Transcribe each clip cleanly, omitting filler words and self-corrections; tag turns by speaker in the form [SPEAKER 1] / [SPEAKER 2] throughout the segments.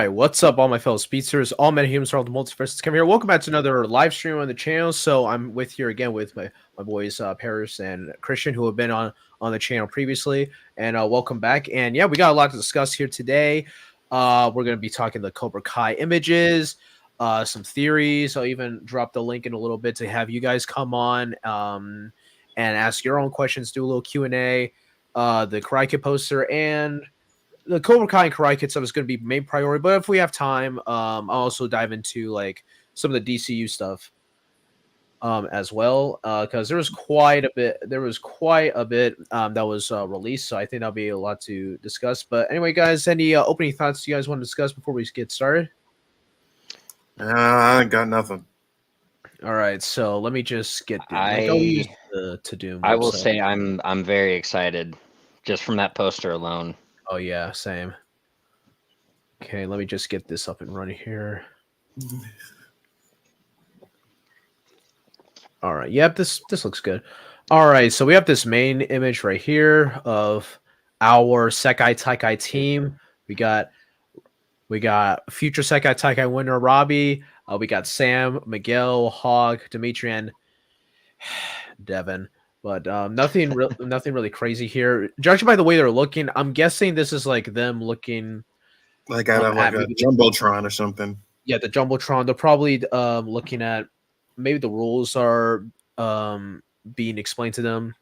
[SPEAKER 1] right, what's up, all my fellow speedsters, all metahumans, all the multiverses. Come here. Welcome back to another live stream on the channel. So I'm with here again with my boys Paris and Christian, who have been on the channel previously, and welcome back. And yeah, we got a lot to discuss here today. We're gonna be talking the Cobra Kai images, some theories. I'll even drop the link in a little bit to have you guys come on and ask your own questions, do a little Q&A, the Karate Kid poster, and the Cobra Kai and Karate Kid stuff is going to be main priority, but if we have time, I'll also dive into like some of the DCU stuff as well, because there was quite a bit. There was quite a bit that was released, so I think that'll be a lot to discuss. But anyway, guys, any opening thoughts you guys want to discuss before we get started?
[SPEAKER 2] I got nothing.
[SPEAKER 1] All right, so let me just get
[SPEAKER 3] to Doom. I will say I'm very excited just from that poster alone.
[SPEAKER 1] Oh yeah, same. Okay, let me just get this up and running here. All right, yep, this looks good. All right, so we have this main image right here of our Sekai Taikai team. We got future Sekai Taikai winner Robbie. We got Sam, Miguel, Hog, Dimitri, and Devin. But nothing really crazy here. Judging by the way they're looking, I'm guessing this is like them looking
[SPEAKER 2] like out of like a jumbotron or something.
[SPEAKER 1] Yeah, the jumbotron. They're probably looking at maybe the rules are being explained to them,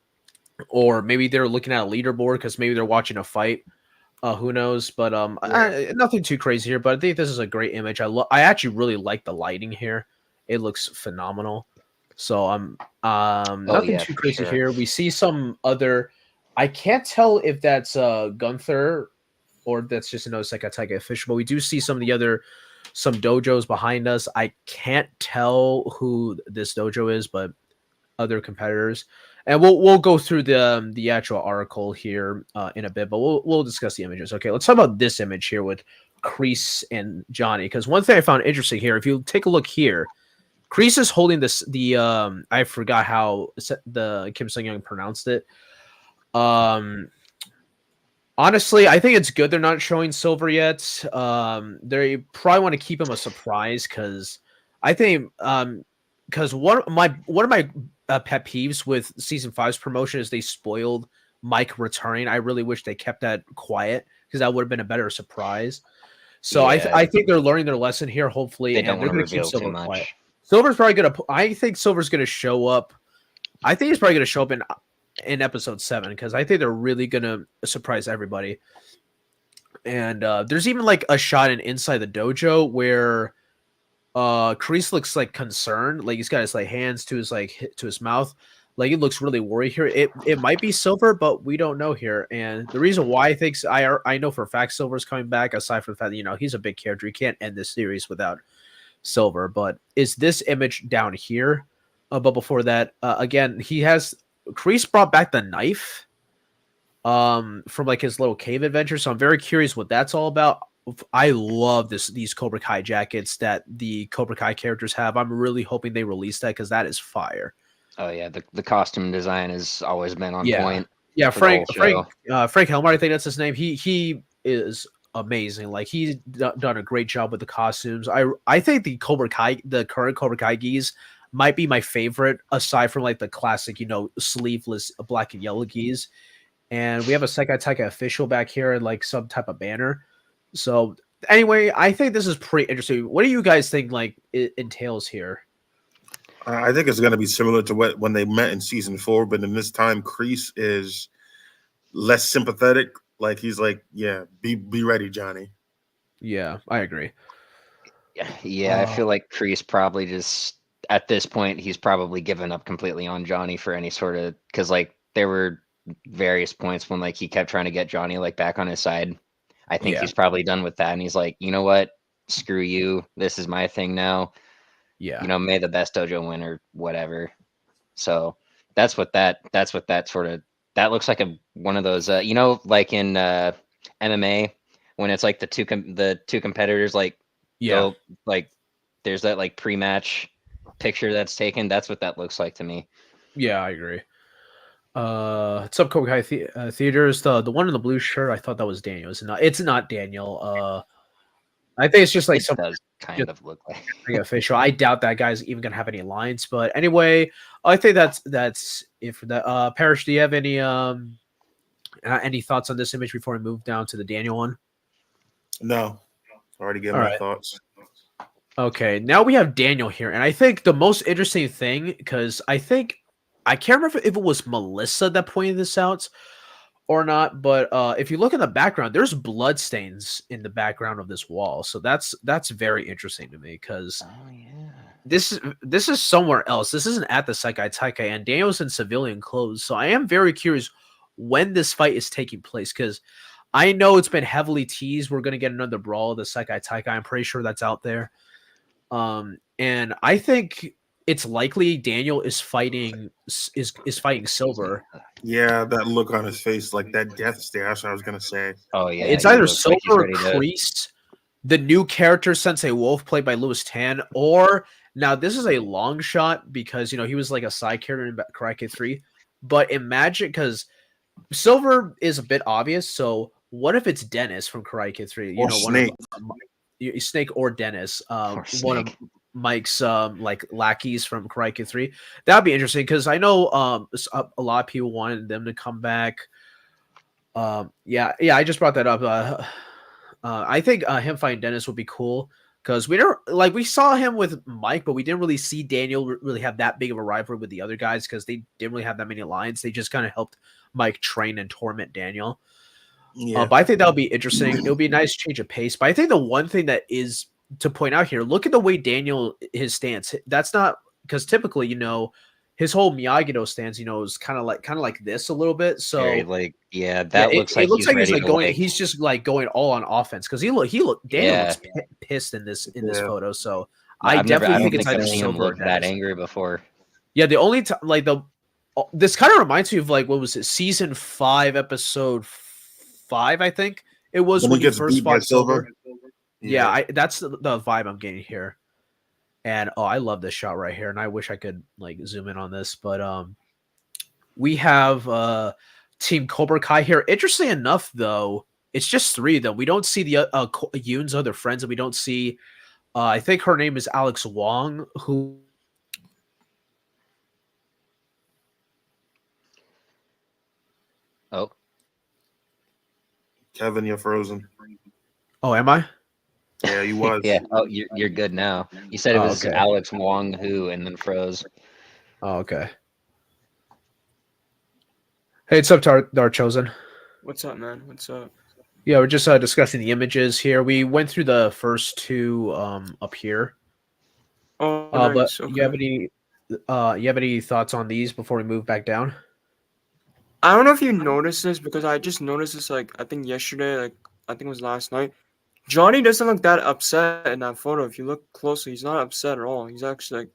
[SPEAKER 1] or maybe they're looking at a leaderboard because maybe they're watching a fight. Who knows? But nothing too crazy here. But I think this is a great image. I actually really like the lighting here. It looks phenomenal. So nothing too crazy here. We see some other. I can't tell if that's Gunther or that's just another Sekai Taikai official, but we do see some dojos behind us. I can't tell who this dojo is, but other competitors. And we'll go through the actual article here in a bit, but we'll discuss the images. Okay, let's talk about this image here with Kreese and Johnny, because one thing I found interesting here, if you take a look here, Kreese is holding I forgot how the Kim Sung-young pronounced it. Honestly, I think it's good they're not showing Silver yet. They probably want to keep him a surprise because I think because one of my pet peeves with season 5's promotion is they spoiled Mike returning. I really wish they kept that quiet because that would have been a better surprise. So yeah. I think they're learning their lesson here. Hopefully,
[SPEAKER 3] they're going to keep Silver quiet.
[SPEAKER 1] Silver's probably gonna. I think Silver's gonna show up. I think he's probably gonna show up in episode 7 because I think they're really gonna surprise everybody. And there's even like a shot inside the dojo where Kreese looks like concerned, like he's got his like hands to his mouth, like he looks really worried here. It might be Silver, but we don't know here. And the reason why I know for a fact Silver's coming back, aside from the fact that he's a big character, he can't end this series without Silver, but is this image down here? But before that, again, Kreese brought back the knife from like his little cave adventure, so I'm very curious what that's all about. I love these Cobra Kai jackets that the Cobra Kai characters have. I'm really hoping they release that because that is fire.
[SPEAKER 3] Oh yeah, the costume design has always been on point.
[SPEAKER 1] Yeah, Frank Helmer, I think that's his name. He is amazing. Like he's done a great job with the costumes. I think the current Cobra Kai gis might be my favorite, aside from like the classic, sleeveless black and yellow gis. And we have a Sekai Taikai official back here and like some type of banner. So anyway, I think this is pretty interesting. What do you guys think like it entails here?
[SPEAKER 2] I think it's going to be similar to when they met in season 4, but in this time, Kreese is less sympathetic. Like he's like, yeah, be ready, Johnny.
[SPEAKER 1] Yeah, I agree.
[SPEAKER 3] Yeah, I feel like Kreese probably just at this point he's probably given up completely on Johnny for any sort of, because like there were various points when like he kept trying to get Johnny like back on his side. I think he's probably done with that, and he's like, you know what, screw you. This is my thing now.
[SPEAKER 1] Yeah,
[SPEAKER 3] may the best dojo win or whatever. So that's what that sort of. That looks like one of those, like in MMA when it's like the two competitors go, like there's that like pre-match picture that's taken. That's what that looks like to me.
[SPEAKER 1] Yeah, I agree. It's up Cobra Kai theaters. The one in the blue shirt, I thought that was Daniel. It's not Daniel. I think it's just like
[SPEAKER 3] It
[SPEAKER 1] some
[SPEAKER 3] does kind of look like.
[SPEAKER 1] official. I doubt that guy's even gonna have any lines. But anyway, I think that's it for that. Parrish, do you have any thoughts on this image before we move down to the Daniel one?
[SPEAKER 2] No, already gave
[SPEAKER 1] All
[SPEAKER 2] my
[SPEAKER 1] right.
[SPEAKER 2] thoughts.
[SPEAKER 1] Okay, now we have Daniel here, and I think the most interesting thing, because I think I can't remember if it was Melissa that pointed this out or not, but if you look in the background, there's blood stains in the background of this wall, so that's very interesting to me because
[SPEAKER 3] Oh yeah.
[SPEAKER 1] this is somewhere else. This isn't at the Sekai Taikai, and Daniel's in civilian clothes, so I am very curious when this fight is taking place because I know it's been heavily teased. We're gonna get another brawl of the Sekai Taikai. I'm pretty sure that's out there. And I think it's likely Daniel is fighting fighting Silver.
[SPEAKER 2] Yeah, that look on his face, like that death stare. That's what I was gonna say.
[SPEAKER 3] Oh yeah.
[SPEAKER 1] It's
[SPEAKER 3] he
[SPEAKER 1] either
[SPEAKER 3] looks like he's
[SPEAKER 1] Silver or
[SPEAKER 3] ready to.
[SPEAKER 1] Kreese, the new character Sensei Wolf, played by Louis Tan, or now this is a long shot because he was like a side character in Karate Kid 3. But imagine because Silver is a bit obvious, so what if it's Dennis from Karate Kid 3?
[SPEAKER 2] Or Snake.
[SPEAKER 1] Snake or Dennis,
[SPEAKER 3] Or
[SPEAKER 1] one of
[SPEAKER 3] Snake.
[SPEAKER 1] Mike's like lackeys from Karate Kid 3. That'd be interesting because I know a lot of people wanted them to come back. Yeah, I just brought that up. I think him fighting Dennis would be cool because we saw him with Mike, but we didn't really see Daniel really have that big of a rivalry with the other guys because they didn't really have that many lines. They just kind of helped Mike train and torment Daniel.
[SPEAKER 2] Yeah.
[SPEAKER 1] But I think that'll be interesting. It'll be a nice change of pace. But I think the one thing that is to point out here, look at the way Daniel, his stance. That's not because typically, his whole Miyagi-Do stance, is kind of like this a little bit. So
[SPEAKER 3] Very, like, yeah, that looks like
[SPEAKER 1] it looks
[SPEAKER 3] he's
[SPEAKER 1] like
[SPEAKER 3] ready
[SPEAKER 1] he's
[SPEAKER 3] to
[SPEAKER 1] going.
[SPEAKER 3] like.
[SPEAKER 1] He's just like going all on offense because Daniel
[SPEAKER 3] Yeah.
[SPEAKER 1] looks pissed in this
[SPEAKER 2] Yeah.
[SPEAKER 1] photo. So
[SPEAKER 3] I
[SPEAKER 1] I definitely think it's
[SPEAKER 3] I've
[SPEAKER 1] either
[SPEAKER 3] seen him
[SPEAKER 1] Silver or
[SPEAKER 3] look that
[SPEAKER 1] Dennis.
[SPEAKER 3] angry before.
[SPEAKER 1] Yeah, the only time this kind of reminds me of like what was it, season 5, episode 5, I think it was
[SPEAKER 2] When
[SPEAKER 1] when
[SPEAKER 2] he
[SPEAKER 1] he
[SPEAKER 2] gets
[SPEAKER 1] first
[SPEAKER 2] beat by
[SPEAKER 1] fought Silver.
[SPEAKER 2] Silver.
[SPEAKER 1] Yeah, that's the vibe I'm getting here. And I love this shot right here, and I wish I could like zoom in on this, but we have Team Cobra Kai here. Interesting enough, though, it's just 3 of them. We don't see the Yoon's other friends, and we don't see. I think her name is Alex Wong, who.
[SPEAKER 3] Oh,
[SPEAKER 2] Kevin, you're frozen.
[SPEAKER 1] Oh, am I?
[SPEAKER 2] Yeah, you was.
[SPEAKER 3] yeah. Oh, you're good now. You said it
[SPEAKER 1] Oh,
[SPEAKER 3] was
[SPEAKER 1] okay.
[SPEAKER 3] Alex Wong who, and then froze.
[SPEAKER 1] Oh, okay. Hey, what's up, Dar Chozen?
[SPEAKER 4] What's up, man? What's up?
[SPEAKER 1] Yeah, we're just discussing the images here. We went through the first 2 up here.
[SPEAKER 4] Oh,
[SPEAKER 1] But
[SPEAKER 4] nice.
[SPEAKER 1] you have any thoughts on these before we move back down?
[SPEAKER 4] I don't know if you noticed this because I just noticed this like I think yesterday, like I think it was last night. Johnny doesn't look that upset in that photo. If you look closely, he's not upset at all. He's actually like,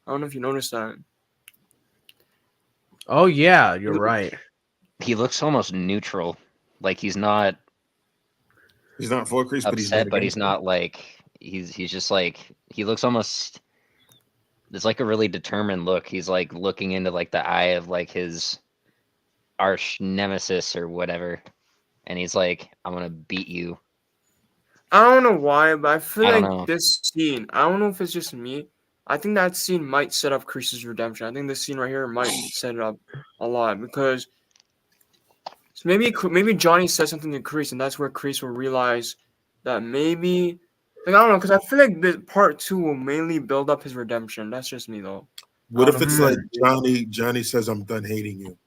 [SPEAKER 4] I don't know if you noticed that.
[SPEAKER 1] Oh yeah, you're right.
[SPEAKER 3] He looks almost neutral, like he's not
[SPEAKER 2] He's not for Kreese,
[SPEAKER 3] upset,
[SPEAKER 2] but
[SPEAKER 3] he's not like he's just like he looks almost. It's like a really determined look. He's like looking into like the eye of like his arch nemesis or whatever, and he's like, "I'm gonna beat you."
[SPEAKER 4] I don't know why, but I feel
[SPEAKER 3] I don't
[SPEAKER 4] like
[SPEAKER 3] know.
[SPEAKER 4] this scene. I don't know if it's just me. I think that scene might set up Kreese's redemption. I think this scene right here might set it up a lot because maybe Johnny says something to Kreese, and that's where Kreese will realize that maybe. Like, I don't know, because I feel like the part 2 will mainly build up his redemption. That's just me, though.
[SPEAKER 2] what
[SPEAKER 4] I
[SPEAKER 2] if
[SPEAKER 4] don't
[SPEAKER 2] it's
[SPEAKER 4] know.
[SPEAKER 2] like Johnny says, "I'm done hating you"?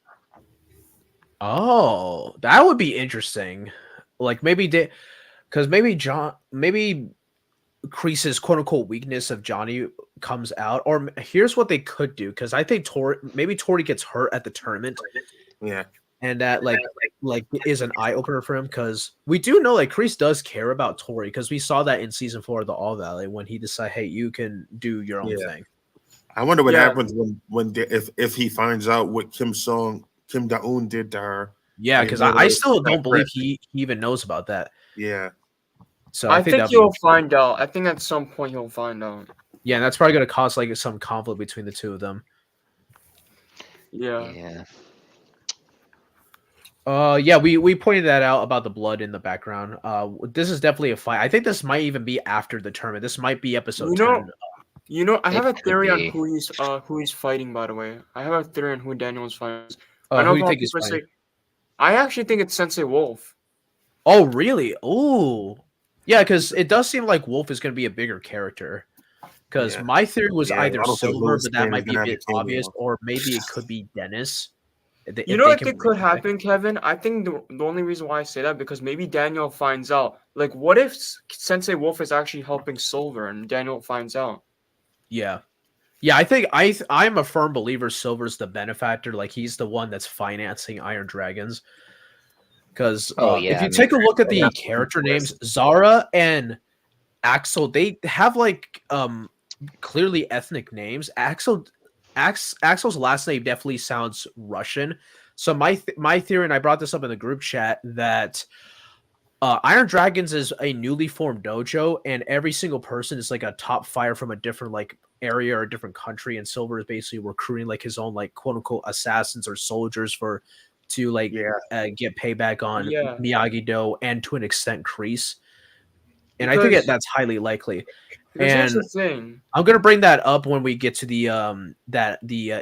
[SPEAKER 1] Oh, that would be interesting. Like maybe because maybe Kreese's quote unquote weakness of Johnny comes out, or here's what they could do because I think Tori gets hurt at the tournament,
[SPEAKER 2] Yeah.
[SPEAKER 1] and that like is an eye opener for him because we do know like Kreese does care about Tori because we saw that in season 4 of the All Valley when he decided, hey, you can do your own
[SPEAKER 2] Yeah.
[SPEAKER 1] thing.
[SPEAKER 2] I wonder what
[SPEAKER 4] Yeah.
[SPEAKER 2] happens if he finds out what Kim Da-eun did to her.
[SPEAKER 1] Yeah, because I still don't believe he even knows about that.
[SPEAKER 2] Yeah.
[SPEAKER 1] So
[SPEAKER 4] I think
[SPEAKER 1] that'd be
[SPEAKER 4] you'll find out. I think at some point you'll find out.
[SPEAKER 1] Yeah, and that's probably going to cause like some conflict between the 2 of them.
[SPEAKER 4] Yeah.
[SPEAKER 3] Yeah.
[SPEAKER 1] Yeah, we pointed that out about the blood in the background. This is definitely a fight. I think this might even be after the tournament. This might be episode
[SPEAKER 4] You
[SPEAKER 1] 10.
[SPEAKER 4] know, I have
[SPEAKER 3] It
[SPEAKER 4] a
[SPEAKER 3] could
[SPEAKER 4] theory on
[SPEAKER 3] be.
[SPEAKER 4] who he's fighting. By the way, I have a theory on who Daniel's fighting. I
[SPEAKER 1] Who
[SPEAKER 4] know
[SPEAKER 1] do you
[SPEAKER 4] how
[SPEAKER 1] think is
[SPEAKER 4] people
[SPEAKER 1] fighting?
[SPEAKER 4] say. I actually think it's Sensei Wolf.
[SPEAKER 1] Oh, really? Ooh. Yeah, because it does seem like Wolf is going to be a bigger character. Because
[SPEAKER 2] Yeah,
[SPEAKER 1] my theory was
[SPEAKER 2] yeah.
[SPEAKER 1] either
[SPEAKER 2] I don't think
[SPEAKER 1] Silver,
[SPEAKER 2] Louis
[SPEAKER 1] but that
[SPEAKER 2] Kane is
[SPEAKER 1] might be
[SPEAKER 2] gonna
[SPEAKER 1] a
[SPEAKER 2] have a
[SPEAKER 1] bit obvious,
[SPEAKER 2] cameo.
[SPEAKER 1] or maybe it could be Dennis.
[SPEAKER 4] You
[SPEAKER 1] If
[SPEAKER 4] know
[SPEAKER 1] they
[SPEAKER 4] what I
[SPEAKER 1] can
[SPEAKER 4] think
[SPEAKER 1] bring
[SPEAKER 4] could
[SPEAKER 1] him back.
[SPEAKER 4] happen, Kevin? I think the only reason why I say that because maybe Daniel finds out. Like, what if Sensei Wolf is actually helping Silver and Daniel finds out?
[SPEAKER 1] Yeah. Yeah, I think I'm a firm believer Silver's the benefactor. Like he's the one that's financing Iron Dragons. Because
[SPEAKER 3] Oh
[SPEAKER 1] if
[SPEAKER 3] yeah,
[SPEAKER 1] you
[SPEAKER 3] I mean,
[SPEAKER 1] take a look at
[SPEAKER 2] And
[SPEAKER 1] the
[SPEAKER 2] that's a good
[SPEAKER 1] character names,
[SPEAKER 2] twist.
[SPEAKER 1] Zara and Axel, they have like clearly ethnic names. Axel's last name definitely sounds Russian. So my theory, and I brought this up in the group chat, that Iron Dragons is a newly formed dojo, and every single person is like a top fighter from a different like area or a different country, and Silver is basically recruiting like his own like quote unquote assassins or soldiers for to like
[SPEAKER 2] Yeah,
[SPEAKER 1] get payback on
[SPEAKER 4] Yeah,
[SPEAKER 1] Miyagi-Do and to an extent Kreese. And I think
[SPEAKER 4] because
[SPEAKER 1] that's highly likely.
[SPEAKER 4] here's
[SPEAKER 1] And
[SPEAKER 4] the thing.
[SPEAKER 1] I'm gonna bring that up when we get to the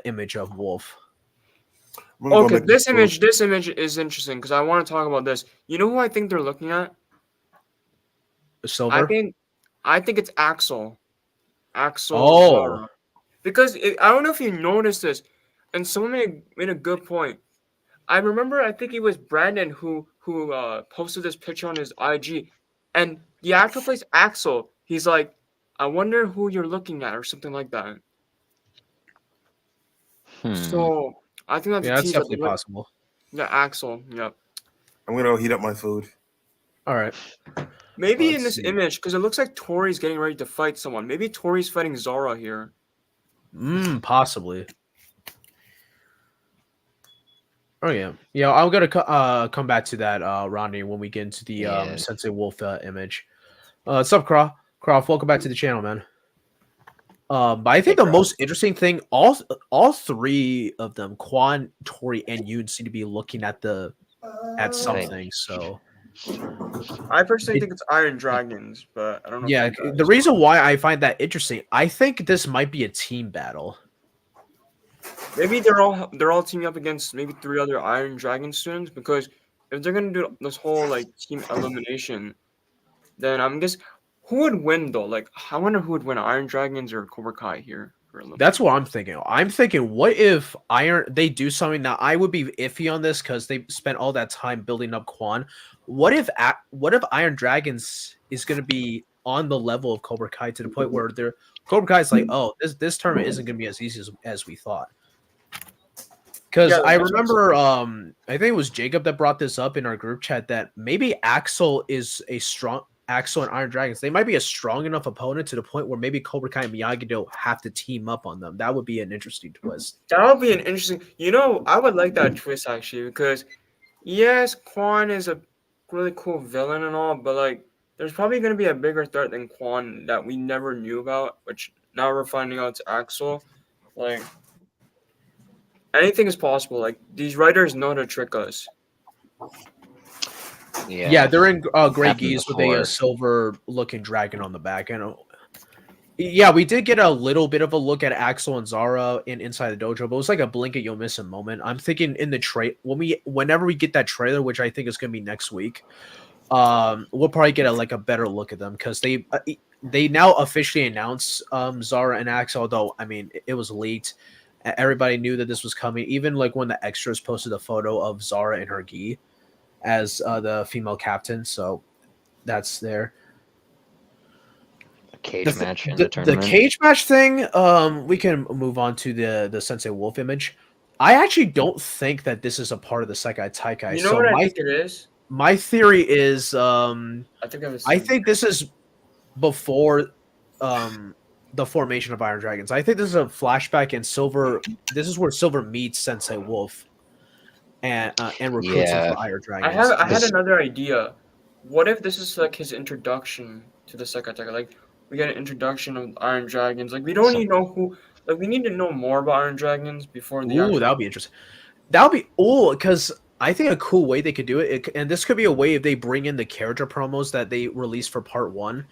[SPEAKER 1] image of Wolf.
[SPEAKER 2] I'm gonna go
[SPEAKER 4] Okay,
[SPEAKER 2] make this food.
[SPEAKER 4] this image is interesting because I want to talk about this. You know who I think they're looking at? I
[SPEAKER 1] Silver.
[SPEAKER 4] think I think it's Axel. Axel
[SPEAKER 1] Oh,
[SPEAKER 4] Zara. Because I don't know if you noticed this, and someone made a good point. I remember I think it was Brandon who posted this picture on his IG, and the actor plays Axel. He's like, I wonder who you're looking at, or something like that.
[SPEAKER 3] hmm.
[SPEAKER 4] So I think that's a
[SPEAKER 1] yeah, that's
[SPEAKER 4] tease that
[SPEAKER 1] definitely possible.
[SPEAKER 4] yeah, Axel. Yep.
[SPEAKER 2] I'm gonna go heat up my food.
[SPEAKER 1] All right.
[SPEAKER 4] Maybe in
[SPEAKER 1] Let's
[SPEAKER 4] this
[SPEAKER 1] see.
[SPEAKER 4] image, because it looks like Tori's getting ready to fight someone. Maybe Tori's fighting Zara here.
[SPEAKER 1] Possibly. Oh yeah, yeah. I'm gonna come back to that, Ronnie, when we get into the
[SPEAKER 3] Yeah.
[SPEAKER 1] Sensei Wolf image. What's up, Croft? Croft, welcome back to the channel, man. But I think the
[SPEAKER 3] Croft.
[SPEAKER 1] most interesting thing, all three of them, Quan, Tori, and Yoon, seem to be looking at something. So
[SPEAKER 4] I personally think it's Iron Dragons, but I don't know.
[SPEAKER 1] yeah,
[SPEAKER 4] If you
[SPEAKER 1] the
[SPEAKER 4] guys.
[SPEAKER 1] reason why I find that interesting, I think this might be a team battle.
[SPEAKER 4] Maybe they're all teaming up against maybe 3 other Iron Dragon students because if they're gonna do this whole like team elimination, then I'm guess who would win though? Like I wonder who would win, Iron Dragons or Cobra Kai here for
[SPEAKER 1] That's
[SPEAKER 4] elimination.
[SPEAKER 1] what I'm thinking. I'm thinking, what if they do something? Now I would be iffy on this because they spent all that time building up Quan. What if Iron Dragons is going to be on the level of Cobra Kai to the point where Cobra Kai is like, oh, this tournament isn't going to be as easy as we thought. Because
[SPEAKER 4] Yeah,
[SPEAKER 1] I
[SPEAKER 4] that's what I'm
[SPEAKER 1] remember, I think it was Jacob that brought this up in our group chat that maybe Axel and Iron Dragons. They might be a strong enough opponent to the point where maybe Cobra Kai and Miyagi-Do have to team up on them. That would be an interesting twist.
[SPEAKER 4] That would be an interesting. I would like that twist actually because yes, Quan is a really cool villain and all, but like there's probably gonna be a bigger threat than Quan that we never knew about, which now we're finding out it's Axel. Like anything is possible. Like these writers know how to trick us.
[SPEAKER 1] Yeah, they're in gray
[SPEAKER 3] Happened
[SPEAKER 1] geese with
[SPEAKER 3] before.
[SPEAKER 1] a silver-looking dragon on the back. And yeah, we did get a little bit of a look at Axel and Zara inside the dojo, but it was like a blink it you'll miss a moment. I'm thinking in the whenever we get that trailer, which I think is going to be next week, we'll probably get a better look at them because they now officially announced Zara and Axel. Although I mean it was leaked, everybody knew that this was coming. Even like when the extras posted a photo of Zara in her gi as the female captain, so that's there.
[SPEAKER 3] A cage match in
[SPEAKER 1] The
[SPEAKER 3] the tournament.
[SPEAKER 1] cage match thing, we can move on to the Sensei Wolf image. I actually don't think that this is a part of the Sekai Taikai.
[SPEAKER 4] You know
[SPEAKER 1] So
[SPEAKER 4] what I think it is?
[SPEAKER 1] my theory is
[SPEAKER 4] I think
[SPEAKER 1] I think this is before the formation of Iron Dragons. I think this is a flashback in Silver. This is where Silver meets Sensei Wolf and recruits him
[SPEAKER 3] Yeah.
[SPEAKER 1] for Iron
[SPEAKER 4] I
[SPEAKER 1] Dragons.
[SPEAKER 4] had
[SPEAKER 3] This-
[SPEAKER 4] another idea. What if this is like his introduction to the Sekai Taikai? Like we get an introduction of Iron Dragons. Like we don't even know who. Like we need to know more about Iron Dragons before the
[SPEAKER 1] Ooh,
[SPEAKER 4] actual.
[SPEAKER 1] that would be interesting. That would be because I think a cool way they could do and this could be a way if they bring in the character promos that they released for part 1.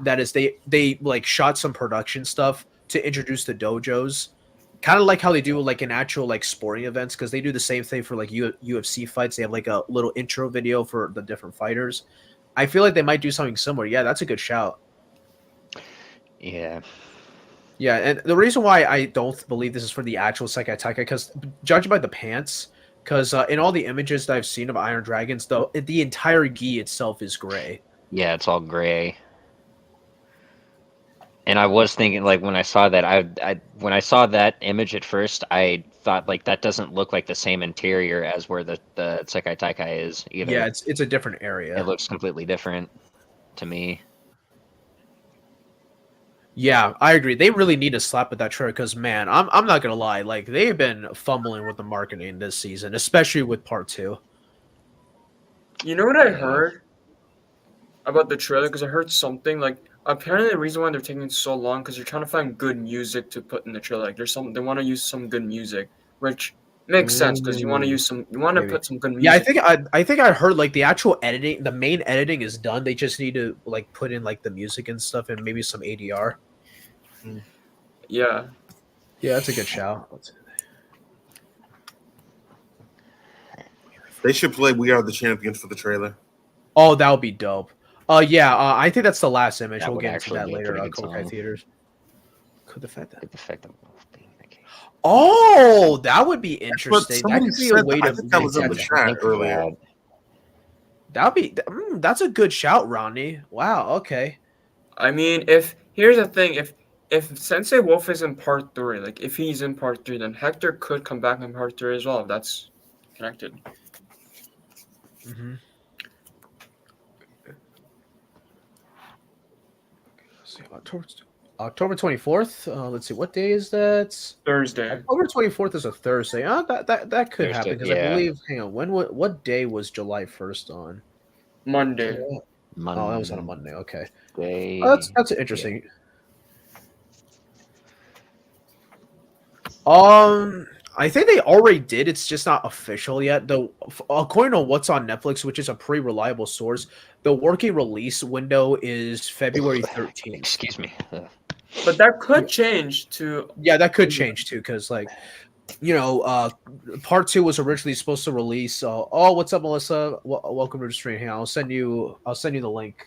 [SPEAKER 1] That is, they like shot some production stuff to introduce the dojos, kind of like how they do like in actual like sporting events, because they do the same thing for like UFC fights. They have like a little intro video for the different fighters. I feel like they might do something similar. Yeah, that's a good shout.
[SPEAKER 3] Yeah.
[SPEAKER 1] Yeah, and the reason why I don't believe this is for the actual Sekai Taikai, because judging by the pants, because in all the images that I've seen of Iron Dragons, the entire gi itself is gray.
[SPEAKER 3] Yeah, it's all gray. And I was thinking, like, when I saw that, when I saw that image at first, I thought, like, that doesn't look like the same interior as where the Sekai Taikai is either.
[SPEAKER 1] Yeah, it's a different area.
[SPEAKER 3] It looks completely different to me.
[SPEAKER 1] Yeah, I agree. They really need to slap at that trailer because, man, I'm not gonna lie, like they've been fumbling with the marketing this season, especially with part 2.
[SPEAKER 4] You know what I heard about the trailer? Because I heard something like apparently the reason why they're taking so long because they're trying to find good music to put in the trailer. Like they want to use some good music, which makes sense because you want to
[SPEAKER 1] Maybe.
[SPEAKER 4] put some good music.
[SPEAKER 1] Yeah, I think I heard like the actual editing, the main editing is done. They just need to like put in like the music and stuff and maybe some ADR.
[SPEAKER 4] Yeah.
[SPEAKER 1] Yeah, that's a good shout.
[SPEAKER 2] They should play "We Are the Champions" for the trailer.
[SPEAKER 1] Oh, that would be dope. Yeah, I think that's the last image.
[SPEAKER 3] That
[SPEAKER 1] We'll
[SPEAKER 3] would
[SPEAKER 1] get into
[SPEAKER 3] actually
[SPEAKER 1] that
[SPEAKER 3] be a
[SPEAKER 1] later.
[SPEAKER 3] pretty good
[SPEAKER 1] Cobra Kai
[SPEAKER 3] song.
[SPEAKER 1] theaters. Could affect that.
[SPEAKER 3] Could affect the wolf being the king.
[SPEAKER 1] Oh, that would be interesting. That
[SPEAKER 2] somebody
[SPEAKER 1] could be
[SPEAKER 2] said
[SPEAKER 1] a way
[SPEAKER 2] that. I
[SPEAKER 1] to
[SPEAKER 2] think that was in
[SPEAKER 1] make
[SPEAKER 2] the
[SPEAKER 1] that
[SPEAKER 2] chat
[SPEAKER 3] Think of
[SPEAKER 2] earlier.
[SPEAKER 3] that.
[SPEAKER 1] That'd be that's a good shout, Rodney. Wow. Okay.
[SPEAKER 4] I mean, if here's the thing, if Sensei Wolf is in part 3, like if he's in part 3, then Hector could come back in part 3 as well. If that's connected.
[SPEAKER 1] Mm-hmm. Let's see, October 24th. Let's see, what day is that?
[SPEAKER 4] Thursday.
[SPEAKER 1] October 24th is a Thursday. That could
[SPEAKER 3] Thursday,
[SPEAKER 1] happen because I
[SPEAKER 3] yeah.
[SPEAKER 1] believe. Hang on, what day was July 1st on?
[SPEAKER 4] Monday.
[SPEAKER 1] Oh, that was on a Monday. Okay,
[SPEAKER 3] Monday.
[SPEAKER 1] that's interesting. I think they already did. It's just not official yet. Though, according to what's on Netflix, which is a pretty reliable source, the working release window is February 13th.
[SPEAKER 3] Excuse me.
[SPEAKER 4] But that could change to
[SPEAKER 1] Yeah, that could change too, because like, part 2 was originally supposed to release. Oh, what's up, Melissa? Welcome to the stream. Hang on, I'll send you the link.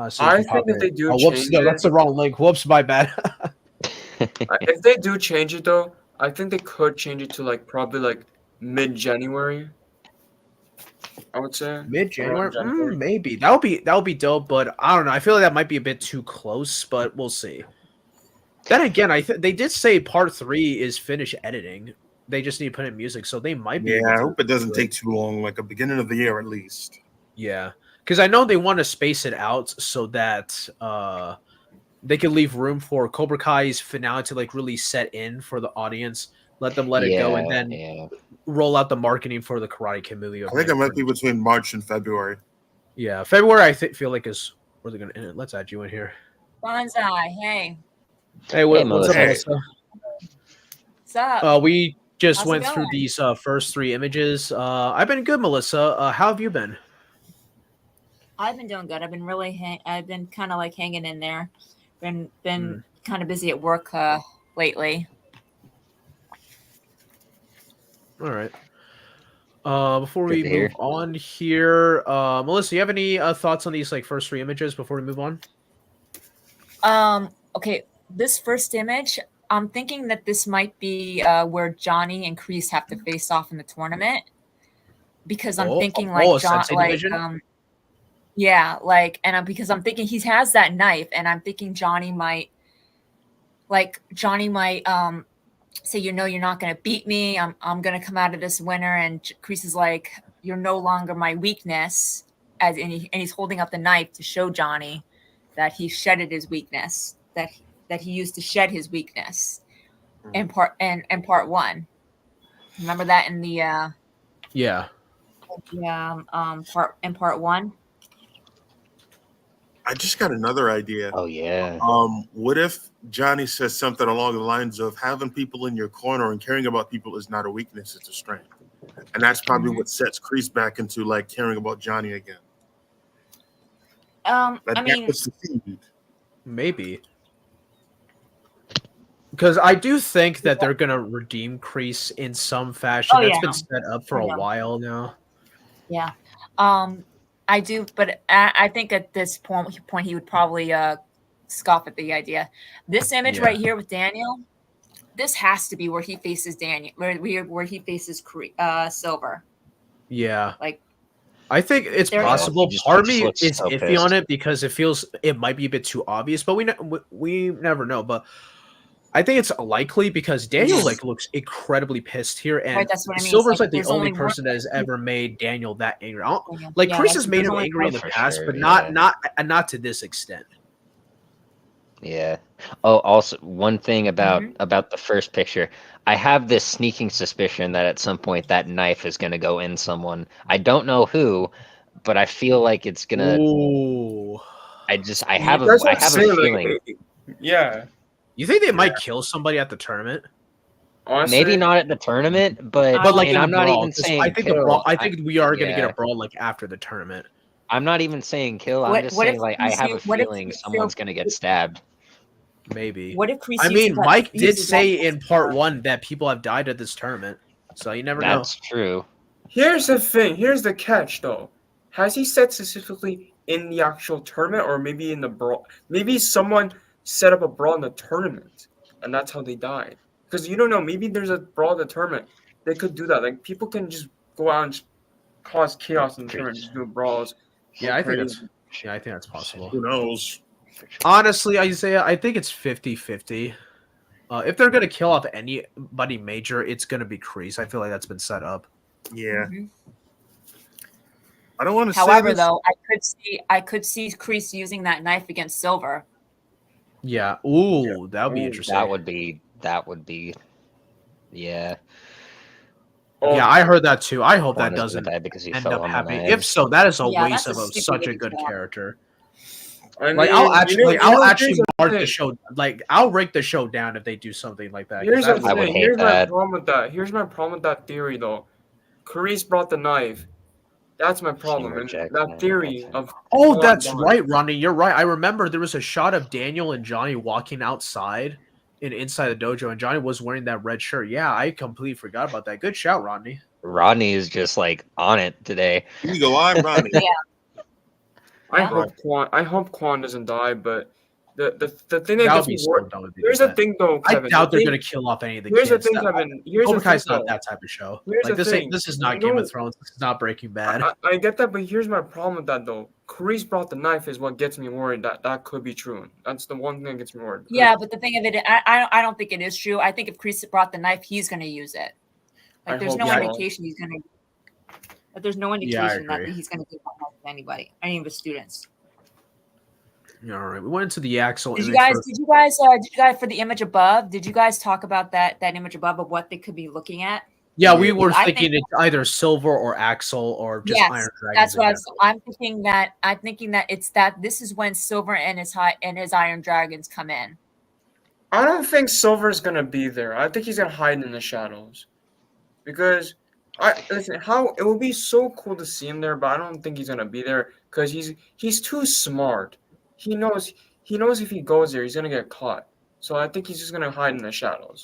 [SPEAKER 1] So
[SPEAKER 4] I think if they do
[SPEAKER 1] whoops,
[SPEAKER 4] change
[SPEAKER 1] no,
[SPEAKER 4] it,
[SPEAKER 1] that's the wrong link. Whoops, my bad.
[SPEAKER 4] if they do change it though, I think they could change it to like probably like mid-January. I would say
[SPEAKER 1] Mid-January,
[SPEAKER 4] Around January.
[SPEAKER 1] maybe that would be dope, but I don't know. I feel like that might be a bit too close, but we'll see. Then again, they did say part 3 is finished editing. They just need to put in music, so they might be.
[SPEAKER 2] Yeah, I hope it doesn't take too long, like a beginning of the year at least.
[SPEAKER 1] Yeah, because I know they want to space it out so that they can leave room for Cobra Kai's finale to like really set in for the audience. Let them let it go, and then roll out the marketing for the Karate Kid movie.
[SPEAKER 2] I think it might be between March and February.
[SPEAKER 1] Yeah, February. I feel like is where they're gonna end it. Let's add you in here.
[SPEAKER 5] Bonsai, hey.
[SPEAKER 1] Hey, what's up,
[SPEAKER 3] Melissa.
[SPEAKER 1] Melissa?
[SPEAKER 5] What's up?
[SPEAKER 1] We just
[SPEAKER 5] How's it
[SPEAKER 1] went through
[SPEAKER 5] going?
[SPEAKER 1] these first 3 images. I've been good, Melissa. How have you been?
[SPEAKER 5] I've been doing good. I've been kind of like hanging in there. Been kind of busy at work lately.
[SPEAKER 1] All right. Before
[SPEAKER 3] Good
[SPEAKER 1] we
[SPEAKER 3] to
[SPEAKER 1] move
[SPEAKER 3] hear.
[SPEAKER 1] on here, Melissa, you have any thoughts on these like first 3 images before we move on?
[SPEAKER 5] Okay, this first image, I'm thinking that this might be where Johnny and Kreese have to face off in the tournament, because I'm thinking like John,
[SPEAKER 1] Sensei
[SPEAKER 5] like
[SPEAKER 1] division?
[SPEAKER 5] yeah, like, and because I'm thinking he has that knife, and I'm thinking Johnny might say, you're not going to beat me. I'm going to come out of this winner. And Kreese is like, you're no longer my weakness. And he's holding up the knife to show Johnny that he shedded his weakness, that he used to shed his weakness in part 1. Remember that in the part 1.
[SPEAKER 2] I just got another idea.
[SPEAKER 3] Oh yeah.
[SPEAKER 2] What if Johnny says something along the lines of having people in your corner and caring about people is not a weakness, it's a strength. and that's probably
[SPEAKER 5] Mhm.
[SPEAKER 2] what sets Kreese back into like caring about Johnny again.
[SPEAKER 5] I
[SPEAKER 2] That
[SPEAKER 5] mean,
[SPEAKER 2] was the seed.
[SPEAKER 1] Maybe. Because I do think that they're gonna redeem Kreese in some fashion.
[SPEAKER 5] Oh,
[SPEAKER 1] That's
[SPEAKER 5] yeah.
[SPEAKER 1] been set up for
[SPEAKER 5] I
[SPEAKER 1] a
[SPEAKER 5] know.
[SPEAKER 1] while now.
[SPEAKER 5] yeah. I do, but I think at this point he would probably scoff at the idea. This image
[SPEAKER 1] Yeah.
[SPEAKER 5] right here with Daniel, this has to be where he faces Daniel, where he faces Silver.
[SPEAKER 1] Yeah.
[SPEAKER 5] Like,
[SPEAKER 1] I think it's
[SPEAKER 5] There-
[SPEAKER 1] possible.
[SPEAKER 3] he
[SPEAKER 1] Part of
[SPEAKER 3] just
[SPEAKER 1] me
[SPEAKER 3] looks
[SPEAKER 1] is
[SPEAKER 3] so
[SPEAKER 1] iffy
[SPEAKER 3] pissed.
[SPEAKER 1] on it because it might be a bit too obvious, but we never know. But I think it's likely because Daniel like looks incredibly pissed here, and
[SPEAKER 5] Right, that's what I mean. It's
[SPEAKER 1] Silver's
[SPEAKER 5] like
[SPEAKER 1] like the
[SPEAKER 5] there's
[SPEAKER 1] only
[SPEAKER 5] only one
[SPEAKER 1] person that has ever made Daniel that angry.
[SPEAKER 5] Daniel.
[SPEAKER 1] Like
[SPEAKER 5] Yeah,
[SPEAKER 1] Kreese
[SPEAKER 5] like,
[SPEAKER 1] has made
[SPEAKER 5] there's
[SPEAKER 1] him
[SPEAKER 5] only
[SPEAKER 1] angry in the
[SPEAKER 3] for
[SPEAKER 1] past,
[SPEAKER 3] sure,
[SPEAKER 1] but
[SPEAKER 3] yeah.
[SPEAKER 1] not to this extent.
[SPEAKER 3] Yeah. Oh, also one thing about
[SPEAKER 5] Mhm.
[SPEAKER 3] about the first picture, I have this sneaking suspicion that at some point that knife is going to go in someone. I don't know who, but I feel like it's gonna.
[SPEAKER 1] Ooh.
[SPEAKER 3] I
[SPEAKER 4] That's
[SPEAKER 3] have
[SPEAKER 4] what
[SPEAKER 3] I
[SPEAKER 4] I'm
[SPEAKER 3] have a
[SPEAKER 4] saying,
[SPEAKER 3] feeling.
[SPEAKER 4] Yeah.
[SPEAKER 1] You think they might kill somebody at the tournament?
[SPEAKER 4] Honestly,
[SPEAKER 3] Maybe not at the tournament, but
[SPEAKER 1] But like
[SPEAKER 3] and
[SPEAKER 1] in a
[SPEAKER 3] I'm not
[SPEAKER 1] brawl,
[SPEAKER 3] even
[SPEAKER 1] 'cause
[SPEAKER 3] saying
[SPEAKER 1] I think the
[SPEAKER 3] kill.
[SPEAKER 1] brawl. I think we are gonna get
[SPEAKER 3] yeah.
[SPEAKER 1] a brawl like after the tournament.
[SPEAKER 3] I'm not even saying kill. I'm
[SPEAKER 5] What-
[SPEAKER 3] just
[SPEAKER 5] what
[SPEAKER 3] saying
[SPEAKER 5] if
[SPEAKER 3] like I have a
[SPEAKER 5] what if
[SPEAKER 3] feeling
[SPEAKER 5] Kreese
[SPEAKER 3] someone's
[SPEAKER 5] failed-
[SPEAKER 3] gonna get stabbed.
[SPEAKER 1] Maybe.
[SPEAKER 5] What if Kreese
[SPEAKER 1] I mean,
[SPEAKER 5] uses that-
[SPEAKER 1] Mike did
[SPEAKER 5] uses that-
[SPEAKER 1] say in part 1 that people have died at this tournament, so you never know.
[SPEAKER 3] That's true.
[SPEAKER 4] here's the thing. Here's the catch, though. Has he said specifically in the actual tournament, or maybe in the brawl? Maybe someone set up a brawl in the tournament, and that's how they died. Because you don't know. Maybe there's a brawl in the tournament. They could do that. Like people can just go out and just cause chaos in the tournament, just do brawls.
[SPEAKER 1] Yeah, I think that's
[SPEAKER 4] crazy.
[SPEAKER 1] yeah, I think that's possible.
[SPEAKER 2] Who knows?
[SPEAKER 1] Honestly, Isaiah, I think it's 50-50. If they're gonna kill off anybody major, it's gonna be Kreese. I feel like that's been set up.
[SPEAKER 2] Yeah,
[SPEAKER 5] Mhm.
[SPEAKER 2] I don't want to say
[SPEAKER 5] However,
[SPEAKER 2] this.
[SPEAKER 5] though, I could see Kreese using that knife against Silver.
[SPEAKER 1] Yeah. Ooh, that would be
[SPEAKER 4] Ooh,
[SPEAKER 1] interesting.
[SPEAKER 3] That would be yeah.
[SPEAKER 4] Oh,
[SPEAKER 1] Yeah, I heard that too. I hope
[SPEAKER 3] Quan
[SPEAKER 1] that
[SPEAKER 3] is gonna
[SPEAKER 1] doesn't
[SPEAKER 3] die because he
[SPEAKER 1] end
[SPEAKER 3] fell
[SPEAKER 1] up
[SPEAKER 3] on the
[SPEAKER 1] happening. If
[SPEAKER 3] knives.
[SPEAKER 1] so, that is a
[SPEAKER 5] Yeah,
[SPEAKER 1] waste
[SPEAKER 5] that's a
[SPEAKER 1] of
[SPEAKER 5] stupid
[SPEAKER 1] such
[SPEAKER 5] way
[SPEAKER 1] a
[SPEAKER 5] to
[SPEAKER 1] good
[SPEAKER 5] swap.
[SPEAKER 1] character.
[SPEAKER 4] I mean,
[SPEAKER 1] Like I'll actually, I'll
[SPEAKER 4] here's
[SPEAKER 1] actually
[SPEAKER 4] the
[SPEAKER 1] mark the
[SPEAKER 4] thing.
[SPEAKER 1] show. Like I'll break the show down if they do something like that. 'cause
[SPEAKER 4] Here's the
[SPEAKER 1] that
[SPEAKER 3] I
[SPEAKER 1] was-
[SPEAKER 3] would
[SPEAKER 4] thing.
[SPEAKER 3] hate
[SPEAKER 4] Here's my
[SPEAKER 3] that.
[SPEAKER 4] problem with that. Here's my problem with that theory, though. Kreese brought the knife. That's my problem. And
[SPEAKER 3] rejects
[SPEAKER 4] that
[SPEAKER 3] it,
[SPEAKER 4] theory
[SPEAKER 3] that's it.
[SPEAKER 4] of
[SPEAKER 1] Oh,
[SPEAKER 4] Quan
[SPEAKER 1] that's
[SPEAKER 4] dying.
[SPEAKER 1] right, Ronnie. You're right. I remember there was a shot of Daniel and Johnny walking outside and inside the dojo, and Johnny was wearing that red shirt. Yeah, I completely forgot about that. Good shout, Rodney.
[SPEAKER 3] Rodney is just like on it today.
[SPEAKER 2] Here you go. I'm Ronnie.
[SPEAKER 4] I
[SPEAKER 5] Yeah.
[SPEAKER 4] hope Quan doesn't die, but the thing that
[SPEAKER 1] That would
[SPEAKER 4] gets
[SPEAKER 1] be
[SPEAKER 4] me
[SPEAKER 1] so
[SPEAKER 4] worried.
[SPEAKER 1] dumb if they
[SPEAKER 4] Here's
[SPEAKER 1] did
[SPEAKER 4] the
[SPEAKER 1] that.
[SPEAKER 4] thing, though,
[SPEAKER 1] I
[SPEAKER 4] Kevin.
[SPEAKER 1] doubt
[SPEAKER 4] the
[SPEAKER 1] they're
[SPEAKER 4] thing-
[SPEAKER 1] gonna kill off any of the
[SPEAKER 4] Here's
[SPEAKER 1] kids.
[SPEAKER 4] the thing, Kevin. Here's
[SPEAKER 1] Cobra
[SPEAKER 4] the thing,
[SPEAKER 1] Kai's not
[SPEAKER 4] though.
[SPEAKER 1] that type of show.
[SPEAKER 4] Here's
[SPEAKER 1] Like
[SPEAKER 4] the thing.
[SPEAKER 1] this is not
[SPEAKER 4] You
[SPEAKER 1] Game
[SPEAKER 4] know-
[SPEAKER 1] of Thrones. This is not Breaking Bad.
[SPEAKER 4] I get that, but here's my problem with that, though. Kreese brought the knife is what gets me worried that could be true. That's the one thing that gets me worried.
[SPEAKER 5] Yeah, but the thing of it, I don't think it is true. I think if Kreese brought the knife, he's going to use it.
[SPEAKER 4] I
[SPEAKER 5] Like, there's
[SPEAKER 4] hope
[SPEAKER 5] no
[SPEAKER 4] so.
[SPEAKER 5] indication he's going to. But there's no
[SPEAKER 1] Yeah, I
[SPEAKER 5] indication that
[SPEAKER 1] agree.
[SPEAKER 5] he's going to give that knife to anybody, any of his students.
[SPEAKER 1] All right, we went into the Axel.
[SPEAKER 5] Did you
[SPEAKER 1] image
[SPEAKER 5] guys?
[SPEAKER 1] first.
[SPEAKER 5] Did you guys for the image above? Did you guys talk about that image above of what they could be looking at?
[SPEAKER 1] Yeah, we were
[SPEAKER 5] I
[SPEAKER 1] thinking
[SPEAKER 5] think-
[SPEAKER 1] it's either Silver or Axel or just
[SPEAKER 5] Yes,
[SPEAKER 1] Iron Dragon.
[SPEAKER 5] That's what I'm thinking. I'm thinking that it's that this is when Silver and his Iron Dragons come in.
[SPEAKER 4] I don't think Silver's gonna be there. I think he's gonna hide in the shadows, because it would be so cool to see him there, but I don't think he's gonna be there because he's too smart. He knows if he goes there, he's gonna get caught. So I think he's just gonna hide in the shadows.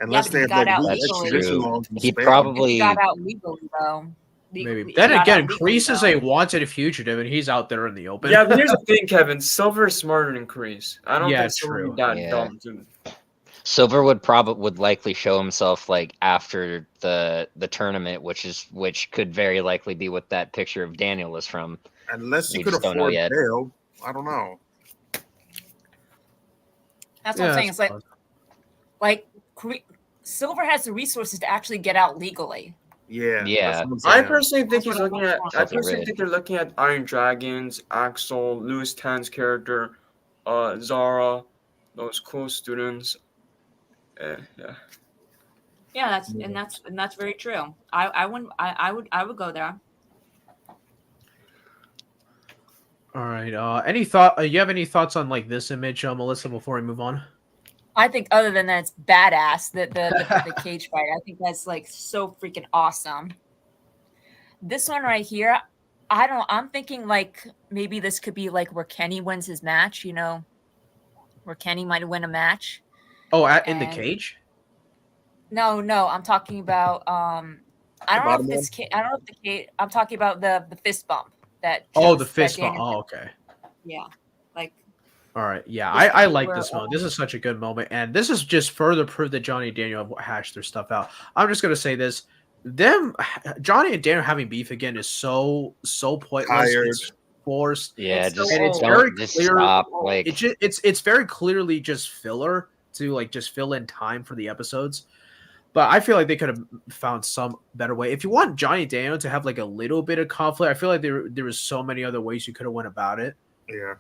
[SPEAKER 2] Unless
[SPEAKER 5] but
[SPEAKER 2] they
[SPEAKER 5] he
[SPEAKER 2] have
[SPEAKER 5] got out
[SPEAKER 2] like
[SPEAKER 3] That's
[SPEAKER 2] extradition
[SPEAKER 3] true.
[SPEAKER 2] laws in
[SPEAKER 3] He
[SPEAKER 2] Spain.
[SPEAKER 3] probably
[SPEAKER 5] He got out legally though.
[SPEAKER 1] Maybe.
[SPEAKER 5] He
[SPEAKER 1] Then
[SPEAKER 5] got
[SPEAKER 1] again,
[SPEAKER 5] out legally,
[SPEAKER 1] Kreese is
[SPEAKER 5] though.
[SPEAKER 1] a wanted fugitive, and he's out there in the open.
[SPEAKER 4] Yeah, but here's the thing, Kevin. Silver is smarter than Kreese. I don't
[SPEAKER 1] Yeah,
[SPEAKER 4] think Silver
[SPEAKER 1] true.
[SPEAKER 4] would be that
[SPEAKER 3] Yeah.
[SPEAKER 4] dumb to.
[SPEAKER 3] Silver would likely show himself like after the tournament, which could very likely be what that picture of Daniel is from.
[SPEAKER 2] Unless he
[SPEAKER 3] We
[SPEAKER 2] could
[SPEAKER 3] just don't know
[SPEAKER 2] afford
[SPEAKER 3] yet.
[SPEAKER 2] bail. I don't know.
[SPEAKER 5] That's what I'm saying. It's like
[SPEAKER 1] possible.
[SPEAKER 5] Silver has the resources to actually get out legally.
[SPEAKER 2] Yeah.
[SPEAKER 3] Yeah.
[SPEAKER 2] that's what I'm
[SPEAKER 4] I
[SPEAKER 2] saying.
[SPEAKER 4] personally think
[SPEAKER 5] That's
[SPEAKER 4] he's
[SPEAKER 5] what I
[SPEAKER 4] looking at.
[SPEAKER 5] want.
[SPEAKER 4] I personally
[SPEAKER 3] Red.
[SPEAKER 4] think they're looking at Iron Dragons, Axel, Louis Tan's character, Zara, those cool students. Yeah.
[SPEAKER 5] Yeah, that's very true. I would go there.
[SPEAKER 1] All right. Any thought? You have any thoughts on like this image, Melissa? Before we move on.
[SPEAKER 5] I think other than that, it's badass. The cage fight. I think that's like so freaking awesome. This one right here, I'm thinking like maybe this could be like where Kenny wins his match. You know, where Kenny might win a match.
[SPEAKER 1] Oh, in the
[SPEAKER 5] And-
[SPEAKER 1] cage?
[SPEAKER 5] No, I'm talking about I don't know if this I don't know if the cage. I'm talking about the fist bump that.
[SPEAKER 1] Oh, the
[SPEAKER 5] that
[SPEAKER 1] fist bump.
[SPEAKER 5] Daniel-
[SPEAKER 1] Oh, okay.
[SPEAKER 5] Yeah, like
[SPEAKER 1] All right. Yeah,
[SPEAKER 5] This
[SPEAKER 1] I
[SPEAKER 5] could be
[SPEAKER 1] like
[SPEAKER 5] where,
[SPEAKER 1] this moment. This is such a good moment. And this is just further proof that Johnny and Daniel have hashed their stuff out. I'm just going to say this. Johnny and Daniel having beef again is so pointless.
[SPEAKER 2] Tired.
[SPEAKER 1] It's forced.
[SPEAKER 3] Yeah,
[SPEAKER 5] It's so
[SPEAKER 3] just
[SPEAKER 1] And it's
[SPEAKER 5] old.
[SPEAKER 1] very
[SPEAKER 3] just
[SPEAKER 1] clear.
[SPEAKER 3] stop. Like,
[SPEAKER 1] It's very clearly just filler to like just fill in time for the episodes. But I feel like they could have found some better way. If you want Johnny and Daniel to have like a little bit of conflict, I feel like there was so many other ways you could have went about it.
[SPEAKER 2] Yeah.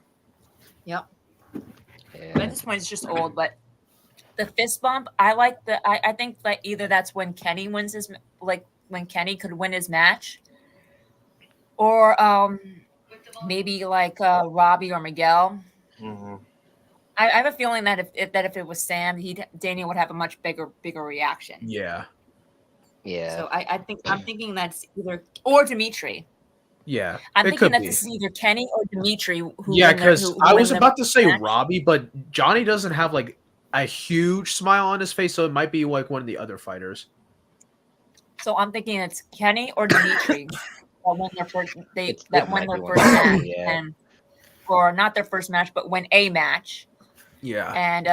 [SPEAKER 5] yep.
[SPEAKER 3] yeah.
[SPEAKER 5] But at this point, it's just old. But the fist bump, I think that either that's when Kenny wins his like when Kenny could win his match, or maybe like Robbie or Miguel.
[SPEAKER 2] hmm
[SPEAKER 5] I have a feeling that if it was Sam, Daniel would have a much bigger reaction.
[SPEAKER 1] Yeah.
[SPEAKER 3] Yeah.
[SPEAKER 5] So I'm thinking that's either or Dimitri.
[SPEAKER 1] Yeah.
[SPEAKER 5] I'm
[SPEAKER 1] it
[SPEAKER 5] thinking
[SPEAKER 1] could
[SPEAKER 5] that
[SPEAKER 1] be.
[SPEAKER 5] this is either Kenny or Dimitri.
[SPEAKER 1] Yeah, because I was about to say
[SPEAKER 5] match.
[SPEAKER 1] Robbie, but Johnny doesn't have like a huge smile on his face, so it might be like one of the other fighters.
[SPEAKER 5] So I'm thinking it's Kenny or Dimitri that win their first.
[SPEAKER 3] It
[SPEAKER 5] That
[SPEAKER 3] might
[SPEAKER 5] win their
[SPEAKER 3] be one
[SPEAKER 5] first
[SPEAKER 3] of the
[SPEAKER 5] match,
[SPEAKER 3] two, yeah.
[SPEAKER 5] and or not their first match, but win a match,
[SPEAKER 1] Yeah.
[SPEAKER 5] and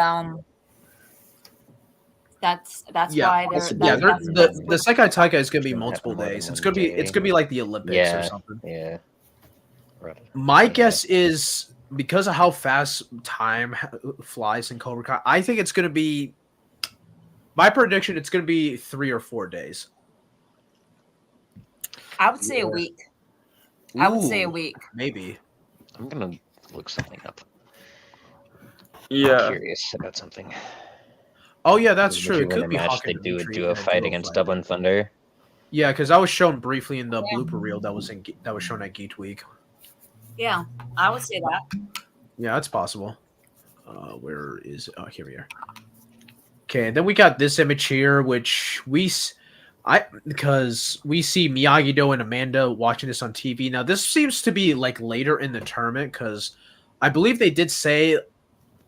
[SPEAKER 5] that's
[SPEAKER 1] Yeah.
[SPEAKER 5] why they're
[SPEAKER 1] Yeah,
[SPEAKER 5] that's
[SPEAKER 1] the Sekai Taikai is gonna be
[SPEAKER 3] Shouldn't
[SPEAKER 1] multiple
[SPEAKER 3] happen more than
[SPEAKER 1] days. It's
[SPEAKER 3] one
[SPEAKER 1] gonna be like the Olympics or
[SPEAKER 3] Yeah.
[SPEAKER 1] something.
[SPEAKER 3] Yeah. Right.
[SPEAKER 1] My
[SPEAKER 3] Yeah.
[SPEAKER 1] guess is because of how fast time flies in Cobra Kai, I think it's gonna be. My prediction, it's gonna be 3 or 4 days.
[SPEAKER 5] I would say a week. I would say a
[SPEAKER 1] Ooh,
[SPEAKER 5] week.
[SPEAKER 1] maybe.
[SPEAKER 3] I'm gonna look something up. I'm
[SPEAKER 4] Yeah.
[SPEAKER 3] curious about something.
[SPEAKER 1] Oh yeah, that's
[SPEAKER 3] Would
[SPEAKER 1] true.
[SPEAKER 3] you
[SPEAKER 1] It
[SPEAKER 3] win a
[SPEAKER 1] could be
[SPEAKER 3] match?
[SPEAKER 1] Hawk
[SPEAKER 3] They
[SPEAKER 1] and
[SPEAKER 3] do a
[SPEAKER 1] Dimitri
[SPEAKER 3] duo
[SPEAKER 1] in a
[SPEAKER 3] fight
[SPEAKER 1] duo
[SPEAKER 3] against
[SPEAKER 1] fight.
[SPEAKER 3] Dublin Thunder.
[SPEAKER 1] Yeah, because that was shown briefly in the
[SPEAKER 5] Yeah.
[SPEAKER 1] blooper reel that was shown at Geek Week.
[SPEAKER 5] Yeah, I would say that.
[SPEAKER 1] Yeah, that's possible. Where is? Oh, here we are. Okay, and then we got this image here, which because we see Miyagi-Do and Amanda watching this on TV. Now, this seems to be like later in the tournament because I believe they did say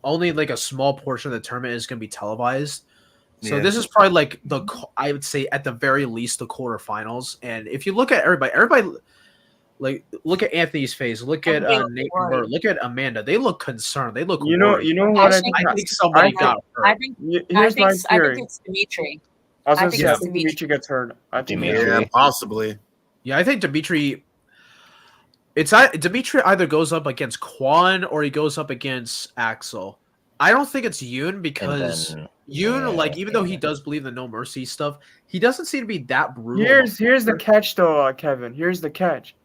[SPEAKER 1] only like a small portion of the tournament is going to be televised. So
[SPEAKER 2] Yeah.
[SPEAKER 1] this is probably like I would say at the very least the quarterfinals. And if you look at everybody. Like, look at Anthony's face. Look at
[SPEAKER 5] Everybody
[SPEAKER 1] Nate
[SPEAKER 5] worried.
[SPEAKER 1] Bird. Look at Amanda. They look concerned. They look
[SPEAKER 4] You know
[SPEAKER 1] worried.
[SPEAKER 4] what I
[SPEAKER 1] I
[SPEAKER 4] think.
[SPEAKER 1] think somebody
[SPEAKER 4] I
[SPEAKER 1] got hurt.
[SPEAKER 5] I think
[SPEAKER 4] Here's my
[SPEAKER 5] I
[SPEAKER 4] theory.
[SPEAKER 5] think it's Dimitri.
[SPEAKER 4] I was
[SPEAKER 5] I
[SPEAKER 4] gonna
[SPEAKER 5] think
[SPEAKER 4] say I
[SPEAKER 5] it's
[SPEAKER 4] think
[SPEAKER 5] Dimitri.
[SPEAKER 4] Dimitri gets hurt. I think
[SPEAKER 3] Dimitri.
[SPEAKER 2] Yeah, possibly.
[SPEAKER 1] Yeah, I think Dimitri. Dimitri either goes up against Quan or he goes up against Axel. I don't think it's Yoon because
[SPEAKER 3] then-
[SPEAKER 1] Yoon,
[SPEAKER 3] yeah,
[SPEAKER 1] like even though he
[SPEAKER 3] yeah.
[SPEAKER 1] does believe in the no mercy stuff, he doesn't seem to be that brutal.
[SPEAKER 4] Here's the catch though, Kevin. Here's the catch.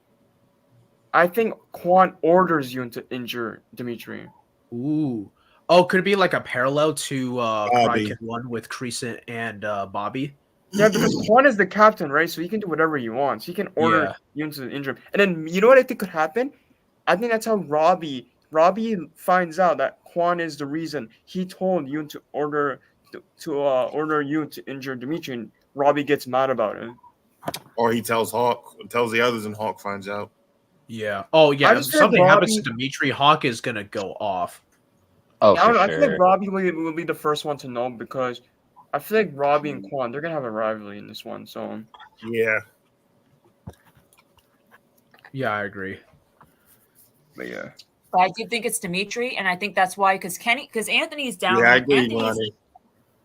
[SPEAKER 4] I think Quan orders you to injure Dimitri.
[SPEAKER 1] Ooh. Oh, could it be like a parallel to Karate
[SPEAKER 2] Bobby.
[SPEAKER 1] Kid 1 with Kreese and Bobby?
[SPEAKER 4] Yeah, because Quan is the captain, right? So he can do whatever he wants. He can order Yoon to injure him. And then you know what I think could happen? I think that's how Robbie finds out that Quan is the reason. He told Yoon to order Yoon to injure Dimitri, and Robbie gets mad about it.
[SPEAKER 2] Or he tells the others, and Hawk finds out.
[SPEAKER 1] Yeah. Oh, yeah.
[SPEAKER 4] I
[SPEAKER 1] If
[SPEAKER 4] just feel
[SPEAKER 1] something happens to
[SPEAKER 4] Robbie-
[SPEAKER 1] Dimitri, Hawk is going to go off.
[SPEAKER 3] Oh,
[SPEAKER 4] I don't know.
[SPEAKER 3] for
[SPEAKER 4] I feel like
[SPEAKER 3] sure.
[SPEAKER 4] Robbie will be the first one to know because I feel like Robbie and Quan, they're gonna have a rivalry in this one. So
[SPEAKER 2] Yeah.
[SPEAKER 1] Yeah, I agree.
[SPEAKER 4] but yeah.
[SPEAKER 5] But I do think it's Dimitri, and I think that's why because Anthony's down.
[SPEAKER 2] Yeah, I agree,
[SPEAKER 5] Anthony's,
[SPEAKER 2] Ronnie.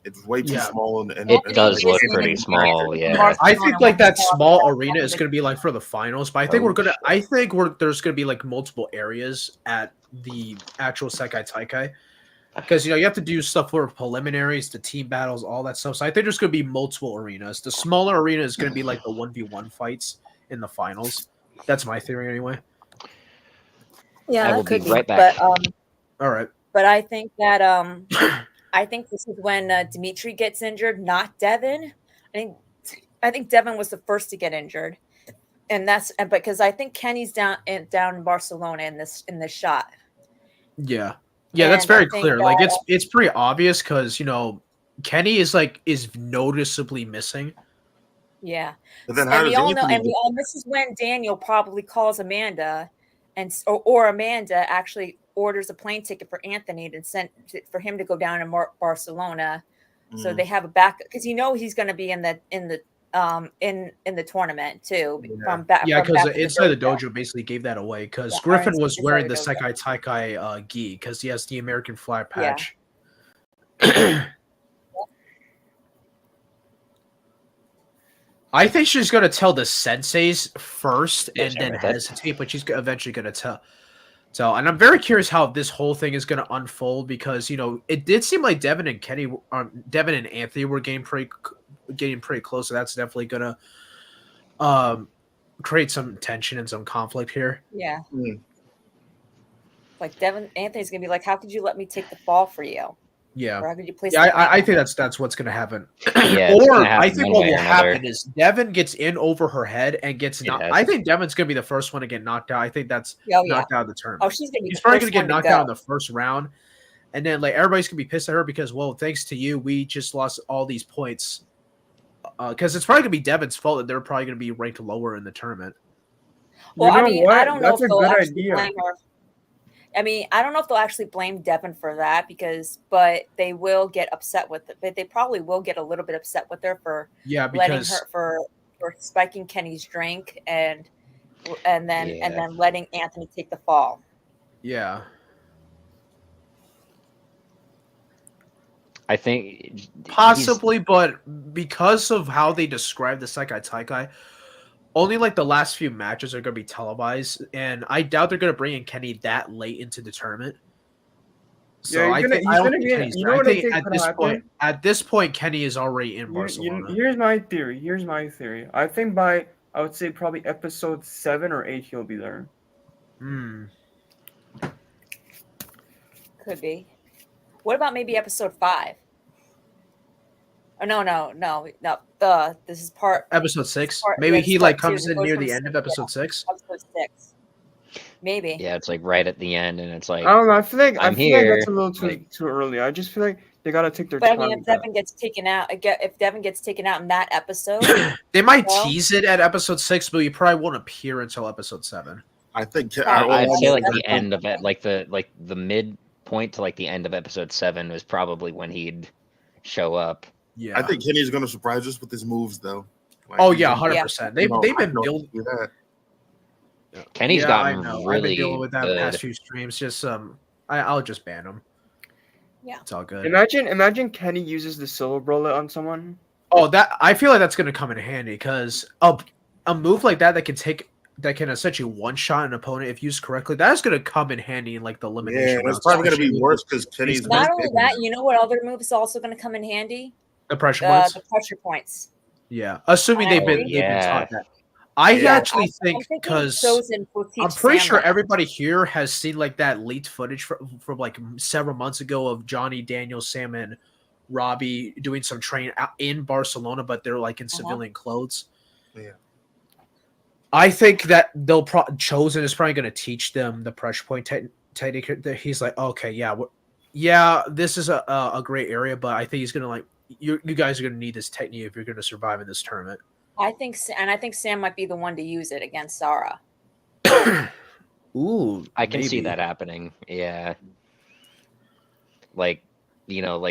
[SPEAKER 2] It's way too
[SPEAKER 1] Yeah.
[SPEAKER 2] small. And
[SPEAKER 5] Anthony
[SPEAKER 3] It does
[SPEAKER 5] is
[SPEAKER 3] look
[SPEAKER 5] in
[SPEAKER 3] pretty
[SPEAKER 5] the
[SPEAKER 3] small, yeah.
[SPEAKER 5] Barcelona
[SPEAKER 1] I think like that
[SPEAKER 5] with
[SPEAKER 1] small
[SPEAKER 5] the-
[SPEAKER 1] arena is going to be like for the finals, but I think
[SPEAKER 3] Oh, shit.
[SPEAKER 1] there's going to be like multiple areas at the actual Sekai Taikai. Because you have to do stuff for preliminaries, the team battles, all that stuff. So I think there's going to be multiple arenas. The smaller arena is going to be like the 1v1 fights in the finals. That's my theory anyway.
[SPEAKER 5] Yeah,
[SPEAKER 3] I
[SPEAKER 5] that
[SPEAKER 3] will
[SPEAKER 5] could
[SPEAKER 3] be right back.
[SPEAKER 1] All right.
[SPEAKER 5] But I think that I think this is when Dimitri gets injured, not Devin. I think Devin was the first to get injured, and that's because I think Kenny's down in Barcelona in this shot.
[SPEAKER 1] Yeah. Yeah, that's
[SPEAKER 5] And I
[SPEAKER 1] very
[SPEAKER 5] think
[SPEAKER 1] clear.
[SPEAKER 5] that,
[SPEAKER 1] Like it's pretty obvious because Kenny is noticeably missing.
[SPEAKER 5] yeah.
[SPEAKER 2] But then
[SPEAKER 5] And
[SPEAKER 2] how
[SPEAKER 5] we
[SPEAKER 2] does
[SPEAKER 5] all know,
[SPEAKER 2] Anthony
[SPEAKER 5] and we all, this is when Daniel probably calls Amanda, or Amanda actually orders a plane ticket for Anthony for him to go down to Barcelona, so they have a backup because he's going to be in the tournament too.
[SPEAKER 2] Yeah.
[SPEAKER 1] Yeah, because
[SPEAKER 5] back to
[SPEAKER 1] inside the
[SPEAKER 5] dojo.
[SPEAKER 1] dojo basically gave that away because
[SPEAKER 5] Yeah,
[SPEAKER 1] Griffin
[SPEAKER 5] or
[SPEAKER 1] was
[SPEAKER 5] inside
[SPEAKER 1] wearing
[SPEAKER 5] the
[SPEAKER 1] the
[SPEAKER 5] dojo.
[SPEAKER 1] Sekai Taikai gi because he has the American flag
[SPEAKER 5] Yeah.
[SPEAKER 1] patch. I think she's gonna tell the senseis first
[SPEAKER 3] Yeah,
[SPEAKER 1] and
[SPEAKER 3] sorry
[SPEAKER 1] then
[SPEAKER 3] about that.
[SPEAKER 1] hesitate, but she's eventually gonna tell. And I'm very curious how this whole thing is gonna unfold because it did seem like Devin and Anthony were getting pretty close. So that's definitely gonna create some tension and some conflict here.
[SPEAKER 5] Yeah.
[SPEAKER 2] Mm.
[SPEAKER 5] Like Anthony's gonna be like, "How could you let me take the fall for you?
[SPEAKER 1] Yeah.
[SPEAKER 5] Or how could you place?"
[SPEAKER 1] Yeah,
[SPEAKER 5] the
[SPEAKER 1] I
[SPEAKER 5] blame
[SPEAKER 1] think
[SPEAKER 5] on
[SPEAKER 1] that's what's gonna happen.
[SPEAKER 3] Yeah, it's
[SPEAKER 1] Or
[SPEAKER 3] gonna happen
[SPEAKER 1] I think
[SPEAKER 3] one
[SPEAKER 1] what
[SPEAKER 3] way
[SPEAKER 1] will
[SPEAKER 3] or another.
[SPEAKER 1] happen is Devin gets in over her head and gets knocked.
[SPEAKER 3] has
[SPEAKER 1] I
[SPEAKER 3] to.
[SPEAKER 1] think Devin's gonna be the first one to get knocked out. I think that's
[SPEAKER 5] Oh, yeah.
[SPEAKER 1] knocked out of the tournament.
[SPEAKER 5] Oh, she's gonna be
[SPEAKER 1] He's
[SPEAKER 5] the
[SPEAKER 1] probably
[SPEAKER 5] first
[SPEAKER 1] gonna get
[SPEAKER 5] one to
[SPEAKER 1] knocked
[SPEAKER 5] go.
[SPEAKER 1] out in the first round, and then everybody's gonna be pissed at her because, well, thanks to you, we just lost all these points. Because it's probably gonna be Devin's fault that they're probably gonna be ranked lower in the tournament.
[SPEAKER 5] Well,
[SPEAKER 4] You know
[SPEAKER 5] I mean,
[SPEAKER 4] what?
[SPEAKER 5] I don't know
[SPEAKER 4] That's
[SPEAKER 5] if
[SPEAKER 4] a
[SPEAKER 5] they'll
[SPEAKER 4] good
[SPEAKER 5] actually
[SPEAKER 4] idea.
[SPEAKER 5] blame her. I mean, I don't know if they'll actually blame Devin for that but they will get upset with it. But they probably will get a little bit upset with her for
[SPEAKER 1] Yeah,
[SPEAKER 5] letting
[SPEAKER 1] because
[SPEAKER 5] her for spiking Kenny's drink and then letting Anthony take the fall.
[SPEAKER 1] yeah,
[SPEAKER 3] I think
[SPEAKER 1] possibly, but because of how they describe the Sekai Taikai, only the last few matches are gonna be televised, and I doubt they're gonna bring in Kenny that late into the tournament. So
[SPEAKER 4] Yeah,
[SPEAKER 1] I
[SPEAKER 4] he's
[SPEAKER 1] think
[SPEAKER 4] gonna
[SPEAKER 1] I don't
[SPEAKER 4] be
[SPEAKER 1] think
[SPEAKER 4] in.
[SPEAKER 1] Kenny's
[SPEAKER 4] You
[SPEAKER 1] there.
[SPEAKER 4] know
[SPEAKER 1] I
[SPEAKER 4] what I
[SPEAKER 1] think
[SPEAKER 4] think
[SPEAKER 1] at
[SPEAKER 4] could
[SPEAKER 1] this
[SPEAKER 4] happen?
[SPEAKER 1] point, Kenny is already in Barcelona.
[SPEAKER 4] Here's my theory. I think by I would say probably episode 7 or 8 he'll be there.
[SPEAKER 1] Hmm.
[SPEAKER 5] Could be. What about maybe episode 5? Oh no. This is part
[SPEAKER 1] Episode 6.
[SPEAKER 5] part-
[SPEAKER 1] Maybe
[SPEAKER 5] yeah,
[SPEAKER 1] he
[SPEAKER 5] it's part
[SPEAKER 1] comes
[SPEAKER 5] 2. It
[SPEAKER 1] in
[SPEAKER 5] goes
[SPEAKER 1] near
[SPEAKER 5] from
[SPEAKER 1] the end of
[SPEAKER 5] 6
[SPEAKER 1] episode 6.
[SPEAKER 5] Episode 6. Maybe.
[SPEAKER 3] yeah, it's right at the end, and it's like
[SPEAKER 4] I don't know. I feel like
[SPEAKER 3] I'm
[SPEAKER 4] that's
[SPEAKER 3] here,
[SPEAKER 4] a little too
[SPEAKER 3] like-
[SPEAKER 4] too early. I just feel like they gotta take their
[SPEAKER 5] But I
[SPEAKER 4] time.
[SPEAKER 5] mean, if
[SPEAKER 4] with that.
[SPEAKER 5] Devin gets taken out, in that episode,
[SPEAKER 1] They might
[SPEAKER 5] Well-
[SPEAKER 1] tease it at episode 6, but he probably won't appear until episode 7.
[SPEAKER 2] I think
[SPEAKER 5] I'd
[SPEAKER 3] I'd say
[SPEAKER 5] that's
[SPEAKER 3] the end of it, the midpoint to the end of episode 7 was probably when he'd show up.
[SPEAKER 1] Yeah.
[SPEAKER 2] I think Kenny's gonna surprise us with his moves, though.
[SPEAKER 1] Oh
[SPEAKER 2] he's
[SPEAKER 1] yeah,
[SPEAKER 2] gonna-
[SPEAKER 1] 100%. They've
[SPEAKER 2] I
[SPEAKER 1] been
[SPEAKER 2] don't
[SPEAKER 1] building.
[SPEAKER 2] do that.
[SPEAKER 3] Kenny's
[SPEAKER 1] Yeah, I
[SPEAKER 3] gotten
[SPEAKER 1] know. I've been
[SPEAKER 3] really
[SPEAKER 1] dealing with that
[SPEAKER 3] good.
[SPEAKER 1] past few streams. Just I'll just ban him.
[SPEAKER 5] Yeah.
[SPEAKER 1] It's all good.
[SPEAKER 4] Imagine Kenny uses the silver bullet on someone.
[SPEAKER 1] Oh, that I feel like that's gonna come in handy because a move like that can essentially one shot an opponent if used correctly. That is gonna come in handy in the
[SPEAKER 2] Yeah,
[SPEAKER 1] elimination.
[SPEAKER 2] it's
[SPEAKER 1] rounds,
[SPEAKER 2] probably gonna be
[SPEAKER 1] especially
[SPEAKER 2] worse because Kenny's
[SPEAKER 5] not
[SPEAKER 2] big
[SPEAKER 5] only that, you know what other move is also going to come in handy?
[SPEAKER 1] the pressure points.
[SPEAKER 5] The pressure points.
[SPEAKER 1] Yeah, assuming they've been
[SPEAKER 3] Yeah.
[SPEAKER 1] taught that. I
[SPEAKER 2] Yeah.
[SPEAKER 1] actually
[SPEAKER 5] I'm
[SPEAKER 1] think
[SPEAKER 5] thinking
[SPEAKER 1] because
[SPEAKER 5] Chozen will teach
[SPEAKER 1] I'm pretty
[SPEAKER 5] Sam
[SPEAKER 1] sure
[SPEAKER 5] that.
[SPEAKER 1] everybody here has seen that leaked footage from several months ago of Johnny, Daniel, Sam, and Robbie doing some training out in Barcelona, but they're in civilian clothes.
[SPEAKER 2] Yeah.
[SPEAKER 1] I think that Chozen is probably going to teach them the pressure point technique. He's like, okay, yeah, this is a great area, but I think he's going to you guys are going to need this technique if you're going to survive in this tournament.
[SPEAKER 5] I think Sam might be the one to use it against Sarah.
[SPEAKER 1] Ooh,
[SPEAKER 3] I can see
[SPEAKER 1] maybe.
[SPEAKER 3] that happening. Yeah.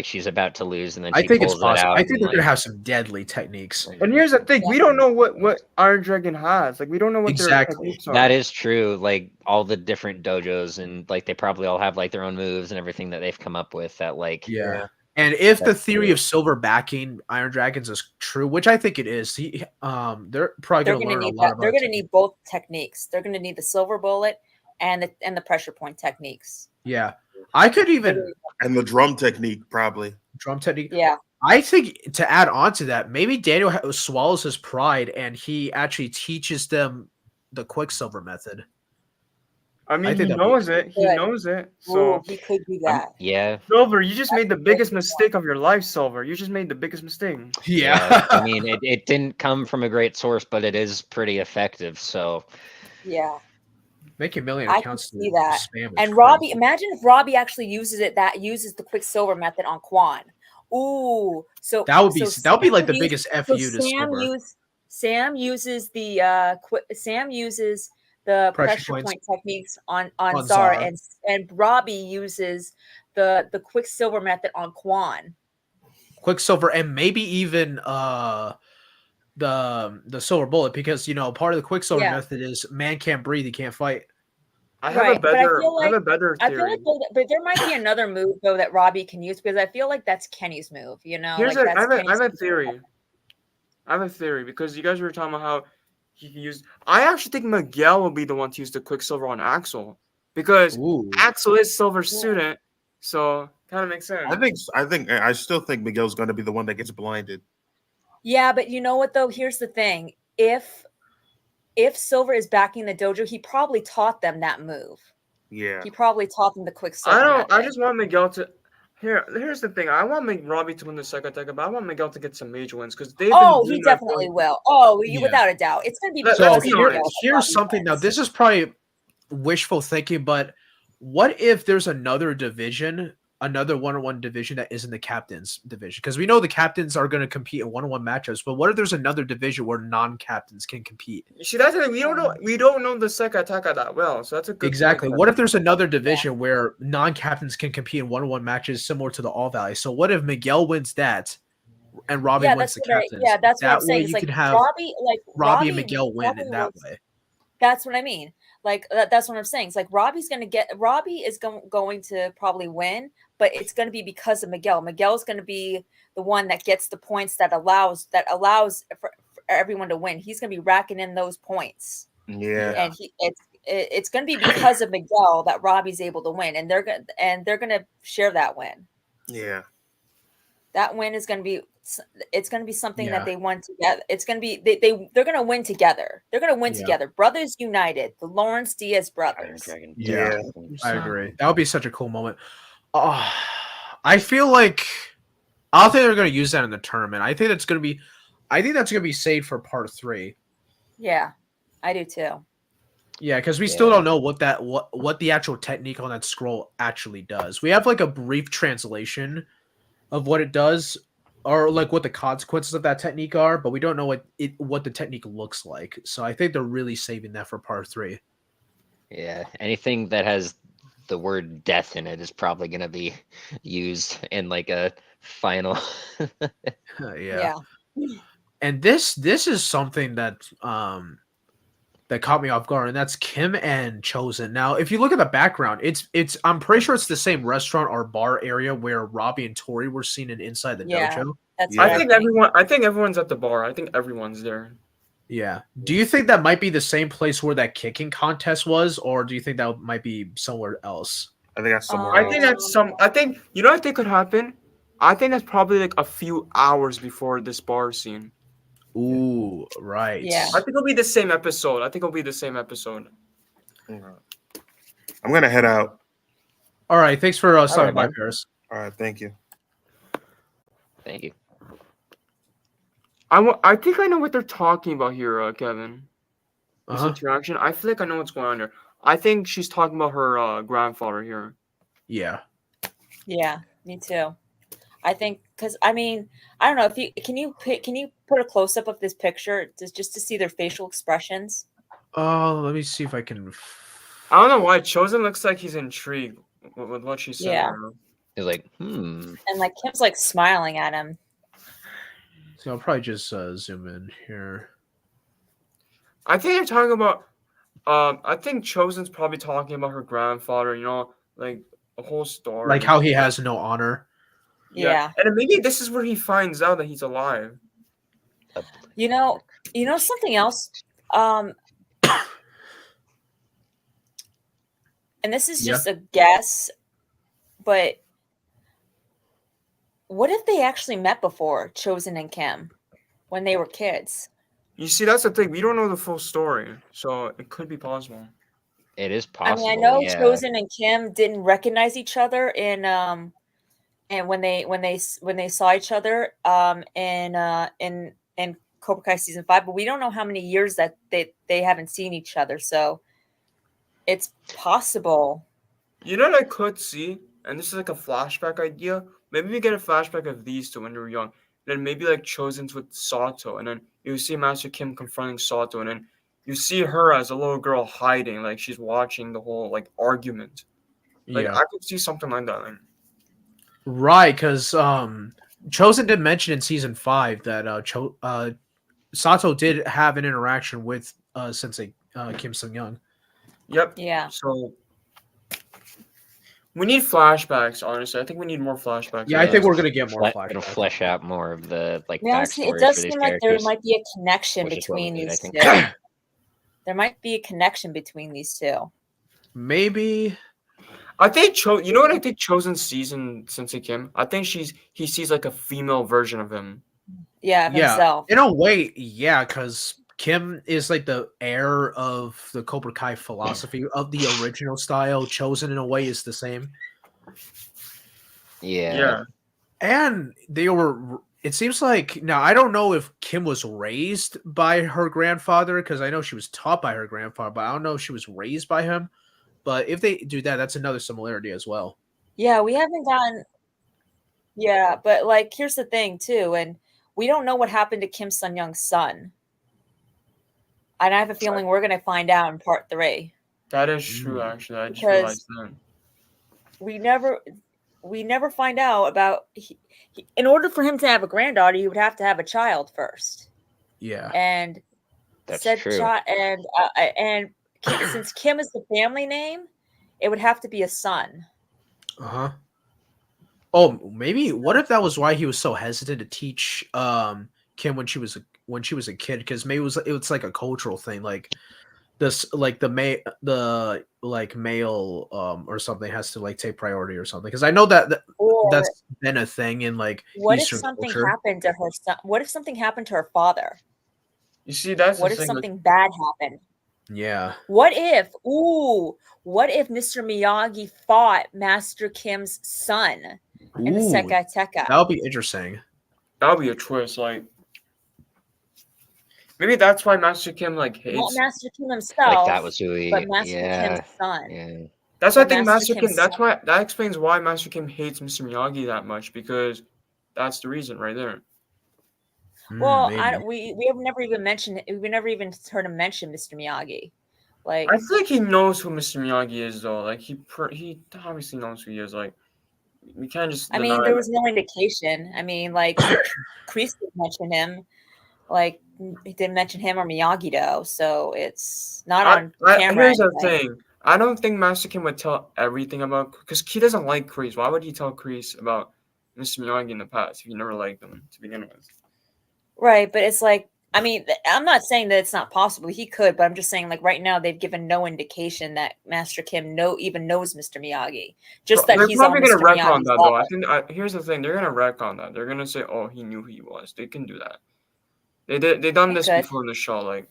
[SPEAKER 3] She's about to lose, and then
[SPEAKER 1] I
[SPEAKER 3] she
[SPEAKER 1] think it's
[SPEAKER 3] pulls it
[SPEAKER 1] possible.
[SPEAKER 3] out.
[SPEAKER 1] I think
[SPEAKER 3] and,
[SPEAKER 1] they're going to have some deadly techniques.
[SPEAKER 4] And here's the thing: we don't know what Iron Dragon has. We don't know what their
[SPEAKER 1] Exactly.
[SPEAKER 4] techniques are.
[SPEAKER 3] That is true. All the different dojos, and they probably all have their own moves and everything that they've come up with. That
[SPEAKER 1] Yeah. And if the
[SPEAKER 3] That's
[SPEAKER 1] theory
[SPEAKER 3] true.
[SPEAKER 1] of silver backing Iron Dragons is true, which I think it is, they're probably
[SPEAKER 5] They're
[SPEAKER 1] going to
[SPEAKER 5] going to
[SPEAKER 1] learn a
[SPEAKER 5] need
[SPEAKER 1] lot
[SPEAKER 5] that.
[SPEAKER 1] about
[SPEAKER 5] They're going to need both techniques. They're going to need the silver bullet and the pressure point techniques.
[SPEAKER 1] Yeah. I could even
[SPEAKER 2] And the drum technique, probably.
[SPEAKER 1] drum technique.
[SPEAKER 5] Yeah.
[SPEAKER 1] I think to add on to that, maybe Daniel swallows his pride and he actually teaches them the Quicksilver method.
[SPEAKER 4] I mean,
[SPEAKER 1] think
[SPEAKER 4] he
[SPEAKER 1] that'd be
[SPEAKER 4] knows it. He
[SPEAKER 5] good.
[SPEAKER 4] knows it.
[SPEAKER 5] So
[SPEAKER 4] So,
[SPEAKER 5] he could do that.
[SPEAKER 3] yeah.
[SPEAKER 4] Silver, you just made the biggest mistake of your life, Silver. You just made the biggest mistake.
[SPEAKER 3] I mean, it didn't come from a great source, but it is pretty effective. So
[SPEAKER 5] Yeah.
[SPEAKER 1] Making million
[SPEAKER 5] I can
[SPEAKER 1] accounts to
[SPEAKER 5] see that.
[SPEAKER 1] spam is
[SPEAKER 5] And Robbie,
[SPEAKER 1] crazy.
[SPEAKER 5] imagine if Robbie actually uses it. That uses the Quicksilver method on Quan. Ooh, so
[SPEAKER 1] That would be like the
[SPEAKER 5] Sam
[SPEAKER 1] biggest
[SPEAKER 5] so
[SPEAKER 1] fu to Silver.
[SPEAKER 5] Sam uses the Sam uses the
[SPEAKER 1] Pressure
[SPEAKER 5] pressure
[SPEAKER 1] points
[SPEAKER 5] point techniques on
[SPEAKER 1] on
[SPEAKER 5] Zara,
[SPEAKER 1] Zara.
[SPEAKER 5] and Robbie uses the Quicksilver method on Quan.
[SPEAKER 1] Quicksilver, and maybe even the Silver Bullet, because part of the Quicksilver
[SPEAKER 5] Yeah.
[SPEAKER 1] method is man can't breathe, he can't fight.
[SPEAKER 4] I have a better theory.
[SPEAKER 5] But there might be another move though that Robbie can use, because I feel like that's Kenny's move.
[SPEAKER 4] I
[SPEAKER 5] That's
[SPEAKER 4] have
[SPEAKER 5] Kenny's
[SPEAKER 4] a theory. I have a theory because you guys were talking about how he can use. I actually think Miguel will be the one to use the Quicksilver on Axel because
[SPEAKER 1] Ooh.
[SPEAKER 4] Axel is Silver's student, so kind of makes sense.
[SPEAKER 2] I still think Miguel's going to be the one that gets blinded.
[SPEAKER 5] Yeah, but you know what though? Here's the thing: if Silver is backing the dojo, he probably taught them that move.
[SPEAKER 2] Yeah.
[SPEAKER 5] He probably taught them the Quicksilver.
[SPEAKER 4] I
[SPEAKER 5] method.
[SPEAKER 4] just want Miguel to. Here's the thing. I want Robbie to win the Sekai Taikai, but I want Miguel to get some major wins because they've
[SPEAKER 5] Oh,
[SPEAKER 4] been
[SPEAKER 5] he
[SPEAKER 4] doing that
[SPEAKER 5] definitely will. Oh,
[SPEAKER 1] Yeah.
[SPEAKER 5] without a doubt, it's gonna be
[SPEAKER 4] Let's
[SPEAKER 5] because
[SPEAKER 4] be
[SPEAKER 5] of
[SPEAKER 4] honest.
[SPEAKER 5] Miguel.
[SPEAKER 1] Here's something. Now, this is probably wishful thinking, but what if there's another division, another one-on-one division that isn't the captain's division? Because we know the captains are going to compete in one-on-one matchups, but what if there's another division where non-captains can compete?
[SPEAKER 4] You see, that's the thing. We don't know the Sekai Taikai that well, so that's a good
[SPEAKER 1] Exactly.
[SPEAKER 4] point.
[SPEAKER 1] What if there's another division where non-captains can compete in one-on-one matches similar to the All Valley? So what if Miguel wins that and Robbie wins the captains?
[SPEAKER 5] That's what I'm
[SPEAKER 1] That
[SPEAKER 5] saying.
[SPEAKER 1] way
[SPEAKER 5] It's
[SPEAKER 1] you
[SPEAKER 5] like
[SPEAKER 1] can have Robbie and Miguel win in that way.
[SPEAKER 5] That's what I mean. Like that's what I'm saying. It's like Robbie is going to probably win, but it's going to be because of Miguel. Miguel's going to be the one that gets the points that allows for everyone to win. He's going to be racking in those points.
[SPEAKER 2] Yeah.
[SPEAKER 5] And it's going to be because of Miguel that Robbie's able to win, and they're going to share that win.
[SPEAKER 2] Yeah.
[SPEAKER 5] That win is going to be. It's going to be something that
[SPEAKER 1] Yeah.
[SPEAKER 5] they won together. It's going to be they're going to win together. They're going to win together. Brothers united. The Lawrence Diaz brothers.
[SPEAKER 2] Yeah.
[SPEAKER 1] I agree. That would be such a cool moment. I feel like I don't think they're going to use that in the tournament. I think that's going to be saved for part 3.
[SPEAKER 5] Yeah, I do too.
[SPEAKER 1] Yeah, because we still don't know what the actual technique on that scroll actually does. We have like a brief translation of what it does, or like what the consequences of that technique are, but we don't know what the technique looks like. So I think they're really saving that for part 3.
[SPEAKER 3] Yeah, anything that has the word death in it is probably going to be used in like a final.
[SPEAKER 5] Yeah.
[SPEAKER 1] And this is something that that caught me off guard, and that's Kim and Chozen. Now, if you look at the background, it's I'm pretty sure it's the same restaurant or bar area where Robbie and Tori were seen inside the dojo.
[SPEAKER 5] That's
[SPEAKER 2] Yeah.
[SPEAKER 5] what
[SPEAKER 4] I think everyone's at the bar. I think everyone's there.
[SPEAKER 1] Yeah. Do you think that might be the same place where that kicking contest was, or do you think that might be somewhere else?
[SPEAKER 2] I think that's somewhere
[SPEAKER 4] I
[SPEAKER 2] else.
[SPEAKER 4] think that's I think you know what I think could happen. I think that's probably like a few hours before this bar scene.
[SPEAKER 1] Ooh, right.
[SPEAKER 5] Yeah.
[SPEAKER 4] I think it'll be the same episode.
[SPEAKER 2] I'm gonna head out.
[SPEAKER 1] All right. Thanks for stopping by,
[SPEAKER 3] man.
[SPEAKER 1] Paris.
[SPEAKER 2] All right, thank you.
[SPEAKER 3] Thank you.
[SPEAKER 4] I think I know what they're talking about here, Kevin. This
[SPEAKER 1] Uh-huh.
[SPEAKER 4] interaction. I feel like I know what's going on here. I think she's talking about her grandfather here.
[SPEAKER 1] Yeah.
[SPEAKER 5] Yeah, me too. I think because I don't know if you can you put a close up of this picture just to see their facial expressions.
[SPEAKER 1] Oh, let me see if I can.
[SPEAKER 4] I don't know why Chozen looks like he's intrigued with what she said.
[SPEAKER 5] Yeah.
[SPEAKER 3] He's like,
[SPEAKER 5] And like Kim's like smiling at him.
[SPEAKER 1] So I'll probably just zoom in here.
[SPEAKER 4] I think they're talking about. I think Chozen's probably talking about her grandfather. You know, like a whole story.
[SPEAKER 1] Like how he has no honor.
[SPEAKER 5] Yeah.
[SPEAKER 4] And maybe this is where he finds out that he's alive.
[SPEAKER 5] You know something else. And this is just a guess, but what if they actually met before, Chozen and Kim, when they were kids?
[SPEAKER 4] You see, that's the thing. We don't know the full story, so it could be possible.
[SPEAKER 3] it is possible.
[SPEAKER 5] I know
[SPEAKER 3] yeah.
[SPEAKER 5] Chozen and Kim didn't recognize each other in and when they saw each other in Cobra Kai season 5, but we don't know how many years that they haven't seen each other. So It's possible.
[SPEAKER 4] You know what I could see, and this is like a flashback idea. Maybe we get a flashback of these two when they were young. Then maybe like Chosen's with Sato, and then you see Master Kim confronting Sato, and then you see her as a little girl hiding, like she's watching the whole like argument. Like
[SPEAKER 1] Yeah.
[SPEAKER 4] I could see something like that. Like,
[SPEAKER 1] Right, because Chozen did mention in season 5 that Sato did have an interaction with Sensei Kim Sung Young.
[SPEAKER 4] yep.
[SPEAKER 5] Yeah.
[SPEAKER 4] So we need flashbacks. Honestly, I think we need more flashbacks.
[SPEAKER 1] Yeah, I think we're gonna get more
[SPEAKER 3] It'll
[SPEAKER 1] flashbacks.
[SPEAKER 3] flesh out more of the like
[SPEAKER 5] Yeah, honestly, it
[SPEAKER 3] backstories
[SPEAKER 5] does
[SPEAKER 3] for these
[SPEAKER 5] seem like there
[SPEAKER 3] characters.
[SPEAKER 5] might be a connection
[SPEAKER 3] which is what we
[SPEAKER 5] between
[SPEAKER 3] need, I
[SPEAKER 5] these
[SPEAKER 3] think.
[SPEAKER 5] two. There might be a connection between these two.
[SPEAKER 1] Maybe.
[SPEAKER 4] I think you know what I think Chosen sees in Sensei Kim? I think he sees like a female version of him.
[SPEAKER 5] Yeah, of
[SPEAKER 1] Yeah,
[SPEAKER 5] himself.
[SPEAKER 1] in a way, yeah, because Kim is like the heir of the Cobra Kai philosophy of the original style. Chozen, in a way, is the same.
[SPEAKER 3] Yeah.
[SPEAKER 1] And they were. It seems like now I don't know if Kim was raised by her grandfather because I know she was taught by her grandfather, but I don't know if she was raised by him. But if they do that, that's another similarity as well.
[SPEAKER 5] Yeah, we haven't gotten. Yeah, but like, here's the thing too, and we don't know what happened to Kim Sun Young's son. And I have a feeling we're gonna find out in part 3.
[SPEAKER 4] That is true, actually. I just
[SPEAKER 5] Because
[SPEAKER 4] realized that.
[SPEAKER 5] we never find out about. In order for him to have a granddaughter, he would have to have a child first.
[SPEAKER 1] Yeah,
[SPEAKER 5] And
[SPEAKER 3] That's
[SPEAKER 5] said
[SPEAKER 3] true.
[SPEAKER 5] and since Kim is the family name, it would have to be a son.
[SPEAKER 1] Uh-huh. Oh, maybe what if that was why he was so hesitant to teach Kim when she was a kid? Because maybe it was like a cultural thing, like this, like the male or something has to like take priority or something. Because I know that
[SPEAKER 5] Or
[SPEAKER 1] that's been a thing in like
[SPEAKER 5] what if
[SPEAKER 1] Eastern
[SPEAKER 5] something
[SPEAKER 1] culture.
[SPEAKER 5] happened to her son? What if something happened to her father?
[SPEAKER 4] You see, that's
[SPEAKER 5] What
[SPEAKER 4] the
[SPEAKER 5] if
[SPEAKER 4] thing.
[SPEAKER 5] something bad happened?
[SPEAKER 1] Yeah,
[SPEAKER 5] What if Mr. Miyagi fought Master Kim's son in the
[SPEAKER 1] Ooh,
[SPEAKER 5] Sekai Taikai?
[SPEAKER 1] that would be interesting.
[SPEAKER 4] That would be a twist. Like, maybe that's why Master Kim like
[SPEAKER 5] Not
[SPEAKER 4] hates.
[SPEAKER 5] Master Kim himself,
[SPEAKER 3] Like that was who he.
[SPEAKER 5] but Master Kim's
[SPEAKER 3] Yeah.
[SPEAKER 5] son.
[SPEAKER 3] Yeah.
[SPEAKER 4] That's why I
[SPEAKER 5] But
[SPEAKER 4] think
[SPEAKER 5] Master
[SPEAKER 4] Master Kim.
[SPEAKER 5] Kim's
[SPEAKER 4] That's
[SPEAKER 5] son.
[SPEAKER 4] why that explains why Master Kim hates Mr. Miyagi that much, because that's the reason right there.
[SPEAKER 5] Well,
[SPEAKER 1] Maybe.
[SPEAKER 5] we have never even mentioned. We've never even heard him mention Mr. Miyagi. Like,
[SPEAKER 4] I feel like he knows who Mr. Miyagi is, though. Like he obviously knows who he is. Like we can't just.
[SPEAKER 5] I mean, there was no indication. I mean, like, Kreese didn't mention him. Like, he didn't mention him or Miyagi though, so it's not on camera.
[SPEAKER 4] Here's the
[SPEAKER 5] anyway.
[SPEAKER 4] thing. I don't think Master Kim would tell everything about, because he doesn't like Kreese. Why would he tell Kreese about Mr. Miyagi in the past if he never liked him to begin with?
[SPEAKER 5] Right, but it's like, I mean, I'm not saying that it's not possible. He could, but I'm just saying, like, right now they've given no indication that Master Kim even knows Mr. Miyagi. Just that
[SPEAKER 4] They're
[SPEAKER 5] he's on
[SPEAKER 4] probably
[SPEAKER 5] Mr.
[SPEAKER 4] gonna wreck on
[SPEAKER 5] Miyagi's
[SPEAKER 4] that, though.
[SPEAKER 5] level.
[SPEAKER 4] I think here's the thing. They're gonna wreck on that. They're gonna say, "Oh, he knew who he was." They can do that. They done this
[SPEAKER 5] could.
[SPEAKER 4] before in the show. Like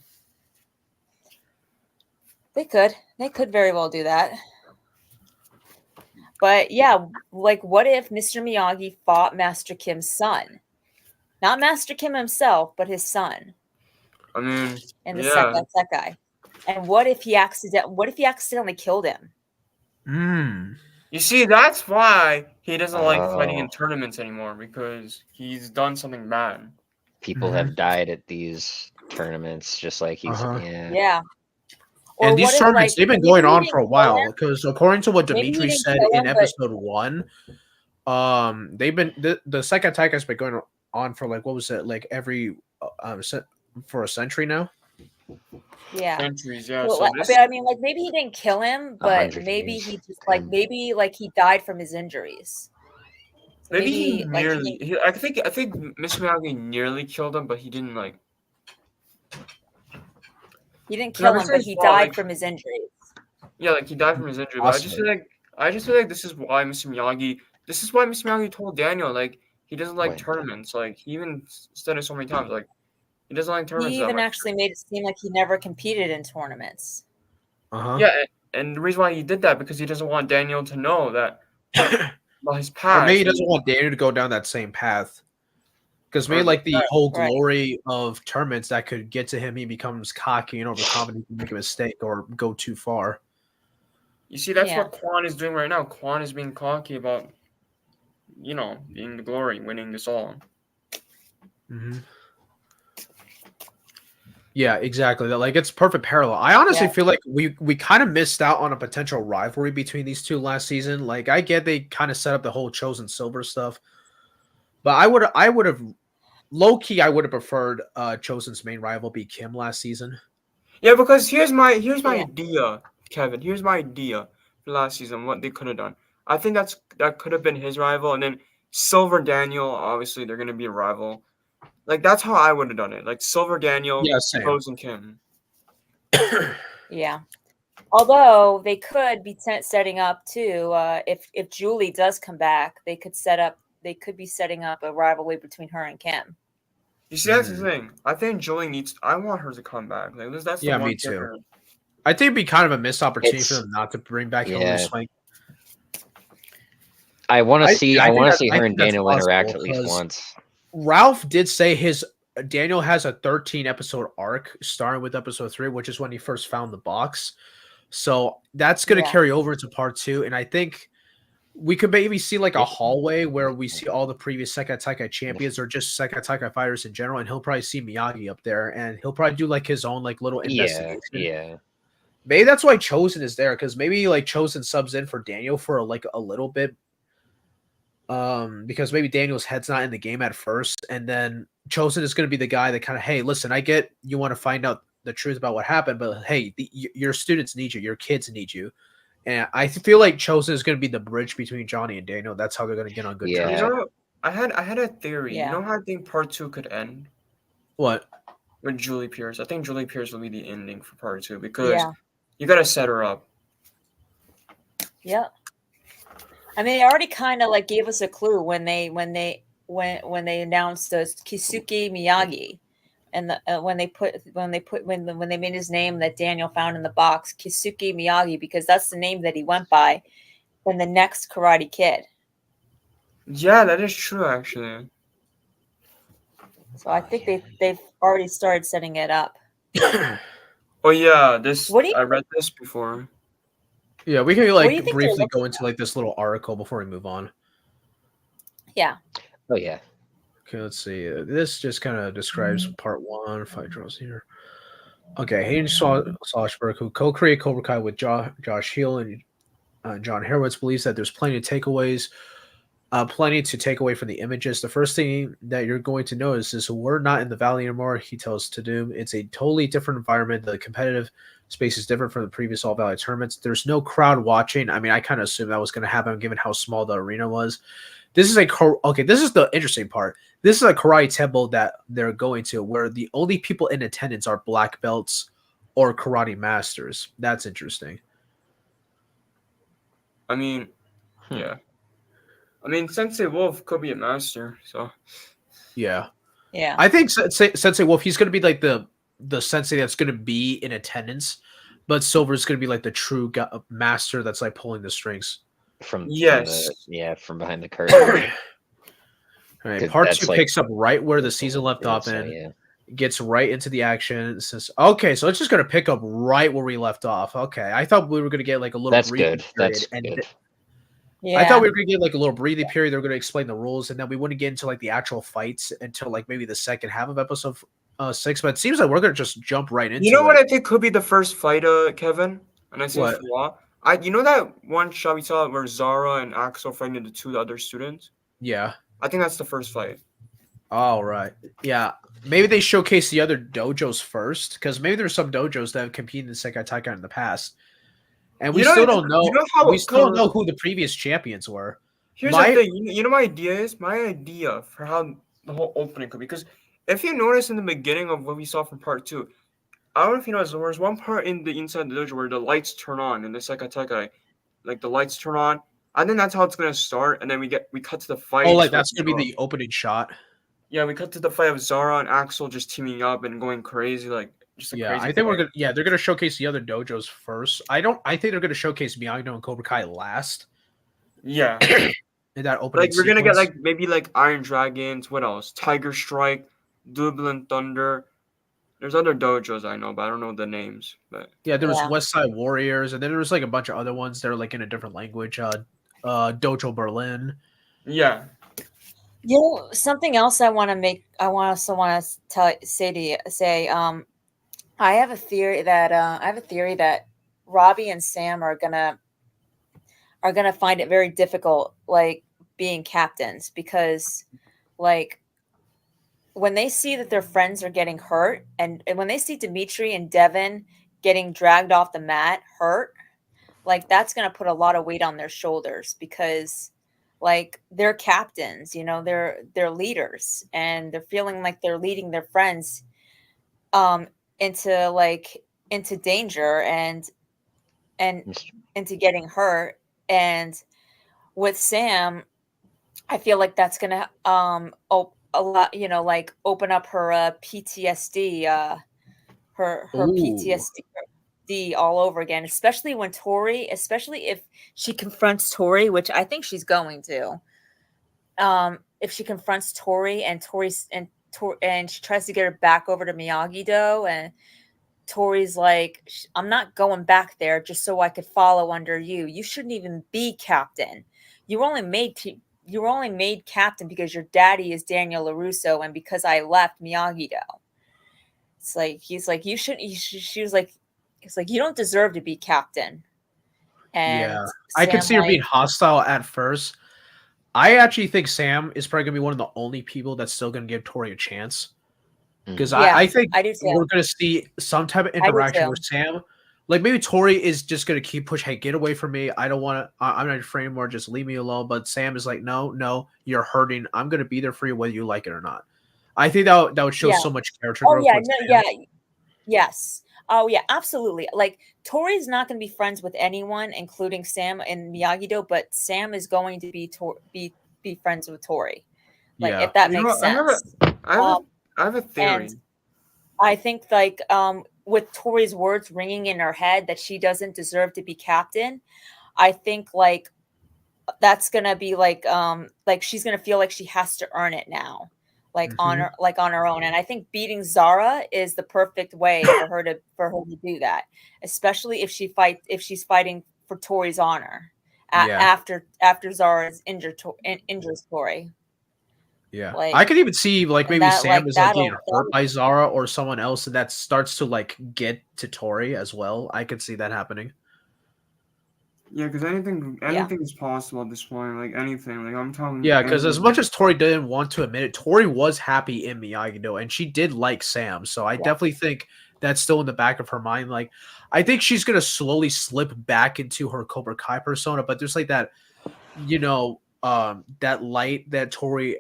[SPEAKER 5] They could very well do that. But yeah, like, what if Mr. Miyagi fought Master Kim's son? Not Master Kim himself, but his son
[SPEAKER 4] I mean,
[SPEAKER 5] in the
[SPEAKER 4] yeah.
[SPEAKER 5] Sekai Taikai. And what if he accidentally killed him?
[SPEAKER 4] You see, that's why he doesn't like fighting in
[SPEAKER 3] Oh.
[SPEAKER 4] tournaments anymore, because he's done something bad.
[SPEAKER 3] People have died at these tournaments, just like he's.
[SPEAKER 1] Uh-huh.
[SPEAKER 3] Yeah.
[SPEAKER 5] Yeah. Or
[SPEAKER 1] And these
[SPEAKER 5] what if,
[SPEAKER 1] tournaments,
[SPEAKER 5] like,
[SPEAKER 1] they've been
[SPEAKER 5] maybe
[SPEAKER 1] going
[SPEAKER 5] he
[SPEAKER 1] on
[SPEAKER 5] didn't
[SPEAKER 1] for a
[SPEAKER 5] kill
[SPEAKER 1] while.
[SPEAKER 5] him?
[SPEAKER 1] Because according to what
[SPEAKER 5] Maybe he
[SPEAKER 1] Dimitri
[SPEAKER 5] didn't
[SPEAKER 1] said
[SPEAKER 5] kill
[SPEAKER 1] in
[SPEAKER 5] him, but-
[SPEAKER 1] episode 1, they've been the Sekai Taika's been going on for like, what was it, like every for a century now.
[SPEAKER 5] Yeah.
[SPEAKER 4] Centuries, yeah.
[SPEAKER 5] Well,
[SPEAKER 4] So this,
[SPEAKER 5] but I mean, like, maybe he didn't kill him, but
[SPEAKER 3] 100
[SPEAKER 5] maybe
[SPEAKER 3] years.
[SPEAKER 5] he just like maybe like he died from his injuries. So
[SPEAKER 4] maybe he
[SPEAKER 5] like,
[SPEAKER 4] nearly. I think Mr. Miyagi nearly killed him, but he didn't like.
[SPEAKER 5] he didn't
[SPEAKER 4] No,
[SPEAKER 5] kill
[SPEAKER 4] but
[SPEAKER 5] him, but
[SPEAKER 4] it's
[SPEAKER 5] he
[SPEAKER 4] his fault,
[SPEAKER 5] died
[SPEAKER 4] like-
[SPEAKER 5] from his injuries.
[SPEAKER 4] Yeah, like he died from his injury. But I just feel like this is why Mr. Miyagi. This is why Mr. Miyagi told Daniel, like, he doesn't like
[SPEAKER 3] Wait.
[SPEAKER 4] tournaments. Like he even said it so many times. Like he doesn't like tournaments.
[SPEAKER 5] He
[SPEAKER 4] that
[SPEAKER 5] even
[SPEAKER 4] much.
[SPEAKER 5] actually made it seem like he never competed in tournaments.
[SPEAKER 1] Uh-huh.
[SPEAKER 4] Yeah, and the reason why he did that, because he doesn't want Daniel to know that about his past.
[SPEAKER 1] Or maybe he doesn't want Daniel to go down that same path. Because maybe like the whole
[SPEAKER 5] Right.
[SPEAKER 1] glory of tournaments that could get to him, he becomes cocky and overconfident, he can make a mistake or go too far.
[SPEAKER 4] You see, that's
[SPEAKER 5] Yeah.
[SPEAKER 4] what Quan is doing right now. Quan is being cocky about, being the glory, winning this all.
[SPEAKER 1] Mm-hmm. Yeah, exactly. Like it's perfect parallel. I honestly
[SPEAKER 5] Yeah.
[SPEAKER 1] feel like we kind of missed out on a potential rivalry between these two last season. Like I get they kind of set up the whole Chosen Silver stuff, but I would have low key I would have preferred Chosen's main rival be Kim last season.
[SPEAKER 4] Yeah, because here's my
[SPEAKER 5] Yeah.
[SPEAKER 4] idea, Kevin. Here's my idea for last season. What they could have done. I think that could have been his rival, and then Silver Daniel. Obviously, they're gonna be a rival. Like that's how I would have done it. Like Silver Daniel,
[SPEAKER 1] Yeah, same.
[SPEAKER 4] Chosen Kim.
[SPEAKER 5] Yeah. Although they could be setting up too, if Julie does come back, they could be setting up a rivalry between her and Kim.
[SPEAKER 4] You see, that's the thing. I think Julie needs. I want her to come back. Like that's the
[SPEAKER 1] Yeah,
[SPEAKER 4] one
[SPEAKER 1] me too.
[SPEAKER 4] character.
[SPEAKER 1] I think it'd be kind of a missed opportunity for
[SPEAKER 3] It's-
[SPEAKER 1] them not to bring back
[SPEAKER 3] yeah.
[SPEAKER 1] Hilary Swank.
[SPEAKER 3] I want to
[SPEAKER 1] I
[SPEAKER 3] see
[SPEAKER 1] think
[SPEAKER 3] her
[SPEAKER 1] that- I
[SPEAKER 3] and
[SPEAKER 1] think that's
[SPEAKER 3] Daniel interact
[SPEAKER 1] possible,
[SPEAKER 3] at least
[SPEAKER 1] 'cause
[SPEAKER 3] once.
[SPEAKER 1] Ralph did say his Daniel has a 13 episode arc starting with episode 3, which is when he first found the box. So that's going to
[SPEAKER 5] Yeah.
[SPEAKER 1] carry over into part 2. And I think we could maybe see like a hallway where we see all the previous Sekai Taikai champions or just Sekai Taikai fighters in general. And he'll probably see Miyagi up there and he'll probably do like his own like little investigation.
[SPEAKER 3] Yeah.
[SPEAKER 1] Maybe that's why Chozen is there, because maybe like Chozen subs in for Daniel for like a little bit. Because maybe Daniel's head's not in the game at first, and then Chozen is going to be the guy that kind of, hey, listen, I get you want to find out the truth about what happened, but hey, your students need you, your kids need you, and I feel like Chozen is going to be the bridge between Johnny and Daniel. That's how they're going to get on good terms.
[SPEAKER 3] Yeah.
[SPEAKER 4] I had a theory.
[SPEAKER 5] Yeah.
[SPEAKER 4] You know how I think part 2 could end
[SPEAKER 1] What?
[SPEAKER 4] with Julie Pierce. I think Julie Pierce will be the ending for part 2 because
[SPEAKER 5] Yeah.
[SPEAKER 4] you gotta set her up.
[SPEAKER 5] Yeah. I mean, they already kind of like gave us a clue when they announced the Kisuke Miyagi, and when they made his name that Daniel found in the box, Kisuke Miyagi, because that's the name that he went by in the next Karate Kid.
[SPEAKER 4] Yeah, that is true actually.
[SPEAKER 5] So I think they've already started setting it up.
[SPEAKER 4] Oh yeah, I read this before.
[SPEAKER 1] Yeah, we can
[SPEAKER 5] do you
[SPEAKER 1] like
[SPEAKER 5] think they're
[SPEAKER 1] briefly
[SPEAKER 5] looking
[SPEAKER 1] go into like this little article before we move on.
[SPEAKER 5] Yeah.
[SPEAKER 3] Oh yeah.
[SPEAKER 1] Okay, let's see. This just kind of describes part 1. Fight draws here. Okay, Hayden Schlossberg, who co-created Cobra Kai with Josh Hill and John Herwitz, believes that there's plenty to take away from the images. The first thing that you're going to notice is we're not in the valley anymore, he tells Tadoom. It's a totally different environment. The competitive space is different from the previous All Valley tournaments. There's no crowd watching. I mean, I kind of assumed that was going to happen given how small the arena was. This is this is the interesting part. This is a karate temple that they're going to where the only people in attendance are black belts or karate masters. That's interesting.
[SPEAKER 4] I mean, yeah. I mean, Sensei Wolf could be a master, so.
[SPEAKER 1] Yeah.
[SPEAKER 5] Yeah.
[SPEAKER 1] I think Sensei Wolf, he's going to be like the sensei that's going to be in attendance, but Silver's going to be like the true master that's like pulling the strings.
[SPEAKER 3] From behind the curtain.
[SPEAKER 1] All right,
[SPEAKER 3] 'Cause
[SPEAKER 1] part
[SPEAKER 3] that's
[SPEAKER 1] 2
[SPEAKER 3] like-
[SPEAKER 1] picks up right where the season left off
[SPEAKER 3] So,
[SPEAKER 1] and
[SPEAKER 3] yeah.
[SPEAKER 1] gets right into the action. Says, okay, so it's just going to pick up right where we left off. Okay, I thought we were going to get like a little
[SPEAKER 3] That's
[SPEAKER 1] breathing
[SPEAKER 3] good.
[SPEAKER 1] period,
[SPEAKER 3] That's
[SPEAKER 1] and
[SPEAKER 3] good.
[SPEAKER 5] Yeah.
[SPEAKER 1] I thought we were going to get like a little breathing period. They were going to explain the rules, and then we wouldn't get into like the actual fights until like maybe the second half of episode 6. But it seems like we're going to just jump right into it.
[SPEAKER 4] You know what I think could be the first fight, Kevin? And I say
[SPEAKER 1] What?
[SPEAKER 4] for a while. You know that one shot we saw where Zara and Axel fighting the 2 other students?
[SPEAKER 1] Yeah.
[SPEAKER 4] I think that's the first fight.
[SPEAKER 1] All right. Yeah. Maybe they showcase the other dojos first, because maybe there's some dojos that have competed in Sekai Taikai in the past. And we still don't know. We still don't know who the previous champions were.
[SPEAKER 4] Here's the thing. You know my idea is? My idea for how the whole opening could be. Because if you notice in the beginning of what we saw from part 2, I don't know if you noticed, there was one part in the inside the dojo where the lights turn on in the Sekai Taikai. Like the lights turn on. I think that's how it's going to start. And then we cut to the fight.
[SPEAKER 1] Oh, like that's going to be the opening shot.
[SPEAKER 4] Yeah, we cut to the fight of Zara and Axel just teaming up and going crazy, like just a
[SPEAKER 1] Yeah,
[SPEAKER 4] crazy.
[SPEAKER 1] I think we're gonna. Yeah, they're gonna showcase the other dojos first. I think they're gonna showcase Miyagi and Cobra Kai last.
[SPEAKER 4] Yeah,
[SPEAKER 1] in that opening.
[SPEAKER 4] like we're gonna get like maybe like Iron Dragons. What else? Tiger Strike, Dublin Thunder. There's other dojos I know, but I don't know the names. But
[SPEAKER 1] Yeah, there was
[SPEAKER 5] Yeah.
[SPEAKER 1] West Side Warriors, and then there was like a bunch of other ones that are like in a different language. Dojo Berlin.
[SPEAKER 4] yeah,
[SPEAKER 5] You know, something else I want to make. I also want to say. I have a theory that Robbie and Sam are gonna find it very difficult, like being captains, because like when they see that their friends are getting hurt, and when they see Dimitri and Devin getting dragged off the mat hurt, like that's going to put a lot of weight on their shoulders, because like they're captains, you know, they're leaders, and they're feeling like they're leading their friends um into danger and into getting hurt. And with Sam, I feel like that's gonna a lot, you know, like open up her PTSD, her
[SPEAKER 1] Ooh.
[SPEAKER 5] PTSD all over again, especially if she confronts Tori, which I think she's going to. If she confronts Tori and and she tries to get her back over to Miyagi-Do, and Tori's like, I'm not going back there just so I could follow under you. You shouldn't even be captain. You were only made captain because your daddy is Daniel LaRusso, and because I left Miyagi-Do. It's like he's like, you shouldn't. She was like, it's like, you don't deserve to be captain. And
[SPEAKER 1] Yeah, I could
[SPEAKER 5] Sam,
[SPEAKER 1] see her
[SPEAKER 5] like,
[SPEAKER 1] being hostile at first. I actually think Sam is probably gonna be one of the only people that's still gonna give Tori a chance. Because
[SPEAKER 5] yeah,
[SPEAKER 1] I think
[SPEAKER 5] I do too.
[SPEAKER 1] we're going to see some type of
[SPEAKER 5] I do
[SPEAKER 1] interaction
[SPEAKER 5] too.
[SPEAKER 1] with Sam. Like maybe Tori is just going to keep pushing, hey, get away from me. I don't want to, I'm not afraid anymore. Just leave me alone. But Sam is like, no, you're hurting. I'm going to be there for you whether you like it or not. I think that would show
[SPEAKER 5] Yeah.
[SPEAKER 1] so much character
[SPEAKER 5] Oh
[SPEAKER 1] growth.
[SPEAKER 5] yeah,
[SPEAKER 1] with
[SPEAKER 5] no,
[SPEAKER 1] Sam.
[SPEAKER 5] yeah, yes. Oh yeah, absolutely. Like Tori's not going to be friends with anyone, including Sam and Miyagi-Do, but Sam is going to be friends with Tori. Like
[SPEAKER 1] Yeah.
[SPEAKER 5] if that
[SPEAKER 4] you know
[SPEAKER 5] makes
[SPEAKER 4] what?
[SPEAKER 5] sense.
[SPEAKER 4] I have a theory.
[SPEAKER 5] And I think like with Tori's words ringing in her head that she doesn't deserve to be captain, I think like that's gonna be like she's gonna feel like she has to earn it now, like on her own. And I think beating Zara is the perfect way for her to do that, especially if she's fighting for Tori's honor
[SPEAKER 1] Yeah.
[SPEAKER 5] after Zara's injures Tori.
[SPEAKER 1] Yeah.
[SPEAKER 5] Like,
[SPEAKER 1] I could even see like
[SPEAKER 5] and
[SPEAKER 1] maybe
[SPEAKER 5] that
[SPEAKER 1] Sam
[SPEAKER 5] like
[SPEAKER 1] is like getting
[SPEAKER 5] that'll
[SPEAKER 1] hurt by Zara or someone else, and that starts to like get to Tori as well. I could see that happening.
[SPEAKER 4] Yeah, because anything
[SPEAKER 5] Yeah.
[SPEAKER 4] is possible at this point. Like anything. Like I'm talking.
[SPEAKER 1] Yeah, because as
[SPEAKER 4] anything.
[SPEAKER 1] much as Tori didn't want to admit it, Tori was happy in Miyagi-Do, and she did like Sam. So I definitely think that's still in the back of her mind. Like, I think she's gonna slowly slip back into her Cobra Kai persona, but there's like that, you know, that light that Tori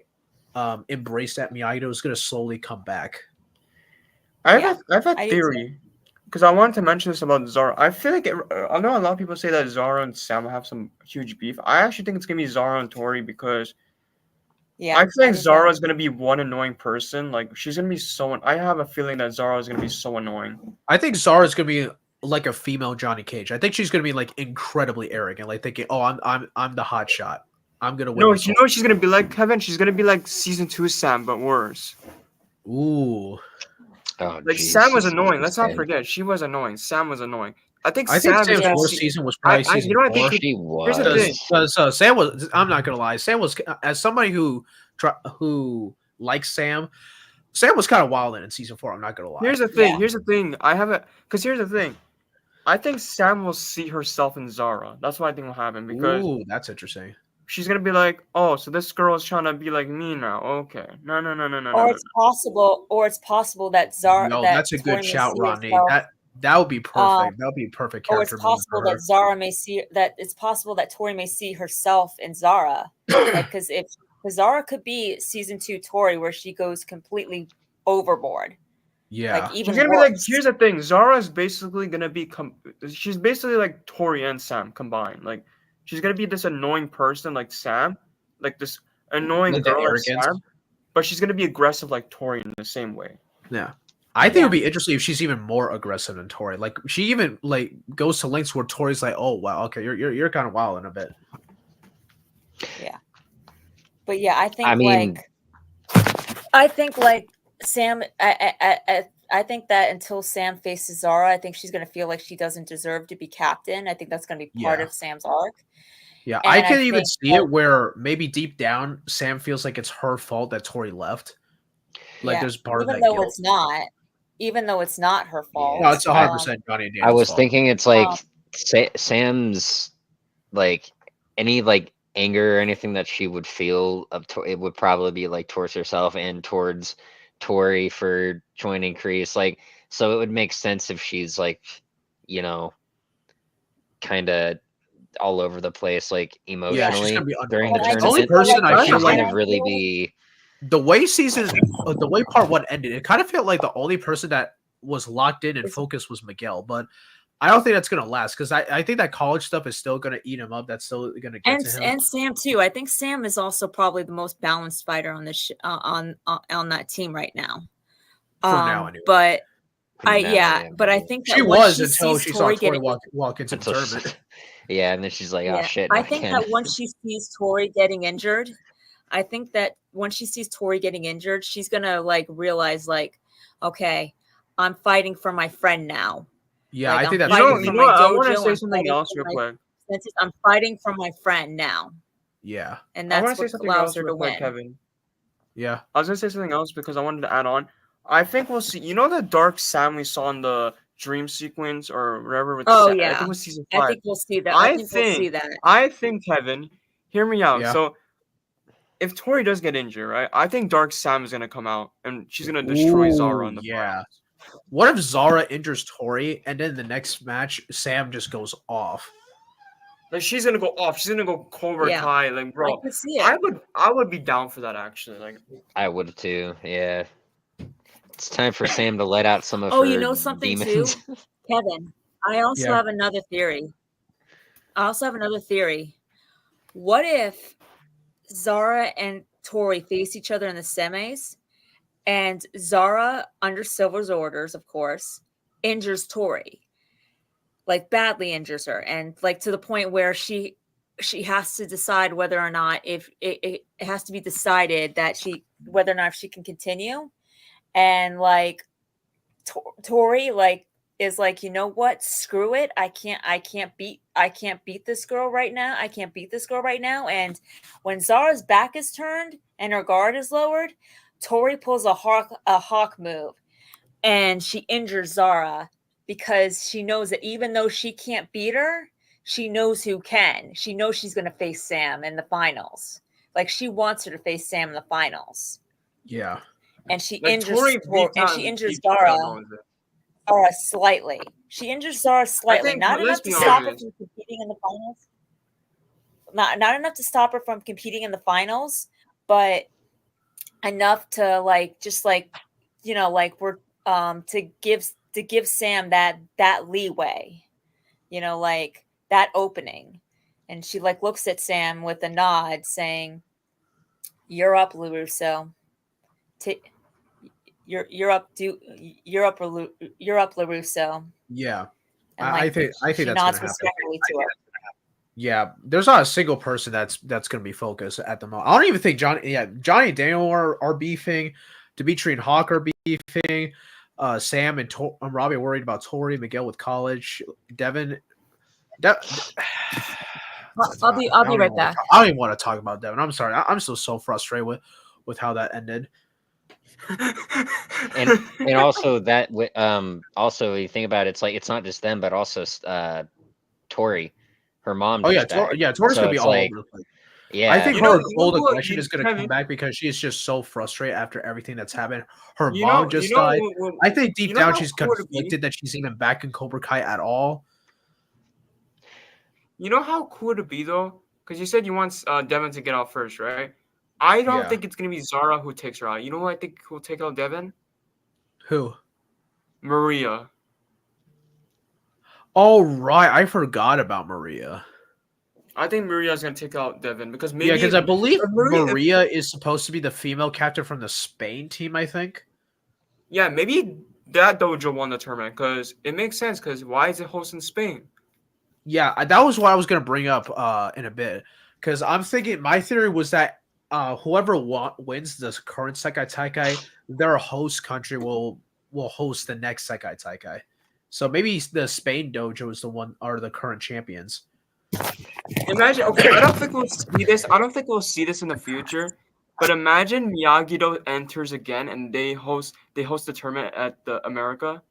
[SPEAKER 1] embraced at Miyagi-Do is gonna slowly come back.
[SPEAKER 4] I've
[SPEAKER 5] Yeah,
[SPEAKER 4] had
[SPEAKER 5] I do too.
[SPEAKER 4] theory. Because I wanted to mention this about Zara. I feel like I know a lot of people say that Zara and Sam will have some huge beef. I actually think it's gonna be Zara and Tori because
[SPEAKER 5] Yeah,
[SPEAKER 4] I feel like
[SPEAKER 5] do too.
[SPEAKER 4] Zara is gonna be one annoying person. Like she's gonna be so. I have a feeling that Zara is gonna be so annoying.
[SPEAKER 1] I think Zara's gonna be like a female Johnny Cage. I think she's gonna be like incredibly arrogant, like thinking, "Oh, I'm the hot shot. I'm gonna win."
[SPEAKER 4] No,
[SPEAKER 1] this
[SPEAKER 4] you know what she's gonna be like, Kevin? She's gonna be like season 2 Sam, but worse.
[SPEAKER 1] Ooh.
[SPEAKER 3] Oh,
[SPEAKER 4] Like
[SPEAKER 3] geez,
[SPEAKER 4] Sam was
[SPEAKER 3] she's
[SPEAKER 4] annoying. Let's not
[SPEAKER 3] insane.
[SPEAKER 4] forget, she was annoying. Sam was annoying. I think
[SPEAKER 1] I think
[SPEAKER 4] Sam is
[SPEAKER 1] Sam's
[SPEAKER 4] gonna
[SPEAKER 1] worst
[SPEAKER 4] see.
[SPEAKER 1] season was probably season
[SPEAKER 4] you know what I
[SPEAKER 1] 4.
[SPEAKER 4] think?
[SPEAKER 3] She
[SPEAKER 4] Here's the thing.
[SPEAKER 3] was.
[SPEAKER 1] Because Sam was, I'm not gonna lie, Sam was, as somebody who likes Sam was kind of wild in season 4. I'm not gonna lie.
[SPEAKER 4] Here's the thing.
[SPEAKER 5] Yeah.
[SPEAKER 4] Here's the thing. Here's the thing. I think Sam will see herself in Zara. That's what I think will happen because
[SPEAKER 1] Ooh, that's interesting.
[SPEAKER 4] she's gonna be like, oh, so this girl is trying to be like me now. Okay. No.
[SPEAKER 5] Or it's possible that
[SPEAKER 1] No,
[SPEAKER 5] that
[SPEAKER 1] that's a
[SPEAKER 5] Tori
[SPEAKER 1] good
[SPEAKER 5] may
[SPEAKER 1] shout,
[SPEAKER 5] see
[SPEAKER 1] Rodney.
[SPEAKER 5] herself,
[SPEAKER 1] That would be perfect. That would be a perfect
[SPEAKER 5] or it's
[SPEAKER 1] character move
[SPEAKER 5] possible
[SPEAKER 1] for
[SPEAKER 5] that
[SPEAKER 1] her.
[SPEAKER 5] Zara may see that it's possible that Tori may see herself in Zara, like because Zara could be season 2 Tori where she goes completely overboard,
[SPEAKER 1] Yeah.
[SPEAKER 5] like even
[SPEAKER 4] She's gonna be like,
[SPEAKER 5] worse.
[SPEAKER 4] here's the thing. Zara is basically gonna be she's basically like Tori and Sam combined. Like she's gonna be this annoying person like Sam, like this annoying
[SPEAKER 1] Like that
[SPEAKER 4] girl like
[SPEAKER 1] arrogance.
[SPEAKER 4] Sam, but she's gonna be aggressive like Tori in the same way.
[SPEAKER 1] Yeah. I think it would be interesting if she's even more aggressive than Tori. Like she even like goes to lengths where Tori's like, "Oh wow, okay, you're kind of wild in a bit."
[SPEAKER 5] Yeah, but yeah, I think
[SPEAKER 3] I mean-
[SPEAKER 5] I think like Sam, I think that until Sam faces Zara, I think she's going to feel like she doesn't deserve to be captain. I think that's going to be part
[SPEAKER 1] Yeah.
[SPEAKER 5] of Sam's arc.
[SPEAKER 1] Yeah,
[SPEAKER 5] And
[SPEAKER 1] I
[SPEAKER 5] I
[SPEAKER 1] can even
[SPEAKER 5] think
[SPEAKER 1] see it where maybe deep down Sam feels like it's her fault that Tori left. Like
[SPEAKER 5] Yeah,
[SPEAKER 1] there's part of
[SPEAKER 5] even
[SPEAKER 1] that
[SPEAKER 5] though
[SPEAKER 1] guilt.
[SPEAKER 5] it's not, even though it's not her fault.
[SPEAKER 1] No, it's
[SPEAKER 3] I-
[SPEAKER 1] 100% Johnny and
[SPEAKER 3] I
[SPEAKER 1] Daniel's
[SPEAKER 3] was
[SPEAKER 1] fault.
[SPEAKER 3] thinking it's like
[SPEAKER 5] Um,
[SPEAKER 3] Sam's like any like anger or anything that she would feel it would probably be like towards herself and towards Tori for joining Kreese. Like, so it would make sense if she's like, you know, kind of all over the place, like
[SPEAKER 1] Yeah, she's
[SPEAKER 3] emotionally
[SPEAKER 1] gonna be
[SPEAKER 3] during the
[SPEAKER 1] unfocused.
[SPEAKER 5] And I
[SPEAKER 1] The only
[SPEAKER 5] just
[SPEAKER 3] tournament.
[SPEAKER 5] feel
[SPEAKER 1] person I
[SPEAKER 3] But
[SPEAKER 4] I
[SPEAKER 1] feel
[SPEAKER 3] she's
[SPEAKER 4] feel
[SPEAKER 1] like
[SPEAKER 3] gonna really be.
[SPEAKER 1] the way part one ended, it kind of felt like the only person that was locked in and focused was Miguel. But I don't think that's gonna last because I think that college stuff is still gonna eat him up. That's still gonna get to him.
[SPEAKER 5] and Sam too. I think Sam is also probably the most balanced fighter on this on that team right now.
[SPEAKER 1] For now, anyway.
[SPEAKER 5] But
[SPEAKER 3] For now,
[SPEAKER 5] but I think that
[SPEAKER 1] She
[SPEAKER 5] once
[SPEAKER 1] was
[SPEAKER 5] she
[SPEAKER 1] until
[SPEAKER 5] sees
[SPEAKER 1] she saw
[SPEAKER 5] Tori
[SPEAKER 1] Tori
[SPEAKER 5] getting
[SPEAKER 1] walk into the
[SPEAKER 3] until she-
[SPEAKER 1] tournament.
[SPEAKER 3] yeah, and then she's like, oh
[SPEAKER 5] yeah,
[SPEAKER 3] shit,
[SPEAKER 5] I
[SPEAKER 3] not
[SPEAKER 5] think
[SPEAKER 3] again.
[SPEAKER 5] that once she sees Tori getting injured, she's gonna like realize like, okay, I'm fighting for my friend now.
[SPEAKER 1] Yeah,
[SPEAKER 5] Like,
[SPEAKER 1] I think
[SPEAKER 5] I'm
[SPEAKER 1] that's
[SPEAKER 4] You know,
[SPEAKER 5] fighting
[SPEAKER 1] gonna
[SPEAKER 5] for
[SPEAKER 1] be.
[SPEAKER 4] you know,
[SPEAKER 5] my
[SPEAKER 4] I want to
[SPEAKER 5] dojo,
[SPEAKER 4] say
[SPEAKER 5] I'm
[SPEAKER 4] something
[SPEAKER 5] fighting
[SPEAKER 4] else
[SPEAKER 5] for
[SPEAKER 4] real
[SPEAKER 5] my
[SPEAKER 4] quick.
[SPEAKER 5] senses, I'm fighting for my friend now,
[SPEAKER 1] Yeah,
[SPEAKER 5] and
[SPEAKER 4] I want
[SPEAKER 5] that's
[SPEAKER 4] to say
[SPEAKER 5] what
[SPEAKER 4] something
[SPEAKER 5] allows
[SPEAKER 4] else
[SPEAKER 5] her to
[SPEAKER 4] real quick,
[SPEAKER 5] win.
[SPEAKER 4] Kevin.
[SPEAKER 1] yeah.
[SPEAKER 4] I was gonna say something else because I wanted to add on. I think we'll see. You know the dark Sam we saw in the dream sequence or whatever. With
[SPEAKER 5] Oh
[SPEAKER 4] I
[SPEAKER 5] yeah,
[SPEAKER 4] think it was season
[SPEAKER 5] I
[SPEAKER 4] 5.
[SPEAKER 5] think we'll see that.
[SPEAKER 4] I
[SPEAKER 5] I think we'll see that.
[SPEAKER 4] think Kevin, hear me out.
[SPEAKER 1] Yeah.
[SPEAKER 4] So if Tori does get injured, right? I think Dark Sam is gonna come out and she's gonna destroy Zara in the
[SPEAKER 1] yeah.
[SPEAKER 4] finals.
[SPEAKER 1] What if Zara injures Tori and then the next match Sam just goes off?
[SPEAKER 4] Like she's gonna go off. She's gonna go Cobra
[SPEAKER 5] Yeah.
[SPEAKER 4] Kai. Like,
[SPEAKER 5] I
[SPEAKER 4] bro,
[SPEAKER 5] could see it.
[SPEAKER 4] I would be down for that actually. Like,
[SPEAKER 3] I would too. Yeah, it's time for Sam to let out some of
[SPEAKER 5] Oh,
[SPEAKER 3] her
[SPEAKER 5] you know something
[SPEAKER 3] demons.
[SPEAKER 5] too, Kevin. I also
[SPEAKER 1] Yeah.
[SPEAKER 5] have another theory. What if Zara and Tori face each other in the semis, and Zara, under Silver's orders, of course, injures Tori, like badly injures her, and like to the point where she has to decide whether or not if it has to be decided that whether or not she can continue, and like Tori like is like, you know what, screw it, I can't beat this girl right now, and when Zara's back is turned and her guard is lowered, Tori pulls a hawk move and she injures Zara because she knows that even though she can't beat her, she knows who can. She knows she's going to face Sam in the finals. Like she wants her to face Sam in the finals.
[SPEAKER 1] Yeah.
[SPEAKER 5] And she
[SPEAKER 4] like
[SPEAKER 5] injures
[SPEAKER 4] Tori
[SPEAKER 5] Zara slightly. She injures Zara slightly,
[SPEAKER 4] think-
[SPEAKER 5] not
[SPEAKER 4] let's
[SPEAKER 5] enough to
[SPEAKER 4] be
[SPEAKER 5] stop her
[SPEAKER 4] honest.
[SPEAKER 5] from competing in the finals. Not enough to stop her from competing in the finals, but enough to like just like, you know, like we're to give Sam that leeway, you know, like that opening. And she like looks at Sam with a nod saying, "You're up, LaRusso. You're up, LaRusso."
[SPEAKER 1] Yeah.
[SPEAKER 5] And
[SPEAKER 1] I
[SPEAKER 5] like
[SPEAKER 1] think
[SPEAKER 5] she
[SPEAKER 1] that's
[SPEAKER 5] nods
[SPEAKER 1] gonna happen.
[SPEAKER 5] respectfully to her.
[SPEAKER 1] Yeah, there's not a single person that's going to be focused at the moment. I don't even think Johnny and Daniel are beefing. Dimitri and Hawk are beefing. Sam and Robbie are worried about Tori. Miguel with college. Devin.
[SPEAKER 5] I'll be right back.
[SPEAKER 1] I don't even want to talk about Devin. I'm sorry. I'm still so frustrated with how that ended.
[SPEAKER 3] and also that also you think about it, it's like it's not just them but also Tori, her mom.
[SPEAKER 1] Oh yeah,
[SPEAKER 3] just died.
[SPEAKER 1] Tori's
[SPEAKER 3] So
[SPEAKER 1] gonna be
[SPEAKER 3] it's
[SPEAKER 1] all
[SPEAKER 3] like,
[SPEAKER 1] over the place.
[SPEAKER 3] yeah,
[SPEAKER 1] I think
[SPEAKER 4] You know-
[SPEAKER 1] her
[SPEAKER 4] you know
[SPEAKER 1] old
[SPEAKER 4] what,
[SPEAKER 1] aggression is going to come
[SPEAKER 4] Kevin-
[SPEAKER 1] back because she is just so frustrated after everything that's happened. Her
[SPEAKER 4] You
[SPEAKER 1] mom
[SPEAKER 4] know-
[SPEAKER 1] just
[SPEAKER 4] you know
[SPEAKER 1] died.
[SPEAKER 4] what-
[SPEAKER 1] I think deep
[SPEAKER 4] you know
[SPEAKER 1] down
[SPEAKER 4] how
[SPEAKER 1] she's
[SPEAKER 4] cool it'd be?
[SPEAKER 1] conflicted that she's even back in Cobra Kai at all.
[SPEAKER 4] You know how cool it'd be though? Because you said you want Devin to get out first, right? I don't
[SPEAKER 1] Yeah.
[SPEAKER 4] think it's gonna be Zara who takes her out. You know who I think will take out Devin?
[SPEAKER 1] Who?
[SPEAKER 4] Maria.
[SPEAKER 1] Oh right, I forgot about Maria.
[SPEAKER 4] I think Maria's gonna take out Devin because maybe
[SPEAKER 1] Yeah, because I believe
[SPEAKER 4] Maria-
[SPEAKER 1] Maria is supposed to be the female captain from the Spain team. I think.
[SPEAKER 4] maybe that dojo won the tournament because it makes sense. Because why is it hosting Spain?
[SPEAKER 1] Yeah, that was what I was going to bring up in a bit because I'm thinking my theory was that whoever wins the current Sekai Taikai, their host country will host the next Sekai Taikai. So maybe the Spain dojo is the one are the current champions.
[SPEAKER 4] Imagine, okay, I don't think we'll see this. I don't think we'll see this in the future. But imagine Miyagi-Do enters again, and they host the tournament at the America.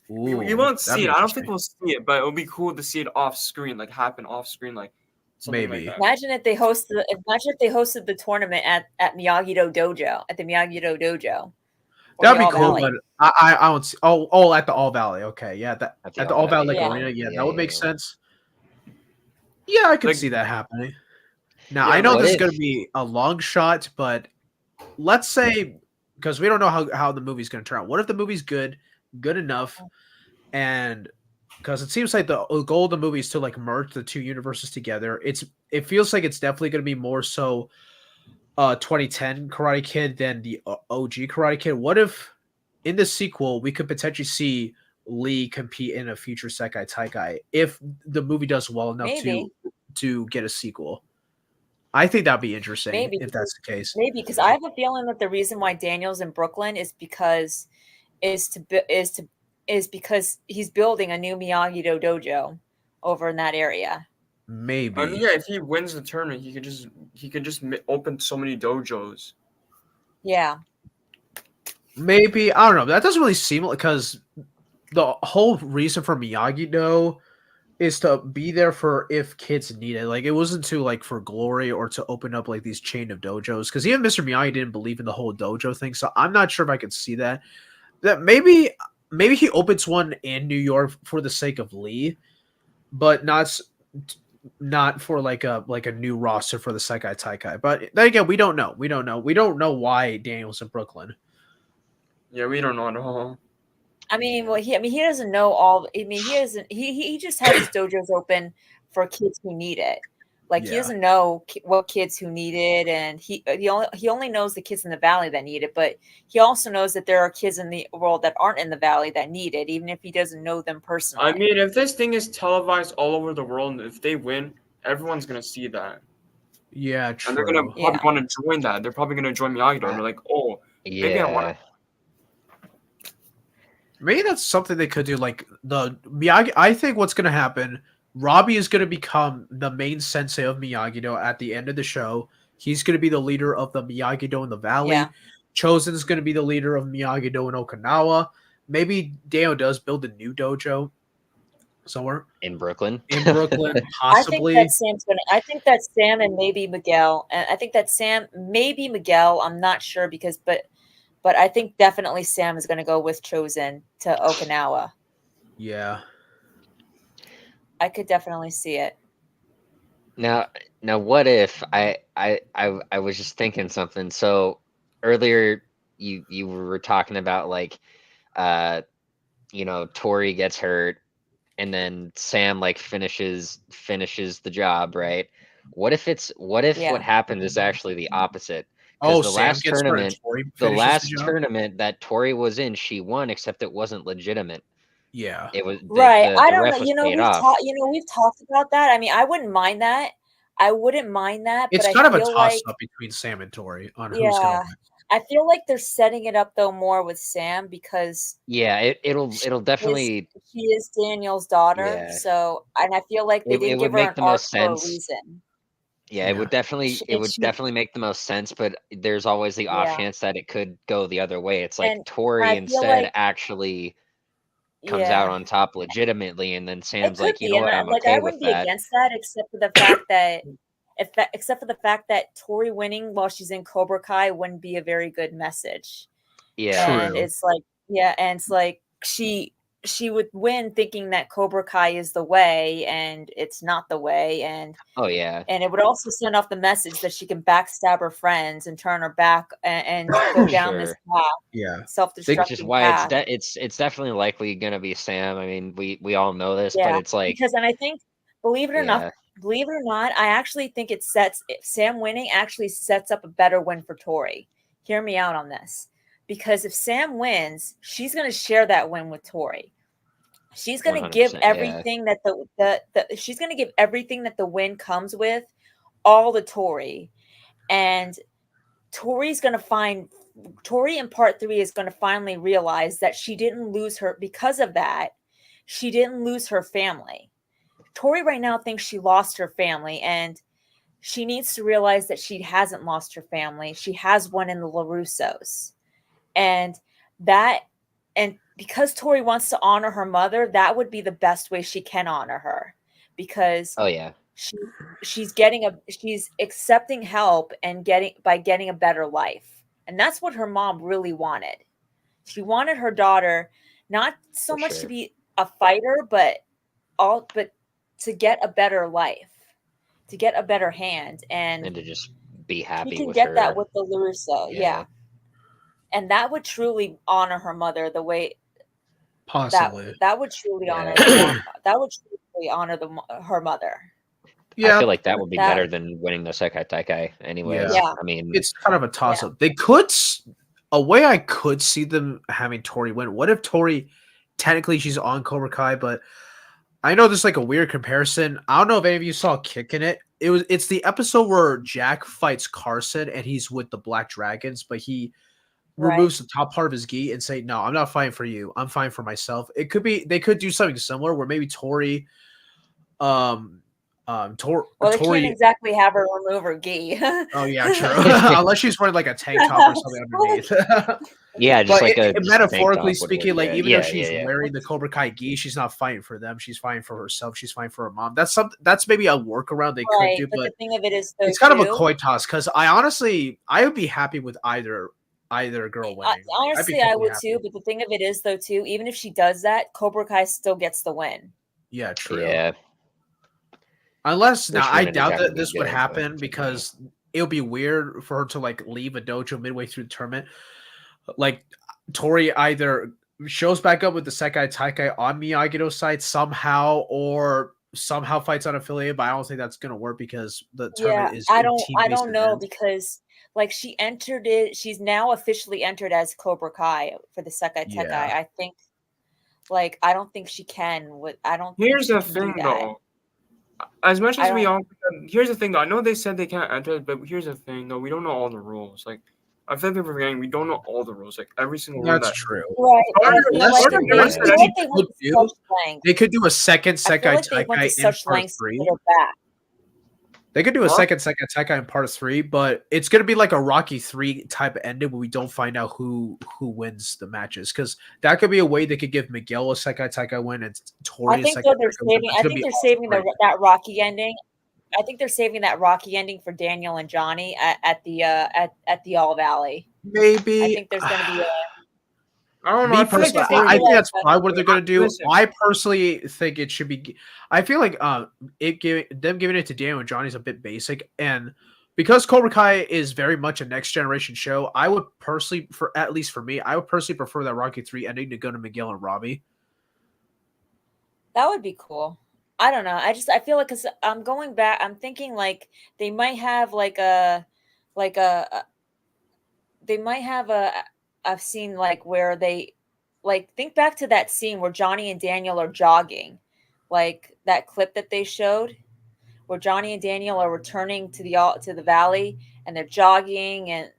[SPEAKER 4] We
[SPEAKER 1] Ooh,
[SPEAKER 4] won't
[SPEAKER 1] that'd
[SPEAKER 4] see
[SPEAKER 1] be
[SPEAKER 4] it. I don't think
[SPEAKER 1] interesting.
[SPEAKER 4] we'll see it, but it would be cool to see it off screen, like happen off screen, like something
[SPEAKER 1] Maybe.
[SPEAKER 4] like that.
[SPEAKER 5] Imagine if they hosted the tournament at Miyagi-Do Dojo, at the Miyagi-Do Dojo. or
[SPEAKER 1] That'd
[SPEAKER 5] the
[SPEAKER 1] be
[SPEAKER 5] All
[SPEAKER 1] cool,
[SPEAKER 5] Valley.
[SPEAKER 1] but I don't see. Oh, at the All Valley. Okay, yeah, that
[SPEAKER 3] At
[SPEAKER 1] at the All Valley like
[SPEAKER 5] yeah.
[SPEAKER 1] arena. Yeah, that would make sense. Yeah, I could
[SPEAKER 4] Like-
[SPEAKER 1] see that happening. Now
[SPEAKER 4] Yeah,
[SPEAKER 1] I know
[SPEAKER 3] what
[SPEAKER 1] this is
[SPEAKER 3] if-
[SPEAKER 1] going to be a long shot, but let's say because we don't know how the movie's going to turn out. What if the movie's good enough, and because it seems like the goal of the movie is to like merge the two universes together. It feels like it's definitely going to be more so 2010 Karate Kid than the OG Karate Kid. What if in the sequel we could potentially see Lee compete in a future Sekai Taikai if the movie does well enough
[SPEAKER 5] Maybe.
[SPEAKER 1] to get a sequel? I think that'd be interesting
[SPEAKER 5] Maybe.
[SPEAKER 1] if that's the case.
[SPEAKER 5] Maybe because I have a feeling that the reason why Daniel's in Brooklyn is because he's building a new Miyagi-Do dojo over in that area.
[SPEAKER 1] Maybe.
[SPEAKER 4] I mean, yeah, if he wins the tournament, he could just open so many dojos.
[SPEAKER 5] Yeah.
[SPEAKER 1] Maybe. I don't know. That doesn't really seem like because the whole reason for Miyagi-Do is to be there for if kids need it. Like it wasn't to like for glory or to open up like these chain of dojos. Because even Mr. Miyagi didn't believe in the whole dojo thing. So I'm not sure if I could see that. That maybe he opens one in New York for the sake of Lee, but not for like a new roster for the Sekai Taikai. But then again, we don't know. We don't know why Daniel's in Brooklyn.
[SPEAKER 4] Yeah, we don't know at all.
[SPEAKER 5] I mean, he doesn't know all. I mean, he doesn't. He just has his dojos open for kids who need it. Like he
[SPEAKER 1] Yeah.
[SPEAKER 5] doesn't know what kids who need it, and he only knows the kids in the valley that need it. But he also knows that there are kids in the world that aren't in the valley that need it, even if he doesn't know them personally.
[SPEAKER 4] I mean, if this thing is televised all over the world, and if they win, everyone's gonna see that,
[SPEAKER 1] Yeah, true.
[SPEAKER 4] and they're gonna probably want to join that. They're probably gonna join Miyagi-Do, and they're like, oh, maybe I want
[SPEAKER 3] Yeah.
[SPEAKER 4] to.
[SPEAKER 1] Maybe that's something they could do. Like the Miyagi, I think what's going to happen. Robbie is going to become the main sensei of Miyagi-Do at the end of the show. He's going to be the leader of the Miyagi-Do in the valley.
[SPEAKER 5] Yeah.
[SPEAKER 1] Chozen is going to be the leader of Miyagi-Do in Okinawa. Maybe Daniel does build a new dojo somewhere
[SPEAKER 3] In Brooklyn.
[SPEAKER 1] in Brooklyn,
[SPEAKER 5] I think
[SPEAKER 1] possibly.
[SPEAKER 5] that Sam's gonna. I think that Sam and maybe Miguel. And I think that Sam, maybe Miguel. I'm not sure but I think definitely Sam is going to go with Chozen to Okinawa.
[SPEAKER 1] Yeah.
[SPEAKER 5] I could definitely see it.
[SPEAKER 3] Now, what if I was just thinking something. So earlier, you were talking about like, Tori gets hurt, and then Sam like finishes the job, right? What if
[SPEAKER 5] Yeah.
[SPEAKER 3] what happens is actually the opposite?
[SPEAKER 1] Oh,
[SPEAKER 3] The
[SPEAKER 1] Sam
[SPEAKER 3] last
[SPEAKER 1] gets hurt and
[SPEAKER 3] tournament,
[SPEAKER 1] Tori
[SPEAKER 3] the
[SPEAKER 1] finishes
[SPEAKER 3] last
[SPEAKER 1] job?
[SPEAKER 3] tournament that Tori was in, she won, except it wasn't legitimate.
[SPEAKER 1] Yeah.
[SPEAKER 3] It was
[SPEAKER 5] Right. I
[SPEAKER 3] the
[SPEAKER 5] don't
[SPEAKER 3] ref
[SPEAKER 5] know.
[SPEAKER 3] was paid off.
[SPEAKER 5] We've talked about that. I mean, I wouldn't mind that.
[SPEAKER 1] It's
[SPEAKER 5] But
[SPEAKER 1] kind
[SPEAKER 5] I
[SPEAKER 1] of a
[SPEAKER 5] feel
[SPEAKER 1] toss
[SPEAKER 5] like,
[SPEAKER 1] up between Sam and Tori on who's going to
[SPEAKER 5] yeah,
[SPEAKER 1] win.
[SPEAKER 5] I feel like they're setting it up though more with Sam because
[SPEAKER 3] Yeah, it'll definitely
[SPEAKER 5] she is Daniel's daughter.
[SPEAKER 3] Yeah.
[SPEAKER 5] So, and I feel like they
[SPEAKER 3] It
[SPEAKER 5] didn't
[SPEAKER 3] would
[SPEAKER 5] give her
[SPEAKER 3] make
[SPEAKER 5] an
[SPEAKER 3] the
[SPEAKER 5] arc
[SPEAKER 3] most
[SPEAKER 5] for a
[SPEAKER 3] sense.
[SPEAKER 5] reason.
[SPEAKER 3] Yeah, it would definitely make the most sense, but there's always the off
[SPEAKER 5] Yeah.
[SPEAKER 3] chance that it could go the other way. It's like
[SPEAKER 5] And
[SPEAKER 3] Tori
[SPEAKER 5] I feel
[SPEAKER 3] instead
[SPEAKER 5] like-
[SPEAKER 3] actually comes out on top legitimately, and then Sam's like, you know what, I'm
[SPEAKER 5] like
[SPEAKER 3] okay
[SPEAKER 5] I
[SPEAKER 3] with
[SPEAKER 5] wouldn't be
[SPEAKER 3] that.
[SPEAKER 5] against that, except for the fact that Tori winning while she's in Cobra Kai wouldn't be a very good message.
[SPEAKER 3] Yeah,
[SPEAKER 5] And it's like, and it's like she would win thinking that Cobra Kai is the way, and it's not the way, and
[SPEAKER 3] oh yeah,
[SPEAKER 5] it would also send off the message that she can backstab her friends and turn her back and go down this path,
[SPEAKER 1] Yeah.
[SPEAKER 5] self-destructive
[SPEAKER 3] which is why
[SPEAKER 5] path.
[SPEAKER 3] it's definitely likely gonna be Sam. I mean, we all know this,
[SPEAKER 5] Yeah,
[SPEAKER 3] but it's like
[SPEAKER 5] because, and I think, believe it or
[SPEAKER 3] yeah,
[SPEAKER 5] not, I actually think Sam winning actually sets up a better win for Tori. Hear me out on this, because if Sam wins, she's going to share that win with Tori. She's going to give
[SPEAKER 3] 100%, yeah.
[SPEAKER 5] everything that she's going to give everything that the win comes with, all to Tori. And Tori in part 3 is going to finally realize that she didn't lose her because of that. She didn't lose her family. Tori right now thinks she lost her family, and she needs to realize that she hasn't lost her family. She has one in the LaRussos. And because Tori wants to honor her mother, that would be the best way she can honor her, because
[SPEAKER 3] Oh yeah.
[SPEAKER 5] she's accepting help and getting a better life. And that's what her mom really wanted. She wanted her daughter not so
[SPEAKER 3] For
[SPEAKER 5] much to
[SPEAKER 3] sure.
[SPEAKER 5] be a fighter, but to get a better life, to get a better hand,
[SPEAKER 3] And
[SPEAKER 5] and
[SPEAKER 3] to just be
[SPEAKER 5] she
[SPEAKER 3] happy
[SPEAKER 5] can
[SPEAKER 3] with
[SPEAKER 5] get
[SPEAKER 3] her.
[SPEAKER 5] that with the LaRusso.
[SPEAKER 3] Yeah.
[SPEAKER 5] Yeah. And that would truly honor her mother the way
[SPEAKER 1] Possibly.
[SPEAKER 5] that would truly honor
[SPEAKER 3] Yeah.
[SPEAKER 5] her mother.
[SPEAKER 3] I
[SPEAKER 1] Yeah,
[SPEAKER 3] feel like that would be
[SPEAKER 5] That-
[SPEAKER 3] better than winning the Sekai Taikai anyways.
[SPEAKER 5] Yeah.
[SPEAKER 3] I mean,
[SPEAKER 1] it's kind of a toss up. They could a way I could see them having Tori win. What if Tori technically she's on Cobra Kai, but I know there's like a weird comparison. I don't know if any of you saw Kicking It. It's the episode where Jack fights Carson and he's with the Black Dragons, but he removes the top part of his gi and say, "No, I'm not fighting for you. I'm fighting for myself." It could be they could do something similar where maybe Tori,
[SPEAKER 5] Well, they
[SPEAKER 1] Tori.
[SPEAKER 5] can't exactly have her remove her gi.
[SPEAKER 1] Oh yeah, true. Unless she's wearing like a tank top or something underneath.
[SPEAKER 3] yeah, just
[SPEAKER 1] But
[SPEAKER 3] like a just a tank
[SPEAKER 1] metaphorically
[SPEAKER 3] top would
[SPEAKER 1] speaking,
[SPEAKER 3] work,
[SPEAKER 1] like
[SPEAKER 3] yeah.
[SPEAKER 1] even
[SPEAKER 3] Yeah,
[SPEAKER 1] though she's
[SPEAKER 3] yeah.
[SPEAKER 1] wearing the Cobra Kai gi, she's not fighting for them. She's fighting for herself. She's fighting for her mom. That's maybe a workaround they could do,
[SPEAKER 5] but the
[SPEAKER 1] but
[SPEAKER 5] thing of it is, though,
[SPEAKER 1] it's kind of a
[SPEAKER 5] too,
[SPEAKER 1] coin toss because I would be happy with either girl winning. Like,
[SPEAKER 5] honestly, I would too. But the thing of it is, though, too, even if she does that, Cobra Kai still gets the win.
[SPEAKER 1] Yeah, true.
[SPEAKER 3] Yeah.
[SPEAKER 1] Unless
[SPEAKER 3] Which
[SPEAKER 1] now I
[SPEAKER 3] women
[SPEAKER 1] doubt
[SPEAKER 3] exactly
[SPEAKER 1] that this would
[SPEAKER 3] get into
[SPEAKER 1] happen
[SPEAKER 3] it,
[SPEAKER 1] because it would be weird for her to like leave a dojo midway through the tournament. Like Tori either shows back up with the Sekai Taikai on Miyagi's side somehow, or somehow fights unaffiliated. But I don't think that's gonna work because the tournament is
[SPEAKER 5] I
[SPEAKER 1] a
[SPEAKER 5] don't
[SPEAKER 1] team-based
[SPEAKER 5] know,
[SPEAKER 1] event.
[SPEAKER 5] because like she entered it. She's now officially entered as Cobra Kai for the Sekai Taikai.
[SPEAKER 1] Yeah.
[SPEAKER 5] I think, like, I don't think she can. I don't. think
[SPEAKER 4] Here's
[SPEAKER 5] she
[SPEAKER 4] the
[SPEAKER 5] can do
[SPEAKER 4] thing,
[SPEAKER 5] that.
[SPEAKER 4] though. As much
[SPEAKER 5] I
[SPEAKER 4] as we
[SPEAKER 5] don't-
[SPEAKER 4] all, here's the thing, though. I know they said they can't enter, but here's the thing, though. We don't know all the rules. Like, I feel like we're forgetting. We don't know all the rules. Like every single rule.
[SPEAKER 1] That's
[SPEAKER 4] That
[SPEAKER 1] true.
[SPEAKER 5] Right.
[SPEAKER 4] Or-
[SPEAKER 5] And I feel
[SPEAKER 4] or
[SPEAKER 5] like,
[SPEAKER 4] the
[SPEAKER 5] I
[SPEAKER 4] worst
[SPEAKER 5] feel
[SPEAKER 4] that
[SPEAKER 5] like
[SPEAKER 4] they
[SPEAKER 5] they went to such lengths.
[SPEAKER 1] They could do a second
[SPEAKER 5] I feel
[SPEAKER 1] Sekai
[SPEAKER 5] like they went to
[SPEAKER 1] Taikai in
[SPEAKER 5] such
[SPEAKER 1] part
[SPEAKER 5] lengths to
[SPEAKER 1] 3.
[SPEAKER 5] get her back.
[SPEAKER 1] They could do a
[SPEAKER 4] Huh?
[SPEAKER 1] second Sekai Taikai in part 3, but it's gonna be like a Rocky 3 type of ending where we don't find out who wins the matches, because that could be a way they could give Miguel a Sekai Taikai win and Tori
[SPEAKER 5] I
[SPEAKER 1] a
[SPEAKER 5] think
[SPEAKER 1] Sekai
[SPEAKER 5] though they're
[SPEAKER 1] Taikai win.
[SPEAKER 5] saving.
[SPEAKER 1] It's
[SPEAKER 5] I
[SPEAKER 1] gonna
[SPEAKER 5] think
[SPEAKER 1] be
[SPEAKER 5] they're
[SPEAKER 1] awesome,
[SPEAKER 5] saving
[SPEAKER 1] right?
[SPEAKER 5] that Rocky ending. I think they're saving that Rocky ending for Daniel and Johnny at the All Valley.
[SPEAKER 1] Maybe.
[SPEAKER 5] I think there's going to be a.
[SPEAKER 4] I don't know.
[SPEAKER 1] Me
[SPEAKER 4] I feel like
[SPEAKER 1] personally,
[SPEAKER 4] they're
[SPEAKER 1] I think
[SPEAKER 4] saving-
[SPEAKER 1] that's probably what they're gonna do.
[SPEAKER 4] Listen.
[SPEAKER 1] I personally think it should be. I feel like them giving it to Daniel and Johnny is a bit basic, and because Cobra Kai is very much a next generation show, I would personally, at least for me, I would personally prefer that Rocky 3 ending to go to Miguel and Robbie.
[SPEAKER 5] That would be cool. I don't know. I feel like, because I'm going back. I'm thinking like they might have they might have I've seen like where they like think back to that scene where Johnny and Daniel are jogging, like that clip that they showed where Johnny and Daniel are returning to the valley, and they're jogging and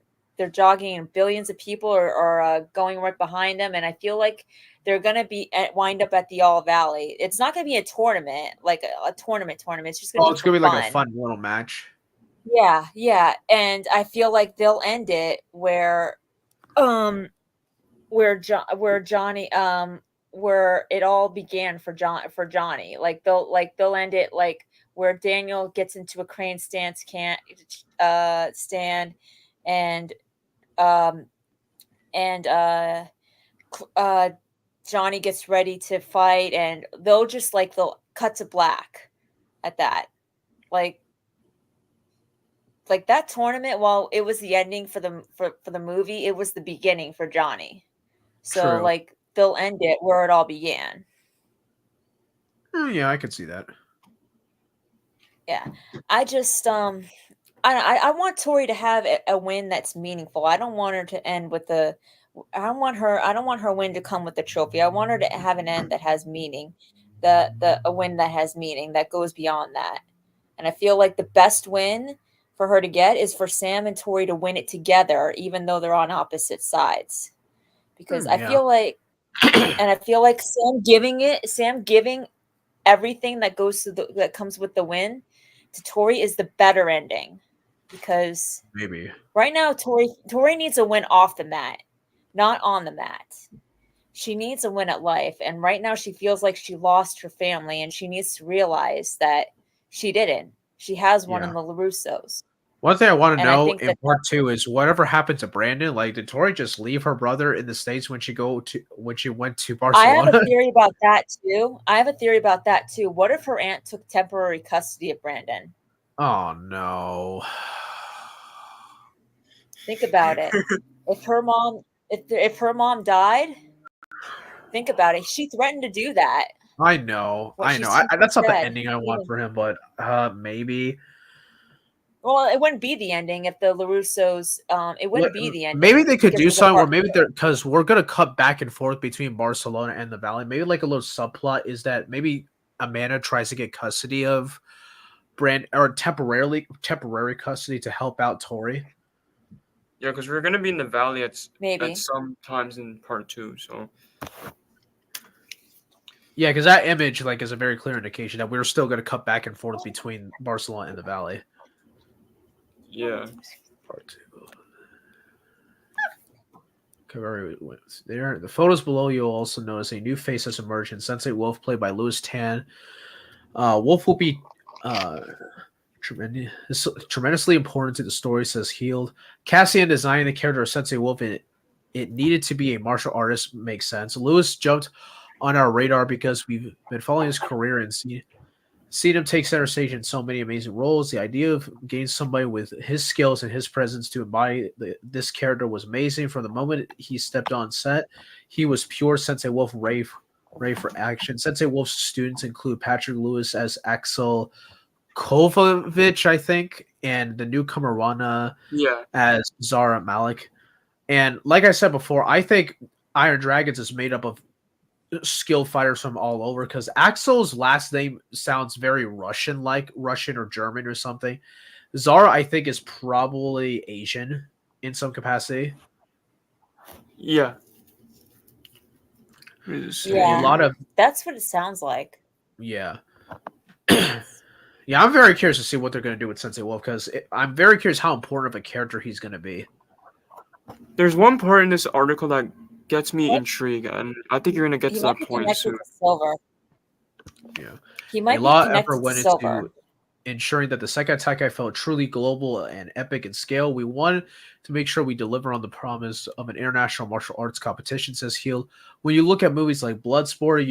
[SPEAKER 5] billions of people are going right behind them, and I feel like they're gonna wind up at the All Valley. It's not gonna be a tournament, like a tournament. It's just gonna
[SPEAKER 1] It's gonna be
[SPEAKER 5] fun.
[SPEAKER 1] like a fun little match.
[SPEAKER 5] Yeah, and I feel like they'll end it where Johnny where it all began for Johnny. Like they'll end it like where Daniel gets into a crane stand and Johnny gets ready to fight, and they'll cut to black at that. Like that tournament, while it was the ending for the movie, it was the beginning for Johnny. So
[SPEAKER 1] True.
[SPEAKER 5] like they'll end it where it all began.
[SPEAKER 1] Yeah, I could see that.
[SPEAKER 5] Yeah. I just I want Tori to have a win that's meaningful. I don't want her to end with I don't want her win to come with the trophy. I want her to have an end that has meaning. A win that has meaning that goes beyond that. And I feel like the best win for her to get is for Sam and Tori to win it together, even though they're on opposite sides. Because I feel like, and I feel like Sam giving everything that goes to that comes with the win to Tori is the better ending. Because
[SPEAKER 1] maybe
[SPEAKER 5] right now Tori needs a win off the mat, not on the mat. She needs a win at life, and right now she feels like she lost her family, and she needs to realize that she didn't. She has one in the LaRussos.
[SPEAKER 1] One thing I want to
[SPEAKER 5] And I
[SPEAKER 1] know
[SPEAKER 5] think
[SPEAKER 1] in part 2 is whatever happened to Brandon. Like, did Tori just leave her brother in the States when she went to Barcelona?
[SPEAKER 5] I have a theory about that too. What if her aunt took temporary custody of Brandon?
[SPEAKER 1] Oh no.
[SPEAKER 5] Think about it. If her mom died, think about it. She threatened to do that.
[SPEAKER 1] I know. That's not the ending I want for him, but maybe.
[SPEAKER 5] Well, it wouldn't be the ending if the LaRussos. It wouldn't be the ending.
[SPEAKER 1] Maybe they could do something where maybe they're because we're gonna cut back and forth between Barcelona and the Valley. Maybe like a little subplot is that maybe Amanda tries to get custody of or temporary custody to help out Tori.
[SPEAKER 4] Yeah, because we're gonna be in the Valley at
[SPEAKER 5] maybe
[SPEAKER 4] some times in part 2. So
[SPEAKER 1] yeah, because that image like is a very clear indication that we're still gonna cut back and forth between Barcelona and the Valley.
[SPEAKER 4] Yeah.
[SPEAKER 1] Part 2. Okay, there. The photos below, you'll also notice a new face has emerged in Sensei Wolf, played by Louis Tan. Wolf will be tremendously important to the story, says Healed. Cassian designing the character of Sensei Wolf, it needed to be a martial artist, makes sense. Louis jumped on our radar because we've been following his career and seen him take center stage in so many amazing roles. The idea of getting somebody with his skills and his presence to embody this character was amazing. From the moment he stepped on set, he was pure Sensei Wolf, ready for action. Sensei Wolf's students include Patrick Lewis as Axel Kovacic, I think, and the newcomer Rana as Zara Malik. And like I said before, I think Iron Dragons is made up of skilled fighters from all over because Axel's last name sounds very Russian, like Russian or German or something. Zara, I think, is probably Asian in some capacity.
[SPEAKER 5] Yeah.
[SPEAKER 1] A lot of
[SPEAKER 5] that's what it sounds like.
[SPEAKER 1] Yeah. Yeah, I'm very curious to see what they're going to do with Sensei Wolf because I'm very curious how important of a character he's going to be.
[SPEAKER 4] There's one part in this article that gets me intrigued, and I think you're going to get to that point soon.
[SPEAKER 5] Silver.
[SPEAKER 1] Yeah.
[SPEAKER 5] He might
[SPEAKER 1] a lot
[SPEAKER 5] be
[SPEAKER 1] of effort went
[SPEAKER 5] Silver.
[SPEAKER 1] into ensuring that the Sekai Taikai felt truly global and epic in scale. We wanted to make sure we deliver on the promise of an international martial arts competition, says Healed. When you look at movies like Bloodsport,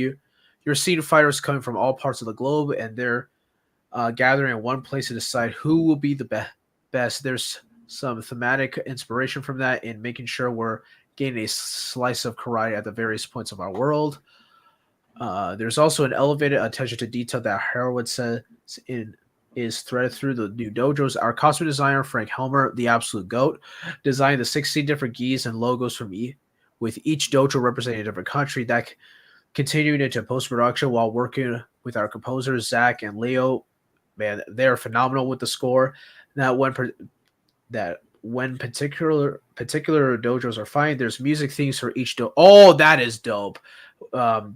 [SPEAKER 1] you're seeing fighters coming from all parts of the globe, and they're gathering in one place to decide who will be the best. There's some thematic inspiration from that in making sure we're getting a slice of karate at the various points of our world. There's also an elevated attention to detail that Harwood says is threaded through the new dojos. Our costume designer, Frank Helmer, the absolute GOAT, designed the 16 different gis and logos from with each dojo representing a different country. That continued into post-production while working with our composers, Zach and Leo. Man, they're phenomenal with the score. When particular dojos are fighting, there's music themes for each dojo. Oh, that is dope.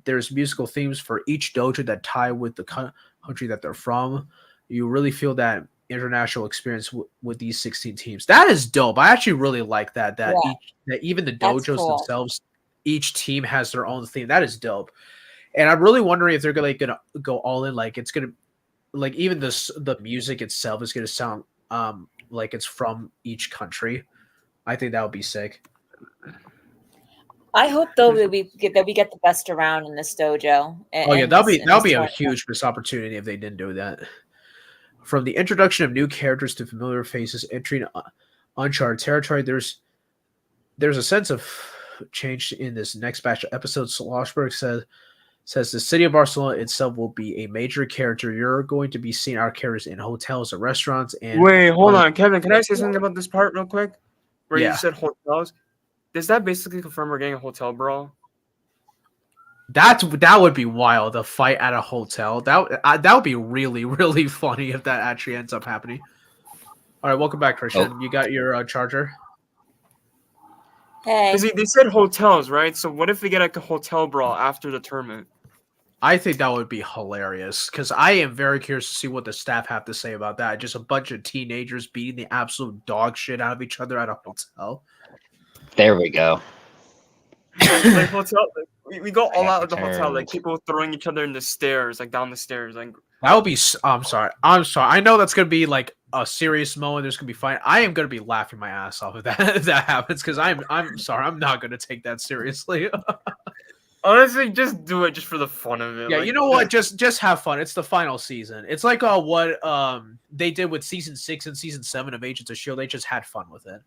[SPEAKER 1] There's musical themes for each dojo that tie with the country that they're from. You really feel that international experience with these 16 teams. That is dope. I actually really like that. That even the dojos themselves, each team has their own theme. That is dope. And I'm really wondering if they're gonna go all in. Like it's gonna, like even the music itself is gonna sound like it's from each country. I think that would be sick.
[SPEAKER 5] I hope though that we get the best around in this dojo.
[SPEAKER 1] That'll be a huge missed opportunity if they didn't do that. From the introduction of new characters to familiar faces entering uncharted territory, there's a sense of change in this next batch of episodes. Sloshberg says the city of Barcelona itself will be a major character. You're going to be seeing our characters in hotels and restaurants. And
[SPEAKER 4] wait, hold on, Kevin. Can I say something about this part real quick? Where you said hotels. Does that basically confirm we're getting a hotel brawl?
[SPEAKER 1] That would be wild. A fight at a hotel. That would be really, really funny if that actually ends up happening. All right, welcome back, Christian. You got your charger?
[SPEAKER 5] Hey,
[SPEAKER 4] Because they said hotels, right? So what if we get like a hotel brawl after the tournament?
[SPEAKER 1] I think that would be hilarious because I am very curious to see what the staff have to say about that. Just a bunch of teenagers beating the absolute dog shit out of each other at a hotel.
[SPEAKER 3] There we go.
[SPEAKER 4] Like hotel, we go all
[SPEAKER 3] I
[SPEAKER 4] out of the hotel, like
[SPEAKER 3] returned.
[SPEAKER 4] people throwing each other in the stairs, like down the stairs, like.
[SPEAKER 1] That would be. I'm sorry. I know that's gonna be like a serious moment. There's gonna be fine. I am gonna be laughing my ass off if that happens because I'm sorry. I'm not gonna take that seriously.
[SPEAKER 4] Honestly, just do it just for the fun of it.
[SPEAKER 1] Yeah,
[SPEAKER 4] like,
[SPEAKER 1] you know what? Just have fun. It's the final season. It's like what they did with season 6 and season 7 of Agents of Shield. They just had fun with it.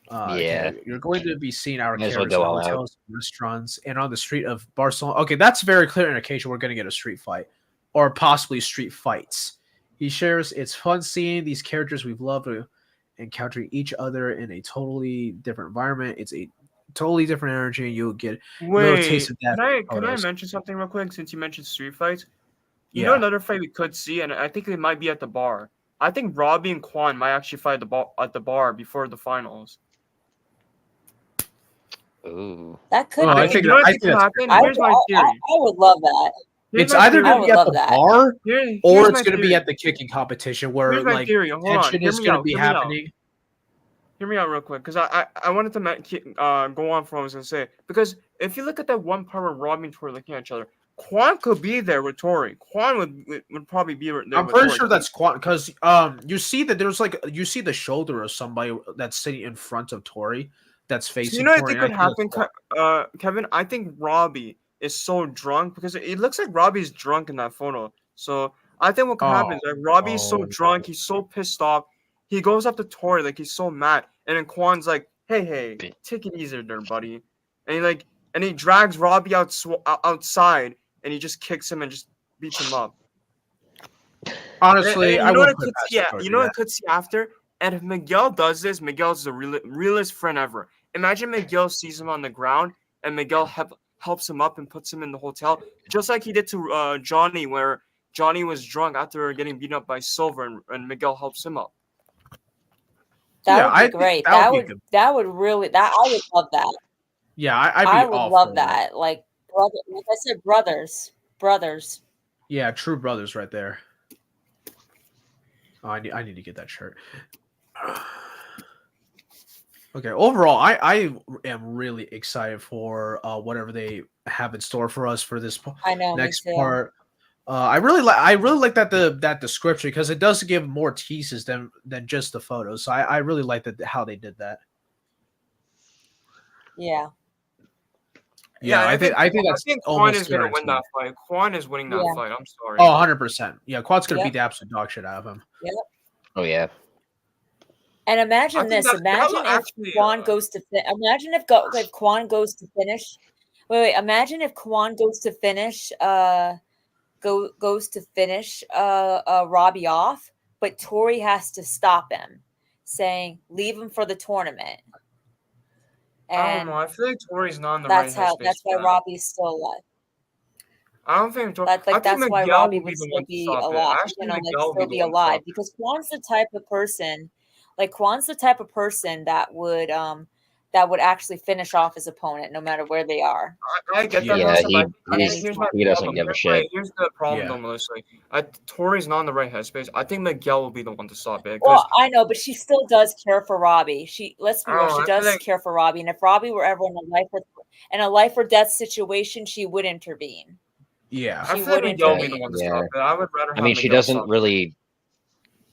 [SPEAKER 3] Yeah.
[SPEAKER 1] Okay, you're going to be seeing our
[SPEAKER 3] Might as well
[SPEAKER 1] characters
[SPEAKER 3] go
[SPEAKER 1] in
[SPEAKER 3] all out.
[SPEAKER 1] hotels, restaurants, and on the street of Barcelona. Okay, that's very clear indication we're going to get a street fight, or possibly street fights. He shares, "It's fun seeing these characters we've loved encountering each other in a totally different environment. It's a totally different energy, and you'll get a little taste
[SPEAKER 4] wait,
[SPEAKER 1] of that."
[SPEAKER 4] can I mention something real quick since you mentioned street fights? You know another fight we could see, and I think it might be at the bar. I think Robbie and Quan might actually fight at the bar before the finals.
[SPEAKER 3] Ooh.
[SPEAKER 5] that could.
[SPEAKER 1] Oh,
[SPEAKER 5] be.
[SPEAKER 1] I think
[SPEAKER 4] you know what
[SPEAKER 1] that's
[SPEAKER 4] could happen?
[SPEAKER 5] I,
[SPEAKER 4] Here's my theory.
[SPEAKER 5] I would love that.
[SPEAKER 4] Here's
[SPEAKER 1] It's
[SPEAKER 4] my
[SPEAKER 1] either
[SPEAKER 4] theory.
[SPEAKER 1] going to be
[SPEAKER 5] I
[SPEAKER 1] at
[SPEAKER 5] would
[SPEAKER 1] the
[SPEAKER 5] love that.
[SPEAKER 1] bar
[SPEAKER 4] Here's
[SPEAKER 1] or
[SPEAKER 4] my
[SPEAKER 1] it's going to be
[SPEAKER 4] theory.
[SPEAKER 1] at the kicking competition where
[SPEAKER 4] Here's my
[SPEAKER 1] like
[SPEAKER 4] theory. Hold on.
[SPEAKER 1] tension
[SPEAKER 4] Hear
[SPEAKER 1] is
[SPEAKER 4] me
[SPEAKER 1] going to
[SPEAKER 4] out.
[SPEAKER 1] be
[SPEAKER 4] Hear me out.
[SPEAKER 1] happening.
[SPEAKER 4] Hear me out real quick, because I wanted to go on for what I was gonna say. Because if you look at that one part where Robbie and Tori looking at each other, Quan could be there with Tori. Quan would probably be there
[SPEAKER 1] I'm
[SPEAKER 4] with
[SPEAKER 1] pretty
[SPEAKER 4] Tori.
[SPEAKER 1] sure that's Quant because you see that there's like you see the shoulder of somebody that's sitting in front of Tori that's
[SPEAKER 4] So
[SPEAKER 1] facing
[SPEAKER 4] you know what I
[SPEAKER 1] Tori.
[SPEAKER 4] think
[SPEAKER 1] And
[SPEAKER 4] could
[SPEAKER 1] I think
[SPEAKER 4] happen,
[SPEAKER 1] that's Quant.
[SPEAKER 4] Kevin? I think Robbie is so drunk because it looks like Robbie's drunk in that photo. So I think what could happen is like Robbie is so drunk, he's so pissed off, he goes up to Tori like he's so mad, and then Quan's like, "Hey, take it easy there, buddy," and he drags Robbie outside, and he just kicks him and just beats him up.
[SPEAKER 1] Honestly,
[SPEAKER 4] And
[SPEAKER 1] I
[SPEAKER 4] you know what I
[SPEAKER 1] wouldn't put
[SPEAKER 4] could
[SPEAKER 1] past
[SPEAKER 4] see? Yeah,
[SPEAKER 1] Tori
[SPEAKER 4] you
[SPEAKER 1] to
[SPEAKER 4] know what
[SPEAKER 1] do
[SPEAKER 4] I could see after. And if Miguel does this, Miguel's the realest friend ever. Imagine Miguel sees him on the ground, and Miguel helps him up and puts him in the hotel, just like he did to Johnny, where Johnny was drunk after getting beaten up by Silver, and Miguel helps him up.
[SPEAKER 5] That
[SPEAKER 1] Yeah,
[SPEAKER 5] would
[SPEAKER 1] I
[SPEAKER 5] be
[SPEAKER 1] think
[SPEAKER 5] great.
[SPEAKER 1] that would be good.
[SPEAKER 5] That would really that I would love that.
[SPEAKER 1] Yeah, I'd be
[SPEAKER 5] I would
[SPEAKER 1] all
[SPEAKER 5] love
[SPEAKER 1] for
[SPEAKER 5] that. Like I said, brothers.
[SPEAKER 1] Yeah, true brothers right there. Oh, I need to get that shirt. Okay, overall, I am really excited for whatever they have in store for us for this
[SPEAKER 5] I know.
[SPEAKER 1] next
[SPEAKER 5] me too.
[SPEAKER 1] part. I really like that description because it does give more teases than just the photos. So I really like that how they did that.
[SPEAKER 5] Yeah.
[SPEAKER 1] Yeah, I think that's
[SPEAKER 4] Quan is
[SPEAKER 1] almost
[SPEAKER 4] gonna win
[SPEAKER 1] guaranteed.
[SPEAKER 4] that fight. Quan is winning that
[SPEAKER 5] Yeah.
[SPEAKER 4] fight. I'm sorry.
[SPEAKER 1] Oh, 100%. Yeah, Quad's gonna
[SPEAKER 5] Yep.
[SPEAKER 1] beat the absolute dog shit out of him.
[SPEAKER 3] Oh yeah.
[SPEAKER 5] And
[SPEAKER 4] I
[SPEAKER 5] imagine
[SPEAKER 4] think
[SPEAKER 5] this.
[SPEAKER 4] that
[SPEAKER 5] Imagine
[SPEAKER 4] will
[SPEAKER 5] if
[SPEAKER 4] actually,
[SPEAKER 5] Quan goes to. Imagine if Quan goes to finish. Wait. Imagine if Quan goes to finish. Goes to finish. Robbie off, but Tori has to stop him, saying, "Leave him for the tournament."
[SPEAKER 4] I don't
[SPEAKER 5] And
[SPEAKER 4] know. I feel like Tori's not in the right
[SPEAKER 5] that's
[SPEAKER 4] headspace.
[SPEAKER 5] That's why
[SPEAKER 4] for that.
[SPEAKER 5] Robbie's still alive.
[SPEAKER 4] I don't think Tori.
[SPEAKER 5] That's
[SPEAKER 4] I think
[SPEAKER 5] that's why
[SPEAKER 4] Miguel
[SPEAKER 5] Robbie
[SPEAKER 4] will be
[SPEAKER 5] would
[SPEAKER 4] the
[SPEAKER 5] still
[SPEAKER 4] one to
[SPEAKER 5] be
[SPEAKER 4] stop it.
[SPEAKER 5] alive.
[SPEAKER 4] Actually, Miguel will
[SPEAKER 5] Still
[SPEAKER 4] be
[SPEAKER 5] be
[SPEAKER 4] the one to stop
[SPEAKER 5] alive
[SPEAKER 4] it.
[SPEAKER 5] because Quan's the type of person, Quan's the type of person that would actually finish off his opponent no matter where they are.
[SPEAKER 4] I get that,
[SPEAKER 3] Yeah,
[SPEAKER 4] Melissa,
[SPEAKER 3] he-
[SPEAKER 4] but I think
[SPEAKER 3] he's-
[SPEAKER 4] here's my
[SPEAKER 3] he doesn't
[SPEAKER 4] problem.
[SPEAKER 3] give a shit.
[SPEAKER 4] Here's the problem,
[SPEAKER 1] Yeah.
[SPEAKER 4] though, Melissa. Tori's not in the right headspace. I think Miguel will be the one to stop it.
[SPEAKER 5] Well, I know, but she still does care for Robbie. Let's be real,
[SPEAKER 4] Oh,
[SPEAKER 5] she
[SPEAKER 4] I feel
[SPEAKER 5] does
[SPEAKER 4] like-
[SPEAKER 5] care for Robbie, and if Robbie were ever in a life or death situation, she would intervene.
[SPEAKER 1] Yeah.
[SPEAKER 4] I
[SPEAKER 5] She
[SPEAKER 4] feel like
[SPEAKER 5] would
[SPEAKER 4] Miguel will be the
[SPEAKER 5] intervene.
[SPEAKER 4] one to
[SPEAKER 3] Yeah.
[SPEAKER 4] stop it. I would rather.
[SPEAKER 3] I mean,
[SPEAKER 4] have
[SPEAKER 3] she
[SPEAKER 4] Miguel
[SPEAKER 3] doesn't
[SPEAKER 4] stop it.
[SPEAKER 3] really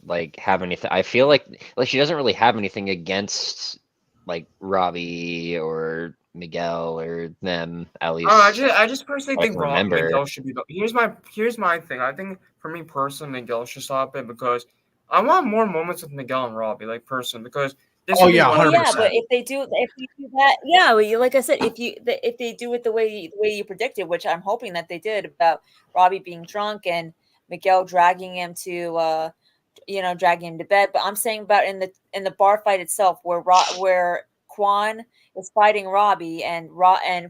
[SPEAKER 3] like have anything. I feel like she doesn't really have anything against like Robbie or Miguel or them. At least
[SPEAKER 4] I just personally
[SPEAKER 3] I
[SPEAKER 4] think
[SPEAKER 3] can remember.
[SPEAKER 4] Miguel should be. Here's my thing. I think for me personally, Miguel should stop it because I want more moments with Miguel and Robbie, like person, because. This
[SPEAKER 1] Oh,
[SPEAKER 4] will be
[SPEAKER 1] yeah,
[SPEAKER 4] one
[SPEAKER 5] Well,
[SPEAKER 4] of
[SPEAKER 5] yeah,
[SPEAKER 1] 100%.
[SPEAKER 5] but if they do that, yeah, well, like I said, if they do it the way you predicted, which I'm hoping that they did, about Robbie being drunk and Miguel dragging him to dragging him to bed. But I'm saying about in the bar fight itself, where Quan is fighting Robbie and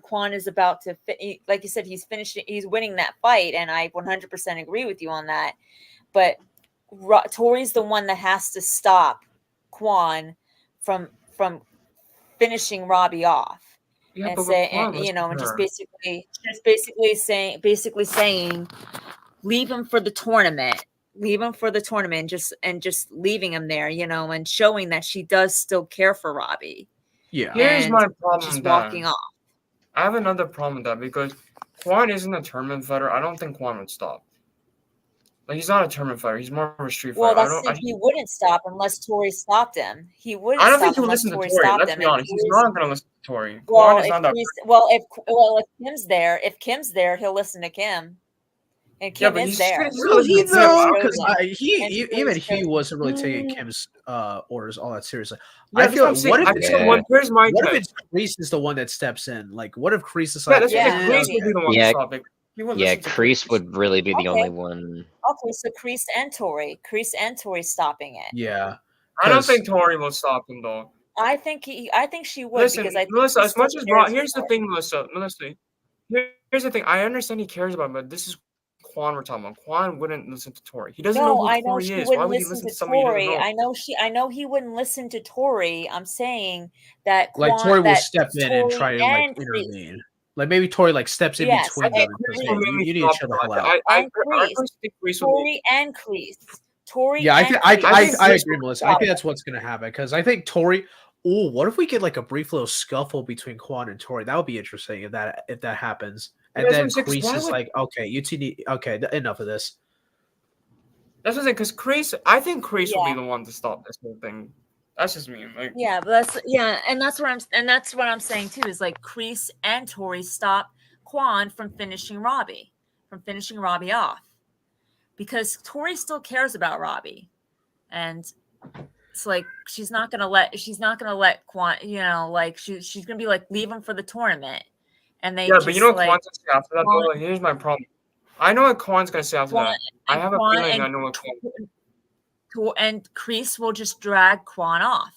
[SPEAKER 5] Quan is about to like you said, he's winning that fight, and I 100% agree with you on that. But Tori's the one that has to stop Quan from finishing Robbie off.
[SPEAKER 4] Yeah,
[SPEAKER 5] And
[SPEAKER 4] but
[SPEAKER 5] say,
[SPEAKER 4] Quan,
[SPEAKER 5] and, you
[SPEAKER 4] listen
[SPEAKER 5] know,
[SPEAKER 4] to
[SPEAKER 5] and
[SPEAKER 4] her.
[SPEAKER 5] just basically saying, leave him for the tournament. Leave him for the tournament, just leaving him there, you know, and showing that she does still care for Robbie.
[SPEAKER 1] Yeah.
[SPEAKER 4] Here's
[SPEAKER 5] And
[SPEAKER 4] my problem
[SPEAKER 5] just
[SPEAKER 4] with
[SPEAKER 5] walking
[SPEAKER 4] that.
[SPEAKER 5] off.
[SPEAKER 4] I have another problem with that because Quan isn't a tournament fighter. I don't think Quan would stop. Like, he's not a tournament fighter. He's more of a street
[SPEAKER 5] Well,
[SPEAKER 4] fighter.
[SPEAKER 5] that's he wouldn't stop unless Tori stopped him. He wouldn't
[SPEAKER 4] I don't
[SPEAKER 5] stop
[SPEAKER 4] think he would
[SPEAKER 5] unless
[SPEAKER 4] listen to
[SPEAKER 5] Tori
[SPEAKER 4] Tori.
[SPEAKER 5] stopped
[SPEAKER 4] Let's
[SPEAKER 5] him.
[SPEAKER 4] be
[SPEAKER 5] And
[SPEAKER 4] honest. He's
[SPEAKER 5] Tori's-
[SPEAKER 4] not going to listen to Tori.
[SPEAKER 5] well,
[SPEAKER 4] Quan is not that.
[SPEAKER 5] if Kim's there, he'll listen to Kim. And
[SPEAKER 4] Yeah,
[SPEAKER 5] Kim
[SPEAKER 4] but
[SPEAKER 5] is
[SPEAKER 4] he's
[SPEAKER 5] there.
[SPEAKER 1] Will he
[SPEAKER 4] He's
[SPEAKER 1] though?
[SPEAKER 5] chosen.
[SPEAKER 1] Because
[SPEAKER 5] And
[SPEAKER 1] even
[SPEAKER 5] Tori's
[SPEAKER 1] he
[SPEAKER 5] chosen.
[SPEAKER 1] wasn't really taking Kim's orders all that seriously.
[SPEAKER 4] Yeah,
[SPEAKER 1] I
[SPEAKER 4] that's
[SPEAKER 1] feel
[SPEAKER 4] what I'm
[SPEAKER 1] like
[SPEAKER 4] saying.
[SPEAKER 1] what if
[SPEAKER 4] I
[SPEAKER 1] it's
[SPEAKER 4] think
[SPEAKER 3] Yeah.
[SPEAKER 4] here's my
[SPEAKER 1] what if
[SPEAKER 4] guess.
[SPEAKER 1] it's Kreese is the one that steps in? Like, what if Kreese is
[SPEAKER 4] Yeah,
[SPEAKER 1] like,
[SPEAKER 4] that's
[SPEAKER 5] Yeah,
[SPEAKER 4] what Kreese
[SPEAKER 5] maybe.
[SPEAKER 4] would be the one
[SPEAKER 3] Yeah.
[SPEAKER 4] to stop it. He would
[SPEAKER 3] Yeah,
[SPEAKER 4] listen to
[SPEAKER 3] Kreese would really be the
[SPEAKER 5] Okay.
[SPEAKER 3] only one.
[SPEAKER 5] Okay, so Kreese and Tori stopping it.
[SPEAKER 1] yeah.
[SPEAKER 4] I don't
[SPEAKER 1] 'Cause-
[SPEAKER 4] think Tori will stop him though.
[SPEAKER 5] I think she would
[SPEAKER 4] Listen,
[SPEAKER 5] because I think
[SPEAKER 4] Melissa,
[SPEAKER 5] he
[SPEAKER 4] as much
[SPEAKER 5] still
[SPEAKER 4] as
[SPEAKER 5] cares
[SPEAKER 4] here's the
[SPEAKER 5] for
[SPEAKER 4] thing, Melissa. Here's the thing. I understand he cares about him, but this is Quan we're talking about. Quan wouldn't listen to Tori. He doesn't know
[SPEAKER 5] No,
[SPEAKER 4] who
[SPEAKER 5] I know
[SPEAKER 4] Tori
[SPEAKER 5] she
[SPEAKER 4] is. Why
[SPEAKER 5] wouldn't
[SPEAKER 4] would he
[SPEAKER 5] listen
[SPEAKER 4] listen
[SPEAKER 5] to
[SPEAKER 4] to somebody he doesn't
[SPEAKER 5] Tori.
[SPEAKER 4] know?
[SPEAKER 5] I know he wouldn't listen to Tori. I'm saying that
[SPEAKER 1] like
[SPEAKER 5] Quan,
[SPEAKER 1] Tori will
[SPEAKER 5] that
[SPEAKER 1] step in and
[SPEAKER 5] Tori
[SPEAKER 1] try to like
[SPEAKER 5] and Kreese-
[SPEAKER 1] intervene. Like maybe Tori like steps in
[SPEAKER 5] Yes,
[SPEAKER 1] between
[SPEAKER 5] and
[SPEAKER 1] them because
[SPEAKER 4] Kreese
[SPEAKER 1] hey,
[SPEAKER 4] will make me
[SPEAKER 1] you need to
[SPEAKER 4] stop
[SPEAKER 1] chill the
[SPEAKER 4] though.
[SPEAKER 1] hell out.
[SPEAKER 4] I
[SPEAKER 5] And
[SPEAKER 4] personally think Kreese will be.
[SPEAKER 5] Tori and Kreese. Tori
[SPEAKER 1] Yeah, I
[SPEAKER 5] and
[SPEAKER 1] think
[SPEAKER 5] Kreese.
[SPEAKER 1] I
[SPEAKER 4] think Kreese
[SPEAKER 1] agree,
[SPEAKER 4] will
[SPEAKER 1] Melissa. I
[SPEAKER 5] stop
[SPEAKER 1] think
[SPEAKER 5] it.
[SPEAKER 1] that's what's gonna happen because I think Tori. Oh, what if we get like a brief little scuffle between Quan and Tori? That would be interesting if that happens. And
[SPEAKER 4] That's
[SPEAKER 1] then
[SPEAKER 4] what I'm saying, 'cause
[SPEAKER 1] Kreese
[SPEAKER 4] why
[SPEAKER 1] is
[SPEAKER 4] would-
[SPEAKER 1] like, okay, you two need enough of this.
[SPEAKER 4] That's what I'm saying. Because Kreese, I think Kreese will be
[SPEAKER 5] Yeah.
[SPEAKER 4] the one to stop this whole thing. That's just me. Like,
[SPEAKER 5] Yeah, but that's what I'm saying too. Is like Kreese and Tori stop Quan from finishing Robbie off, because Tori still cares about Robbie, and it's like she's not gonna let Quan, you know, like she's gonna be like, leave him for the tournament, and they
[SPEAKER 4] yeah,
[SPEAKER 5] just
[SPEAKER 4] but you know what
[SPEAKER 5] like
[SPEAKER 4] Quan's gonna say after that?
[SPEAKER 5] Quan-
[SPEAKER 4] Though? Here's my problem. I know what Quan's gonna say after that. I have a feeling I know what Quan.
[SPEAKER 5] and Kreese will just drag Quan off.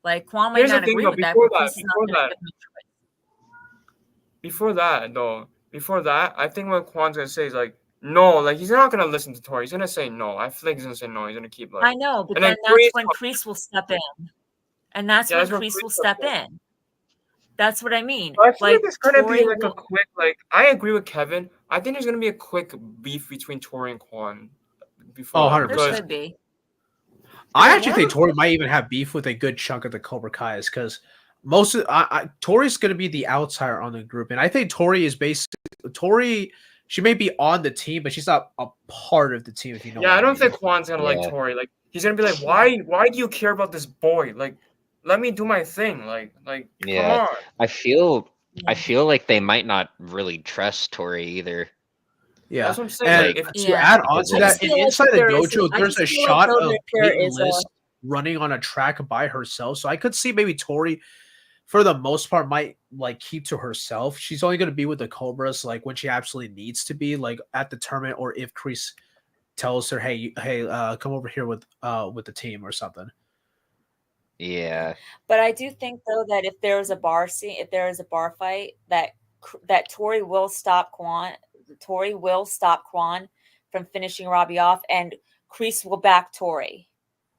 [SPEAKER 5] Like Quan might
[SPEAKER 4] Here's the
[SPEAKER 5] not
[SPEAKER 4] thing,
[SPEAKER 5] agree
[SPEAKER 4] though,
[SPEAKER 5] with that,
[SPEAKER 4] before
[SPEAKER 5] but
[SPEAKER 4] that-
[SPEAKER 5] Kreese is not
[SPEAKER 4] before
[SPEAKER 5] gonna
[SPEAKER 4] that-
[SPEAKER 5] give him a choice.
[SPEAKER 4] Before that, I think what Quan's gonna say is like, no, like he's not gonna listen to Tori. He's gonna say no. I feel like he's gonna say no. He's gonna keep like.
[SPEAKER 5] I know, but
[SPEAKER 4] and
[SPEAKER 5] then
[SPEAKER 4] then
[SPEAKER 5] that's
[SPEAKER 4] Kreese-
[SPEAKER 5] when Kreese will step in. And that's
[SPEAKER 4] Yeah,
[SPEAKER 5] when
[SPEAKER 4] that's when
[SPEAKER 5] Kreese will
[SPEAKER 4] Kreese
[SPEAKER 5] step
[SPEAKER 4] steps
[SPEAKER 5] in. That's what I mean.
[SPEAKER 4] I feel like there's gonna be
[SPEAKER 5] Tori
[SPEAKER 4] like a
[SPEAKER 5] will-
[SPEAKER 4] quick like. I agree with Kevin. I think there's gonna be a quick beef between Tori and Quan. Before
[SPEAKER 1] Oh,
[SPEAKER 4] that,
[SPEAKER 1] 100%.
[SPEAKER 5] there
[SPEAKER 4] because
[SPEAKER 5] should be.
[SPEAKER 1] I
[SPEAKER 5] Yeah,
[SPEAKER 1] actually
[SPEAKER 5] why
[SPEAKER 1] think
[SPEAKER 5] would-
[SPEAKER 1] Tori might even have beef with a good chunk of the Cobra Kai's because most of Tori's going to be the outsider on the group, and I think Tori is basically Tori. She may be on the team, but she's not a part of the team. If you know.
[SPEAKER 4] yeah,
[SPEAKER 1] what
[SPEAKER 4] I don't
[SPEAKER 1] mean.
[SPEAKER 4] think Quan's gonna like
[SPEAKER 3] Yeah.
[SPEAKER 4] Tori. Like he's gonna be like, why do you care about this boy? Like, let me do my thing. Like,
[SPEAKER 3] Yeah.
[SPEAKER 4] come on.
[SPEAKER 3] I feel like they might not really trust Tori either.
[SPEAKER 1] Yeah,
[SPEAKER 4] That's what I'm saying.
[SPEAKER 1] and
[SPEAKER 4] Like, if
[SPEAKER 1] to
[SPEAKER 5] Yeah.
[SPEAKER 1] add on
[SPEAKER 3] Because
[SPEAKER 1] to
[SPEAKER 3] I
[SPEAKER 1] that,
[SPEAKER 3] just
[SPEAKER 5] feel like
[SPEAKER 1] inside the
[SPEAKER 5] there is-
[SPEAKER 1] dojo,
[SPEAKER 5] I
[SPEAKER 1] there's
[SPEAKER 5] just
[SPEAKER 1] a
[SPEAKER 5] feel like
[SPEAKER 1] shot
[SPEAKER 5] though
[SPEAKER 1] of
[SPEAKER 5] that there
[SPEAKER 1] Peyton
[SPEAKER 5] is a-
[SPEAKER 1] List running on a track by herself. So I could see maybe Tori, for the most part, might like keep to herself. She's only going to be with the Cobras like when she absolutely needs to be, like at the tournament, or if Kreese tells her, "Hey, come over here with the team or something."
[SPEAKER 3] Yeah.
[SPEAKER 5] But I do think though that if there is a bar fight, that Tori will stop Quan. Tori will stop Quan from finishing Robbie off, and Kreese will back Tori.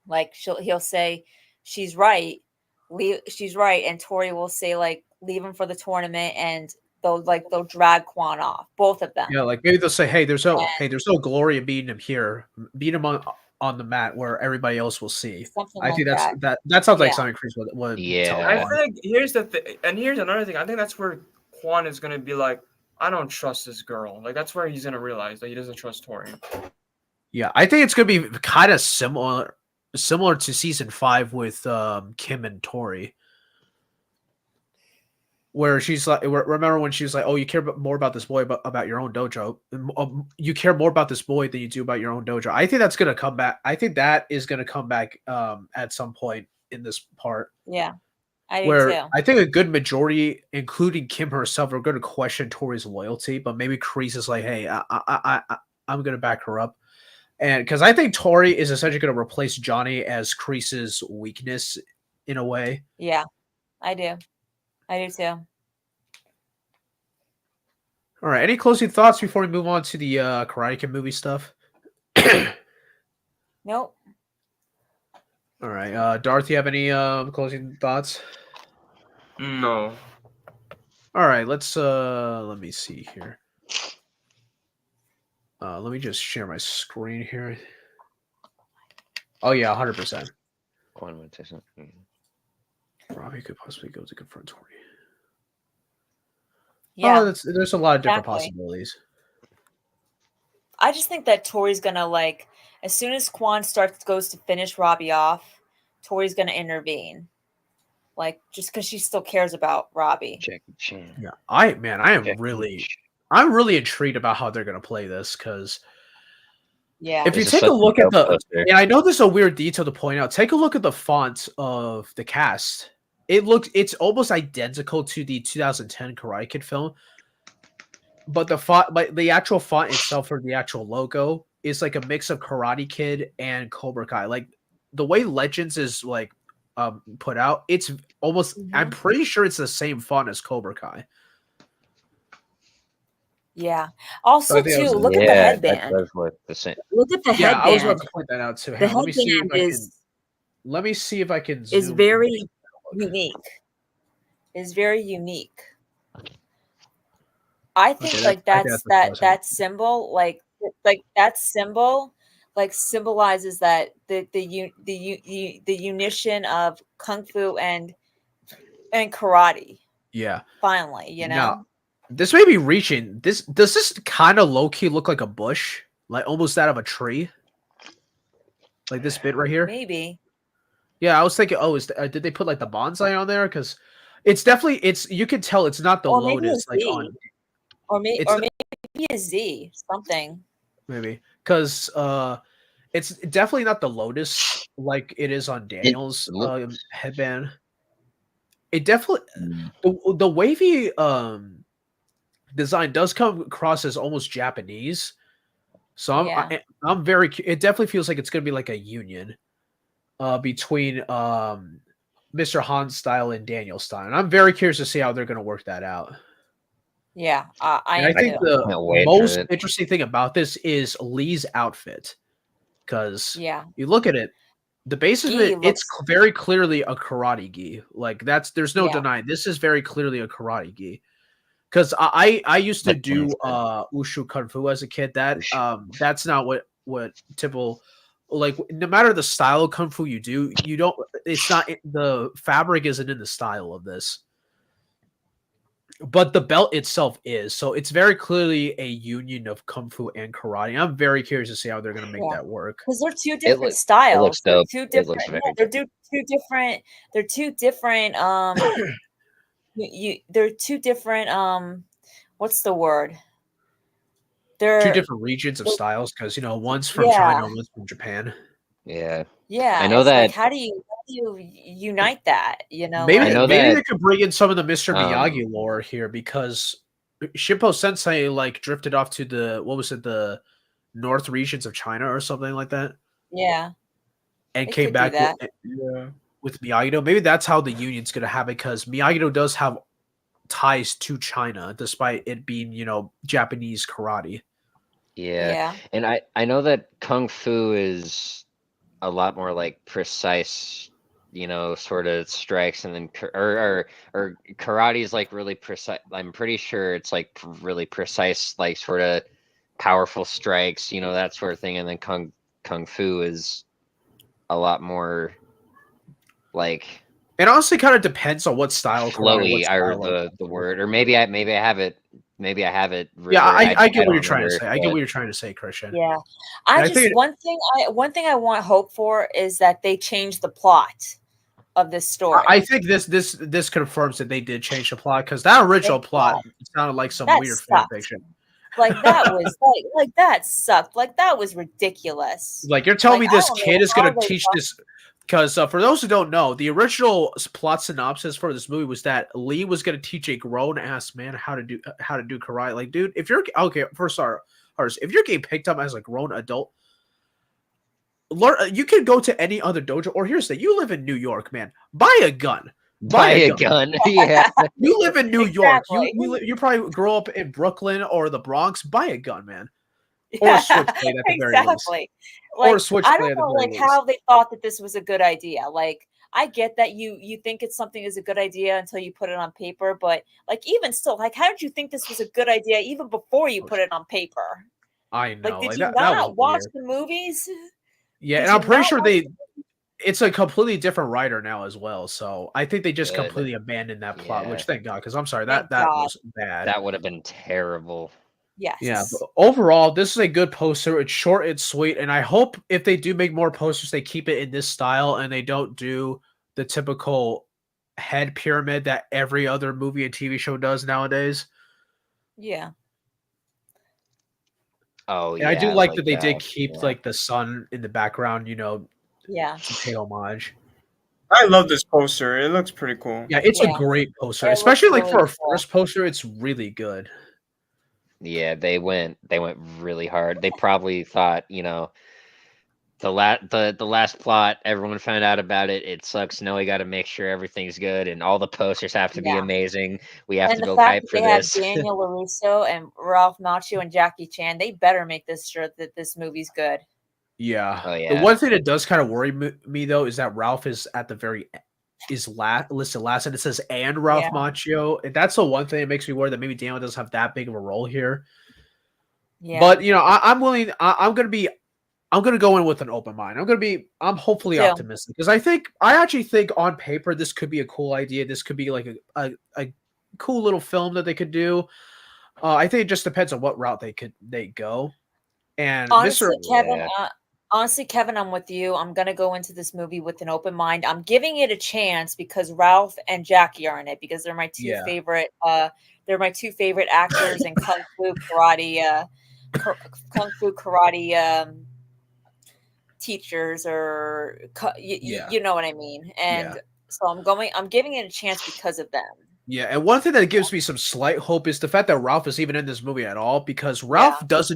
[SPEAKER 5] Like he'll say, she's right, and Tori will say like, leave him for the tournament, and they'll drag Quan off, both of them.
[SPEAKER 1] Yeah, like maybe they'll say, there's no glory in beating him here. Beat him on the mat where everybody else will see."
[SPEAKER 5] Something
[SPEAKER 1] I
[SPEAKER 5] like
[SPEAKER 1] think
[SPEAKER 5] that.
[SPEAKER 1] that sounds like
[SPEAKER 5] Yeah.
[SPEAKER 1] something Kreese would
[SPEAKER 3] Yeah.
[SPEAKER 1] tell
[SPEAKER 4] I
[SPEAKER 1] Quan.
[SPEAKER 4] feel like here's the thing, and here's another thing. I think that's where Quan is gonna be like, I don't trust this girl. Like that's where he's gonna realize that he doesn't trust Tori.
[SPEAKER 1] Yeah, I think it's gonna be kind of similar to season 5 with Kim and Tori, where she's like, remember when she was like, "Oh, you care more about this boy about your own dojo. You care more about this boy than you do about your own dojo." I think that's gonna come back. I think that is gonna come back at some point in this part.
[SPEAKER 5] Yeah, I do
[SPEAKER 1] Where
[SPEAKER 5] too.
[SPEAKER 1] I think a good majority, including Kim herself, are going to question Tori's loyalty, but maybe Kreese is like, "Hey, I'm going to back her up," and because I think Tori is essentially going to replace Johnny as Kreese's weakness in a way.
[SPEAKER 5] Yeah, I do too.
[SPEAKER 1] All right, any closing thoughts before we move on to the Karate Kid movie stuff?
[SPEAKER 5] Nope.
[SPEAKER 1] All right. Darth, you have any closing thoughts?
[SPEAKER 4] No.
[SPEAKER 1] All right, let me see here. Let me just share my screen here. Oh yeah, 100%.
[SPEAKER 3] One would say something.
[SPEAKER 1] Robbie could possibly go to confront Tori.
[SPEAKER 5] Yeah.
[SPEAKER 1] Oh, there's a lot of different
[SPEAKER 5] exactly.
[SPEAKER 1] possibilities.
[SPEAKER 5] I just think that Tori's gonna like as soon as Quan goes to finish Robbie off, Tori's gonna intervene. Like just because she still cares about Robbie.
[SPEAKER 3] Jackie Chan.
[SPEAKER 1] Yeah, I am
[SPEAKER 3] Jackie
[SPEAKER 1] really,
[SPEAKER 3] Chan.
[SPEAKER 1] I'm really intrigued about how they're gonna play this because
[SPEAKER 5] Yeah.
[SPEAKER 1] if you
[SPEAKER 3] This is
[SPEAKER 1] take a
[SPEAKER 3] such a
[SPEAKER 1] look at
[SPEAKER 3] dope
[SPEAKER 1] the,
[SPEAKER 3] poster.
[SPEAKER 1] and I know this is a weird detail to point out. Take a look at the font of the cast. It's almost identical to the 2010 Karate Kid film, but the font, but the actual font itself for the actual logo is like a mix of Karate Kid and Cobra Kai. Like the way Legends is like put out, it's almost. I'm pretty sure it's the same font as Cobra Kai.
[SPEAKER 5] Yeah.
[SPEAKER 1] So
[SPEAKER 5] Also,
[SPEAKER 1] I think that was
[SPEAKER 5] too,
[SPEAKER 1] a-
[SPEAKER 5] look at the
[SPEAKER 3] Yeah, that
[SPEAKER 5] headband.
[SPEAKER 3] does look the same.
[SPEAKER 5] Look at the
[SPEAKER 1] Yeah, I was about
[SPEAKER 5] headband.
[SPEAKER 1] to point that out too.
[SPEAKER 5] The
[SPEAKER 1] Hang on, let me see if
[SPEAKER 5] headband
[SPEAKER 1] I can.
[SPEAKER 5] is
[SPEAKER 1] Let me see if I can
[SPEAKER 5] is
[SPEAKER 1] zoom.
[SPEAKER 5] very unique. Is very unique. I think
[SPEAKER 1] Okay,
[SPEAKER 5] like
[SPEAKER 1] I think
[SPEAKER 5] that's
[SPEAKER 1] the close-up.
[SPEAKER 5] that symbol like that symbol like symbolizes that the unition of kung fu and karate.
[SPEAKER 1] Yeah.
[SPEAKER 5] Finally, you know.
[SPEAKER 1] Now, this may be reaching. Does this kind of low key look like a bush, like almost that of a tree? Like this bit right here.
[SPEAKER 5] Maybe.
[SPEAKER 1] Yeah, I was thinking. Oh, did they put like the bonsai on there? Because it's definitely you can tell it's not the
[SPEAKER 5] Or maybe a
[SPEAKER 1] lotus like
[SPEAKER 5] Z.
[SPEAKER 1] on.
[SPEAKER 5] Or maybe
[SPEAKER 1] It's
[SPEAKER 5] maybe a Z something.
[SPEAKER 1] maybe because it's definitely not the lotus like it is on Daniel's headband. It definitely the wavy design does come across as almost Japanese. So
[SPEAKER 5] Yeah.
[SPEAKER 1] I'm very. It definitely feels like it's gonna be like a union between Mr. Han's style and Daniel's style, and I'm very curious to see how they're gonna work that out.
[SPEAKER 5] Yeah, I
[SPEAKER 1] And I
[SPEAKER 5] am
[SPEAKER 1] think
[SPEAKER 5] too.
[SPEAKER 1] the
[SPEAKER 3] Can't wait for
[SPEAKER 1] most
[SPEAKER 3] it.
[SPEAKER 1] interesting thing about this is Lee's outfit, because
[SPEAKER 5] Yeah.
[SPEAKER 1] you look at it, the base of
[SPEAKER 5] Gi
[SPEAKER 1] it, it's
[SPEAKER 5] looks-
[SPEAKER 1] very clearly a karate gi. Like there's no
[SPEAKER 5] Yeah.
[SPEAKER 1] denying this is very clearly a karate gi. Because I used to do wushu kung fu as a kid. That's not what typical, like, no matter the style of kung fu you do, you don't. It's not the fabric isn't in the style of this, but the belt itself is. So it's very clearly a union of kung fu and karate. I'm very curious to see how they're gonna make that work.
[SPEAKER 5] Because they're two different
[SPEAKER 3] looks
[SPEAKER 5] styles.
[SPEAKER 3] dope.
[SPEAKER 5] They're two
[SPEAKER 3] It
[SPEAKER 5] different.
[SPEAKER 3] looks very
[SPEAKER 5] They're two different. They're two different. They're two different. What's the word? They're
[SPEAKER 1] Two different regions of styles, because one's from
[SPEAKER 5] Yeah.
[SPEAKER 1] China, one's from Japan.
[SPEAKER 3] Yeah.
[SPEAKER 5] Yeah,
[SPEAKER 3] I know
[SPEAKER 5] it's like,
[SPEAKER 3] that-
[SPEAKER 5] how do you unite that? You know,
[SPEAKER 1] Maybe
[SPEAKER 3] I know
[SPEAKER 1] maybe
[SPEAKER 3] that,
[SPEAKER 1] they could bring in some of the Mr.
[SPEAKER 3] um,
[SPEAKER 1] Miyagi lore here, because Shippo Sensei like drifted off to the north regions of China or something like that,
[SPEAKER 5] yeah,
[SPEAKER 1] and
[SPEAKER 5] They
[SPEAKER 1] came
[SPEAKER 5] could do
[SPEAKER 1] back
[SPEAKER 5] that.
[SPEAKER 1] with Miyagi-Do. Maybe that's how the union's gonna happen, because Miyagi-Do does have ties to China, despite it being Japanese karate.
[SPEAKER 3] yeah. And I know that kung fu is a lot more like precise, sort of strikes, and then or karate is like really precise. I'm pretty sure it's like really precise, like sort of powerful strikes, that sort of thing. And then kung fu is a lot more like
[SPEAKER 1] It honestly kind of depends on what style karate,
[SPEAKER 3] flowy,
[SPEAKER 1] what
[SPEAKER 3] or
[SPEAKER 1] style
[SPEAKER 3] the word, or maybe I have it. Maybe I have it.
[SPEAKER 1] Yeah, I get what
[SPEAKER 3] don't
[SPEAKER 1] you're trying to
[SPEAKER 3] remember,
[SPEAKER 1] say. I get
[SPEAKER 3] but-
[SPEAKER 1] what you're trying to say, Christian.
[SPEAKER 5] yeah.
[SPEAKER 1] And
[SPEAKER 5] I
[SPEAKER 1] I
[SPEAKER 5] just
[SPEAKER 1] think
[SPEAKER 5] one thing I want hope for is that they change the plot of this story.
[SPEAKER 1] I think this confirms that they did change the plot, because that original
[SPEAKER 5] Thank
[SPEAKER 1] plot
[SPEAKER 5] God.
[SPEAKER 1] sounded like some
[SPEAKER 5] That
[SPEAKER 1] weird fan
[SPEAKER 5] sucked.
[SPEAKER 1] fiction.
[SPEAKER 5] Like that was like that sucked. Like that was ridiculous.
[SPEAKER 1] Like, you're telling
[SPEAKER 5] Like,
[SPEAKER 1] me
[SPEAKER 5] I
[SPEAKER 1] this
[SPEAKER 5] don't know
[SPEAKER 1] kid is
[SPEAKER 5] how
[SPEAKER 1] going to
[SPEAKER 5] they
[SPEAKER 1] teach
[SPEAKER 5] thought-
[SPEAKER 1] this? Because for those who don't know, the original plot synopsis for this movie was that Lee was going to teach a grown ass man how to do karate. Like, dude, if you're okay, first if you're getting picked up as a grown adult, learn. You can go to any other dojo, or here's the you live in New York, man. Buy a gun.
[SPEAKER 3] Buy a gun. Yeah.
[SPEAKER 1] You live in New York.
[SPEAKER 5] Exactly.
[SPEAKER 1] You probably grow up in Brooklyn or the Bronx. Buy a gun, man. Or switchblade at the very least.
[SPEAKER 5] exactly.
[SPEAKER 1] Or
[SPEAKER 5] Like,
[SPEAKER 1] switchblade
[SPEAKER 5] I
[SPEAKER 1] at
[SPEAKER 5] don't
[SPEAKER 1] the
[SPEAKER 5] know,
[SPEAKER 1] very
[SPEAKER 5] like
[SPEAKER 1] least.
[SPEAKER 5] how they thought that this was a good idea. Like, I get that you think it's something is a good idea until you put it on paper, but like even still, like how did you think this was a good idea even before you put it on paper?
[SPEAKER 1] I
[SPEAKER 5] Like,
[SPEAKER 1] know,
[SPEAKER 5] did
[SPEAKER 1] like
[SPEAKER 5] you
[SPEAKER 1] that was
[SPEAKER 5] not watch
[SPEAKER 1] weird.
[SPEAKER 5] the movies?
[SPEAKER 1] Yeah,
[SPEAKER 5] Did
[SPEAKER 1] and
[SPEAKER 5] you
[SPEAKER 1] I'm pretty
[SPEAKER 5] not
[SPEAKER 1] sure
[SPEAKER 5] watch
[SPEAKER 1] it's a completely different writer now as well. So I think they just
[SPEAKER 3] Good.
[SPEAKER 1] completely abandoned that plot,
[SPEAKER 3] Yeah.
[SPEAKER 1] which thank God, because I'm sorry,
[SPEAKER 5] Thank
[SPEAKER 1] that
[SPEAKER 5] God.
[SPEAKER 1] was bad.
[SPEAKER 3] That would have been terrible.
[SPEAKER 5] Yes.
[SPEAKER 1] Yeah, but overall, this is a good poster. It's short, it's sweet, and I hope if they do make more posters, they keep it in this style and they don't do the typical head pyramid that every other movie and TV show does nowadays.
[SPEAKER 5] Yeah.
[SPEAKER 3] Oh
[SPEAKER 1] And I do
[SPEAKER 3] yeah,
[SPEAKER 1] like that they did
[SPEAKER 3] yeah.
[SPEAKER 1] keep like the sun in the background,
[SPEAKER 5] Yeah.
[SPEAKER 1] to pay homage.
[SPEAKER 4] I love this poster. It looks pretty cool.
[SPEAKER 1] Yeah, it's a
[SPEAKER 5] Yeah.
[SPEAKER 1] great poster,
[SPEAKER 5] It looks
[SPEAKER 1] especially like
[SPEAKER 5] really
[SPEAKER 1] for a
[SPEAKER 5] cool.
[SPEAKER 1] first poster. It's really good.
[SPEAKER 3] Yeah, they went really hard. They probably thought, the last plot, everyone found out about it. It sucks. Now we got to make sure everything's good, and all the posters have to be
[SPEAKER 5] Yeah.
[SPEAKER 3] amazing. We have
[SPEAKER 5] And
[SPEAKER 3] to
[SPEAKER 5] the
[SPEAKER 3] build
[SPEAKER 5] fact
[SPEAKER 3] hype
[SPEAKER 5] that
[SPEAKER 3] for
[SPEAKER 5] they have
[SPEAKER 3] this.
[SPEAKER 5] Daniel LaRusso and Ralph Macchio and Jackie Chan, they better make this sure that this movie's good.
[SPEAKER 1] Yeah.
[SPEAKER 3] Oh
[SPEAKER 1] The
[SPEAKER 3] yeah.
[SPEAKER 1] one thing that does kind of worry me though is that Ralph is at the very listed last, and it says and Ralph
[SPEAKER 5] Yeah.
[SPEAKER 1] Macchio. And that's the one thing that makes me worry that maybe Daniel doesn't have that big of a role here.
[SPEAKER 5] Yeah.
[SPEAKER 1] But I'm willing. I'm gonna go in with an open mind. I'm hopefully
[SPEAKER 5] Too.
[SPEAKER 1] optimistic because I actually think on paper this could be a cool idea. This could be like a cool little film that they could do. I think it just depends on what route they go. And
[SPEAKER 5] honestly,
[SPEAKER 1] Mr.
[SPEAKER 5] Kevin,
[SPEAKER 3] Yeah.
[SPEAKER 5] honestly, Kevin, I'm with you. I'm gonna go into this movie with an open mind. I'm giving it a chance because Ralph and Jackie are in it because they're my two
[SPEAKER 1] Yeah.
[SPEAKER 5] favorite. They're my two favorite actors in kung fu karate. Kung fu karate teachers, or
[SPEAKER 1] Yeah.
[SPEAKER 5] you know what I mean. And so I'm giving it a chance because of them.
[SPEAKER 1] Yeah, and one thing that gives me some slight hope is the fact that Ralph is even in this movie at all, because Ralph has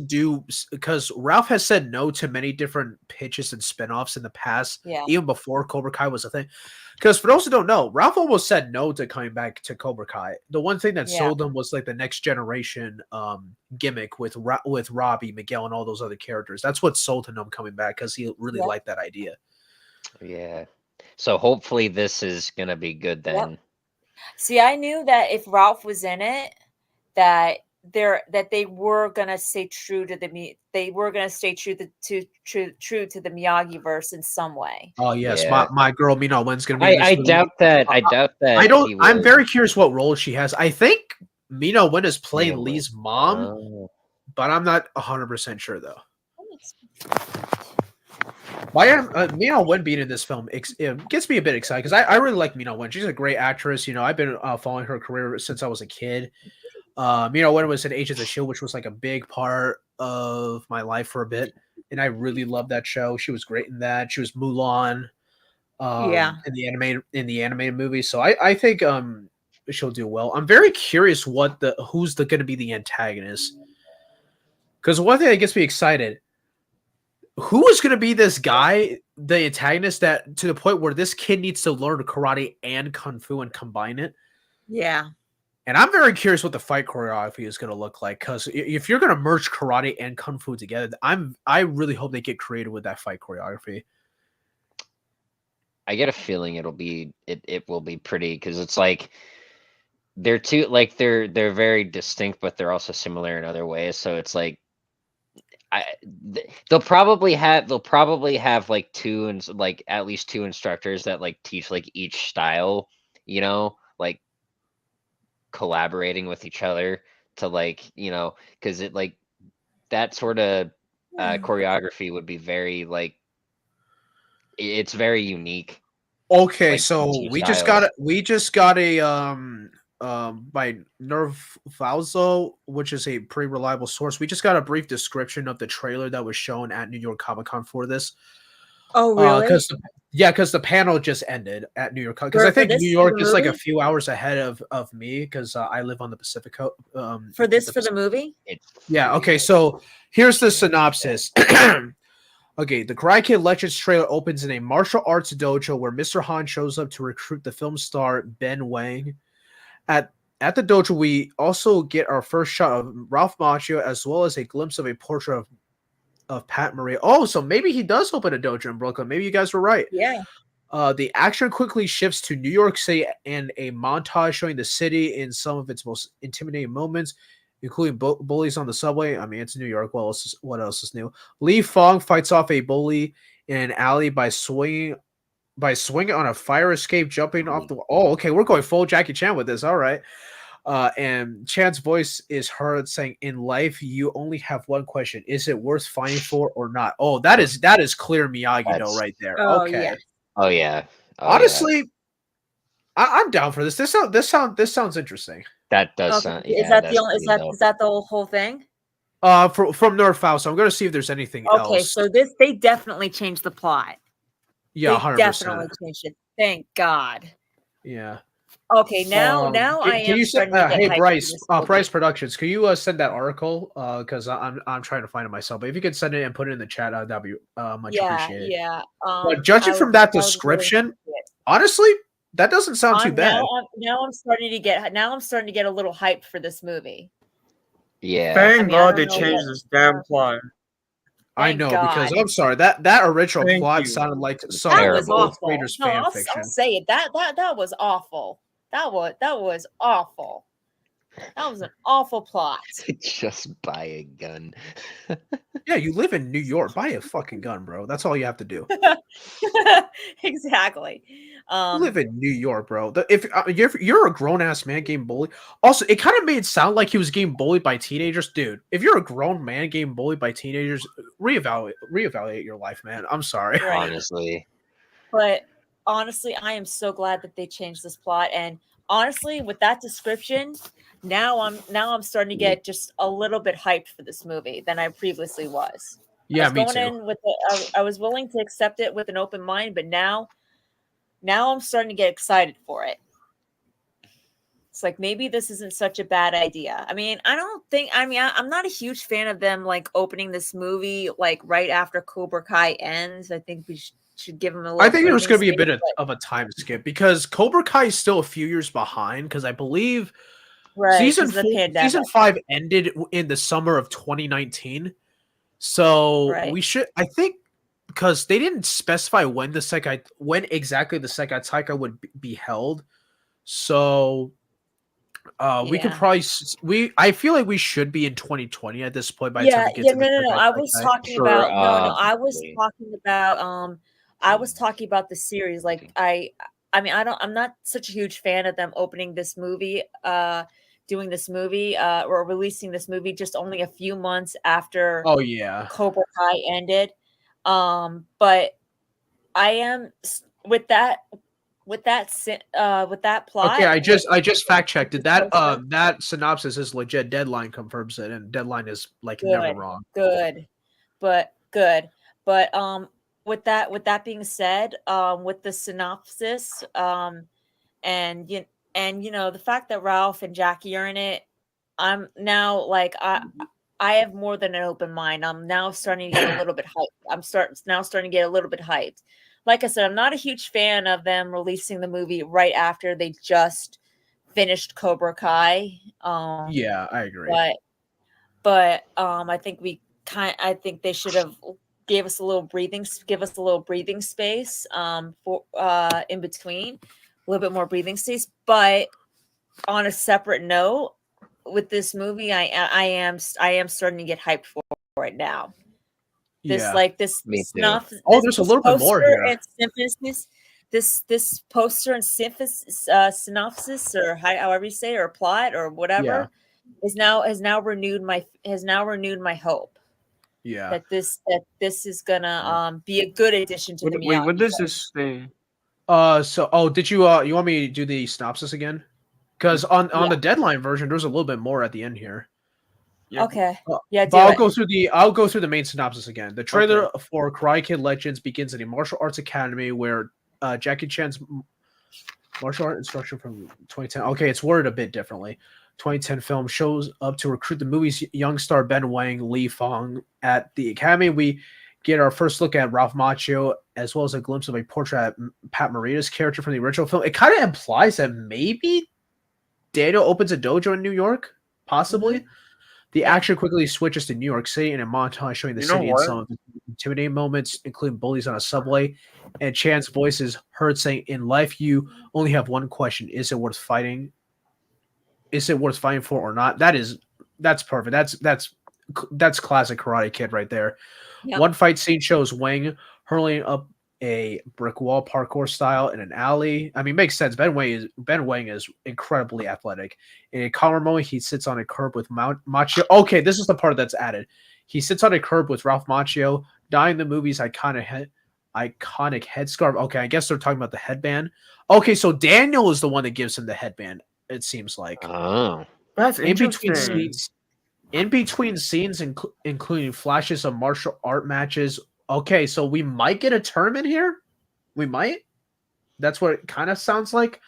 [SPEAKER 1] said no to many different pitches and spinoffs in the past,
[SPEAKER 5] Yeah.
[SPEAKER 1] even before Cobra Kai was a thing. Because for those who don't know, Ralph almost said no to coming back to Cobra Kai. The one thing that sold him was like the next generation gimmick with Robbie, Miguel, and all those other characters. That's what sold him coming back because he really liked that idea.
[SPEAKER 3] Yeah. So hopefully this is gonna be good then.
[SPEAKER 5] Yep. See, I knew that if Ralph was in it, that they were gonna stay true to they were gonna stay true to the Miyagi verse in some way.
[SPEAKER 1] Oh yes,
[SPEAKER 3] Yeah.
[SPEAKER 1] my girl Mina Wen's gonna be in this
[SPEAKER 3] I
[SPEAKER 1] movie.
[SPEAKER 3] doubt that. I doubt that.
[SPEAKER 1] I'm very curious what role she has. I think Mina Wen is playing
[SPEAKER 3] Mina Wen.
[SPEAKER 1] Lee's mom,
[SPEAKER 3] Oh.
[SPEAKER 1] but I'm not 100% sure though. Mina Wen being in this film it gets me a bit excited because I really like Mina Wen. She's a great actress. I've been following her career since I was a kid. Mina Wen was in Agents of S.H.I.E.L.D., which was like a big part of my life for a bit, and I really loved that show. She was great in that. She was Mulan, in the animated movie. So I think she'll do well. I'm very curious who's going to be the antagonist, because one thing that gets me excited. Who is going to be this guy, the antagonist, that to the point where this kid needs to learn karate and kung fu and combine it?
[SPEAKER 5] Yeah.
[SPEAKER 1] And I'm very curious what the fight choreography is going to look like, because if you're going to merge karate and kung fu together, I really hope they get creative with that fight choreography.
[SPEAKER 3] I get a feeling it will be pretty, because it's like they're they're very distinct, but they're also similar in other ways. So it's like they'll probably have like at least two instructors that like teach like each style, like collaborating with each other to because it like that sort of choreography would be very it's very unique.
[SPEAKER 1] Okay,
[SPEAKER 3] Like,
[SPEAKER 1] so
[SPEAKER 3] two
[SPEAKER 1] we just
[SPEAKER 3] styles.
[SPEAKER 1] got a by Nerve Falzo, which is a pretty reliable source. We just got a brief description of the trailer that was shown at New York Comic Con for this.
[SPEAKER 5] Oh, really?
[SPEAKER 1] Because the panel just ended at New York Comic Con. Because I think New York is like a few hours ahead of me, because I live on the Pacific Coast.
[SPEAKER 5] For the movie?
[SPEAKER 1] Yeah. Okay. So here's the synopsis. Okay, the Karate Kid Legends trailer opens in a martial arts dojo where Mr. Han shows up to recruit the film star Ben Wang. At the dojo, we also get our first shot of Ralph Macchio, as well as a glimpse of a portrait of of Pat Maria. Oh, so maybe he does open a dojo in Brooklyn. Maybe you guys were right.
[SPEAKER 5] Yeah.
[SPEAKER 1] The action quickly shifts to New York City and a montage showing the city in some of its most intimidating moments, including bullies on the subway. I mean, it's New York. What else is new? Li Fong fights off a bully in an alley by swinging on a fire escape, jumping off the. Oh, okay, we're going full Jackie Chan with this. All right. And Chan's voice is heard saying, "In life, you only have one question: is it worth fighting for or not?" Oh, that is clear Miyagi though, right there.
[SPEAKER 5] Oh,
[SPEAKER 1] Okay.
[SPEAKER 5] yeah.
[SPEAKER 3] Oh yeah.
[SPEAKER 1] Honestly, I'm down for this. This sounds interesting.
[SPEAKER 3] That does
[SPEAKER 5] Okay.
[SPEAKER 3] sound.
[SPEAKER 5] Is
[SPEAKER 3] Yeah,
[SPEAKER 5] that the only? Is that the whole thing?
[SPEAKER 1] From Nerf House, so I'm gonna see if there's anything else.
[SPEAKER 5] Okay, so they definitely changed the plot.
[SPEAKER 1] Yeah,
[SPEAKER 5] They
[SPEAKER 1] 100%.
[SPEAKER 5] definitely changed it. Thank God.
[SPEAKER 1] Yeah.
[SPEAKER 5] Okay, now I am.
[SPEAKER 1] Can you send?
[SPEAKER 5] starting to get
[SPEAKER 1] Hey,
[SPEAKER 5] hyped for
[SPEAKER 1] Bryce.
[SPEAKER 5] this movie.
[SPEAKER 1] Bryce Productions. Can you send that article? Because I'm trying to find it myself. But if you could send it and put it in the chat, that'd be much appreciated.
[SPEAKER 5] Yeah.
[SPEAKER 1] But judging from that description, honestly, that doesn't sound too bad.
[SPEAKER 5] Now I'm starting to get a little hyped for this movie.
[SPEAKER 3] Yeah.
[SPEAKER 4] Thank God
[SPEAKER 5] I
[SPEAKER 4] they
[SPEAKER 5] don't know
[SPEAKER 4] changed
[SPEAKER 5] what-
[SPEAKER 4] this damn plot.
[SPEAKER 1] I
[SPEAKER 5] Thank
[SPEAKER 1] know
[SPEAKER 5] God.
[SPEAKER 1] because I'm sorry that original
[SPEAKER 4] Thank
[SPEAKER 1] plot
[SPEAKER 4] you.
[SPEAKER 1] sounded like some
[SPEAKER 5] That was
[SPEAKER 3] Terrible.
[SPEAKER 1] fourth
[SPEAKER 5] awful.
[SPEAKER 1] graders
[SPEAKER 5] No,
[SPEAKER 1] fan
[SPEAKER 5] I'll
[SPEAKER 1] fiction.
[SPEAKER 5] say it. That was awful. That was awful. That was an awful plot.
[SPEAKER 3] Just buy a gun.
[SPEAKER 1] Yeah, you live in New York. Buy a fucking gun, bro. That's all you have to do.
[SPEAKER 5] Exactly.
[SPEAKER 1] You live in New York, bro. If you're a grown ass man getting bullied, also it kind of made it sound like he was getting bullied by teenagers, dude. If you're a grown man getting bullied by teenagers, reevaluate your life, man. I'm sorry.
[SPEAKER 5] Right.
[SPEAKER 3] Honestly.
[SPEAKER 5] But honestly, I am so glad that they changed this plot. And honestly, with that description, now I'm starting to get just a little bit hyped for this movie than I previously was.
[SPEAKER 1] Yeah,
[SPEAKER 5] I was
[SPEAKER 1] me
[SPEAKER 5] going
[SPEAKER 1] too.
[SPEAKER 5] in with I was willing to accept it with an open mind, but now I'm starting to get excited for it. It's like maybe this isn't such a bad idea. I mean, I'm not a huge fan of them like opening this movie like right after Cobra Kai ends. I think we should give them a little.
[SPEAKER 1] I think there's going to be a
[SPEAKER 5] breathing
[SPEAKER 1] bit
[SPEAKER 5] space,
[SPEAKER 1] of a time skip because Cobra Kai is still a few years behind because I believe
[SPEAKER 5] right,
[SPEAKER 1] season
[SPEAKER 5] 'cause of the pandemic.
[SPEAKER 1] season 5 ended in the summer of 2019. So
[SPEAKER 5] Right.
[SPEAKER 1] we should, I think, because they didn't specify when exactly the Sekai Taikai would be held. So we could
[SPEAKER 5] Yeah.
[SPEAKER 1] probably I feel like we should be in 2020 at this point by the
[SPEAKER 5] Yeah,
[SPEAKER 1] time we get
[SPEAKER 5] yeah,
[SPEAKER 1] to the
[SPEAKER 5] no.
[SPEAKER 1] Sekai
[SPEAKER 5] I was
[SPEAKER 1] Taikai.
[SPEAKER 5] talking
[SPEAKER 3] Sure,
[SPEAKER 5] about no. I was
[SPEAKER 3] probably.
[SPEAKER 5] talking about I was talking about the series. Like I mean, I'm not such a huge fan of them opening this movie, doing this movie, or releasing this movie just only a few months after
[SPEAKER 1] Oh yeah.
[SPEAKER 5] Cobra Kai ended. But I am with that plot.
[SPEAKER 1] Okay, I just fact checked it. That
[SPEAKER 5] poster.
[SPEAKER 1] that synopsis is legit. Deadline confirms it, and Deadline is like never wrong.
[SPEAKER 5] Good. But with that being said, with the synopsis, and you know the fact that Ralph and Jackie are in it, I'm now like I have more than an open mind. I'm now starting to get a little bit hyped. I'm starting to get a little bit hyped. Like I said, I'm not a huge fan of them releasing the movie right after they just finished Cobra Kai.
[SPEAKER 1] Yeah, I agree.
[SPEAKER 5] But I think they should have give us a little breathing space for in between, a little bit more breathing space. But on a separate note, with this movie, I am starting to get hyped for it now. This
[SPEAKER 1] Yeah.
[SPEAKER 5] this
[SPEAKER 3] Me too.
[SPEAKER 5] snuff.
[SPEAKER 1] Oh, there's a little bit more
[SPEAKER 5] poster
[SPEAKER 1] here.
[SPEAKER 5] and synopsis. This poster and synopsis, or however you say, or plot, or whatever, has now renewed my hope
[SPEAKER 1] Yeah.
[SPEAKER 5] that this is gonna be a good addition to the
[SPEAKER 4] Wait,
[SPEAKER 5] Miyagi
[SPEAKER 4] what does
[SPEAKER 5] show.
[SPEAKER 4] this say?
[SPEAKER 1] Did you you want me to do the synopsis again? Because on
[SPEAKER 5] Yeah.
[SPEAKER 1] the Deadline version, there's a little bit more at the end here.
[SPEAKER 4] Yeah.
[SPEAKER 5] Okay,
[SPEAKER 1] Uh,
[SPEAKER 5] yeah,
[SPEAKER 1] But
[SPEAKER 5] do
[SPEAKER 1] I'll
[SPEAKER 5] it.
[SPEAKER 1] go through the main synopsis again. The trailer for Karate Kid Legends begins at a martial arts academy where Jackie Chan's martial art instruction from 2010. Okay, it's worded a bit differently. 2010 film shows up to recruit the movie's young star Ben Wang Li Fong at the academy. We get our first look at Ralph Macchio as well as a glimpse of a portrait of Pat Morita's character from the original film. It kind of implies that maybe Daniel opens a dojo in New York, possibly. The action quickly switches to New York City in a montage showing the
[SPEAKER 4] You know
[SPEAKER 1] city and
[SPEAKER 4] what?
[SPEAKER 1] some of the intimidating moments, including bullies on a subway. And Chan's voice is heard saying, "In life, you only have one question: Is it worth fighting? Is it worth fighting for or not?" That's perfect. That's classic Karate Kid right there.
[SPEAKER 5] Yep.
[SPEAKER 1] One fight scene shows Wang hurling up a brick wall parkour style in an alley. I mean, makes sense. Ben Wang is incredibly athletic. In a calmer moment, he sits on a curb with Machio. Okay, this is the part that's added. He sits on a curb with Ralph Macchio, donning the movie's iconic headscarf. Okay, I guess they're talking about the headband. Okay, so Daniel is the one that gives him the headband. It seems like
[SPEAKER 3] Oh,
[SPEAKER 4] That's
[SPEAKER 1] in between
[SPEAKER 4] interesting.
[SPEAKER 1] scenes, including flashes of martial art matches. Okay, so we might get a tournament here. We might. That's what it kind of sounds like.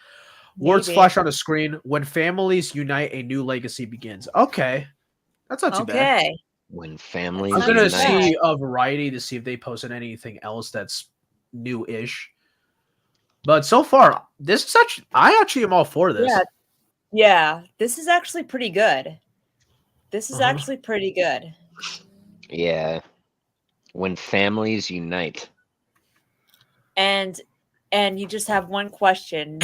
[SPEAKER 1] Words
[SPEAKER 5] Maybe.
[SPEAKER 1] flash on the screen. When families unite, a new legacy begins. Okay, that's not too bad.
[SPEAKER 5] Okay.
[SPEAKER 3] when families
[SPEAKER 1] I'm
[SPEAKER 5] Sounds
[SPEAKER 1] gonna
[SPEAKER 3] unite.
[SPEAKER 1] see a variety to see if they posted anything else that's new-ish. But so far, I actually am all for this.
[SPEAKER 5] Yeah. Yeah. This is actually pretty good. This is
[SPEAKER 1] Uh-huh.
[SPEAKER 5] actually pretty good.
[SPEAKER 3] Yeah. When families unite.
[SPEAKER 5] And you just have one question,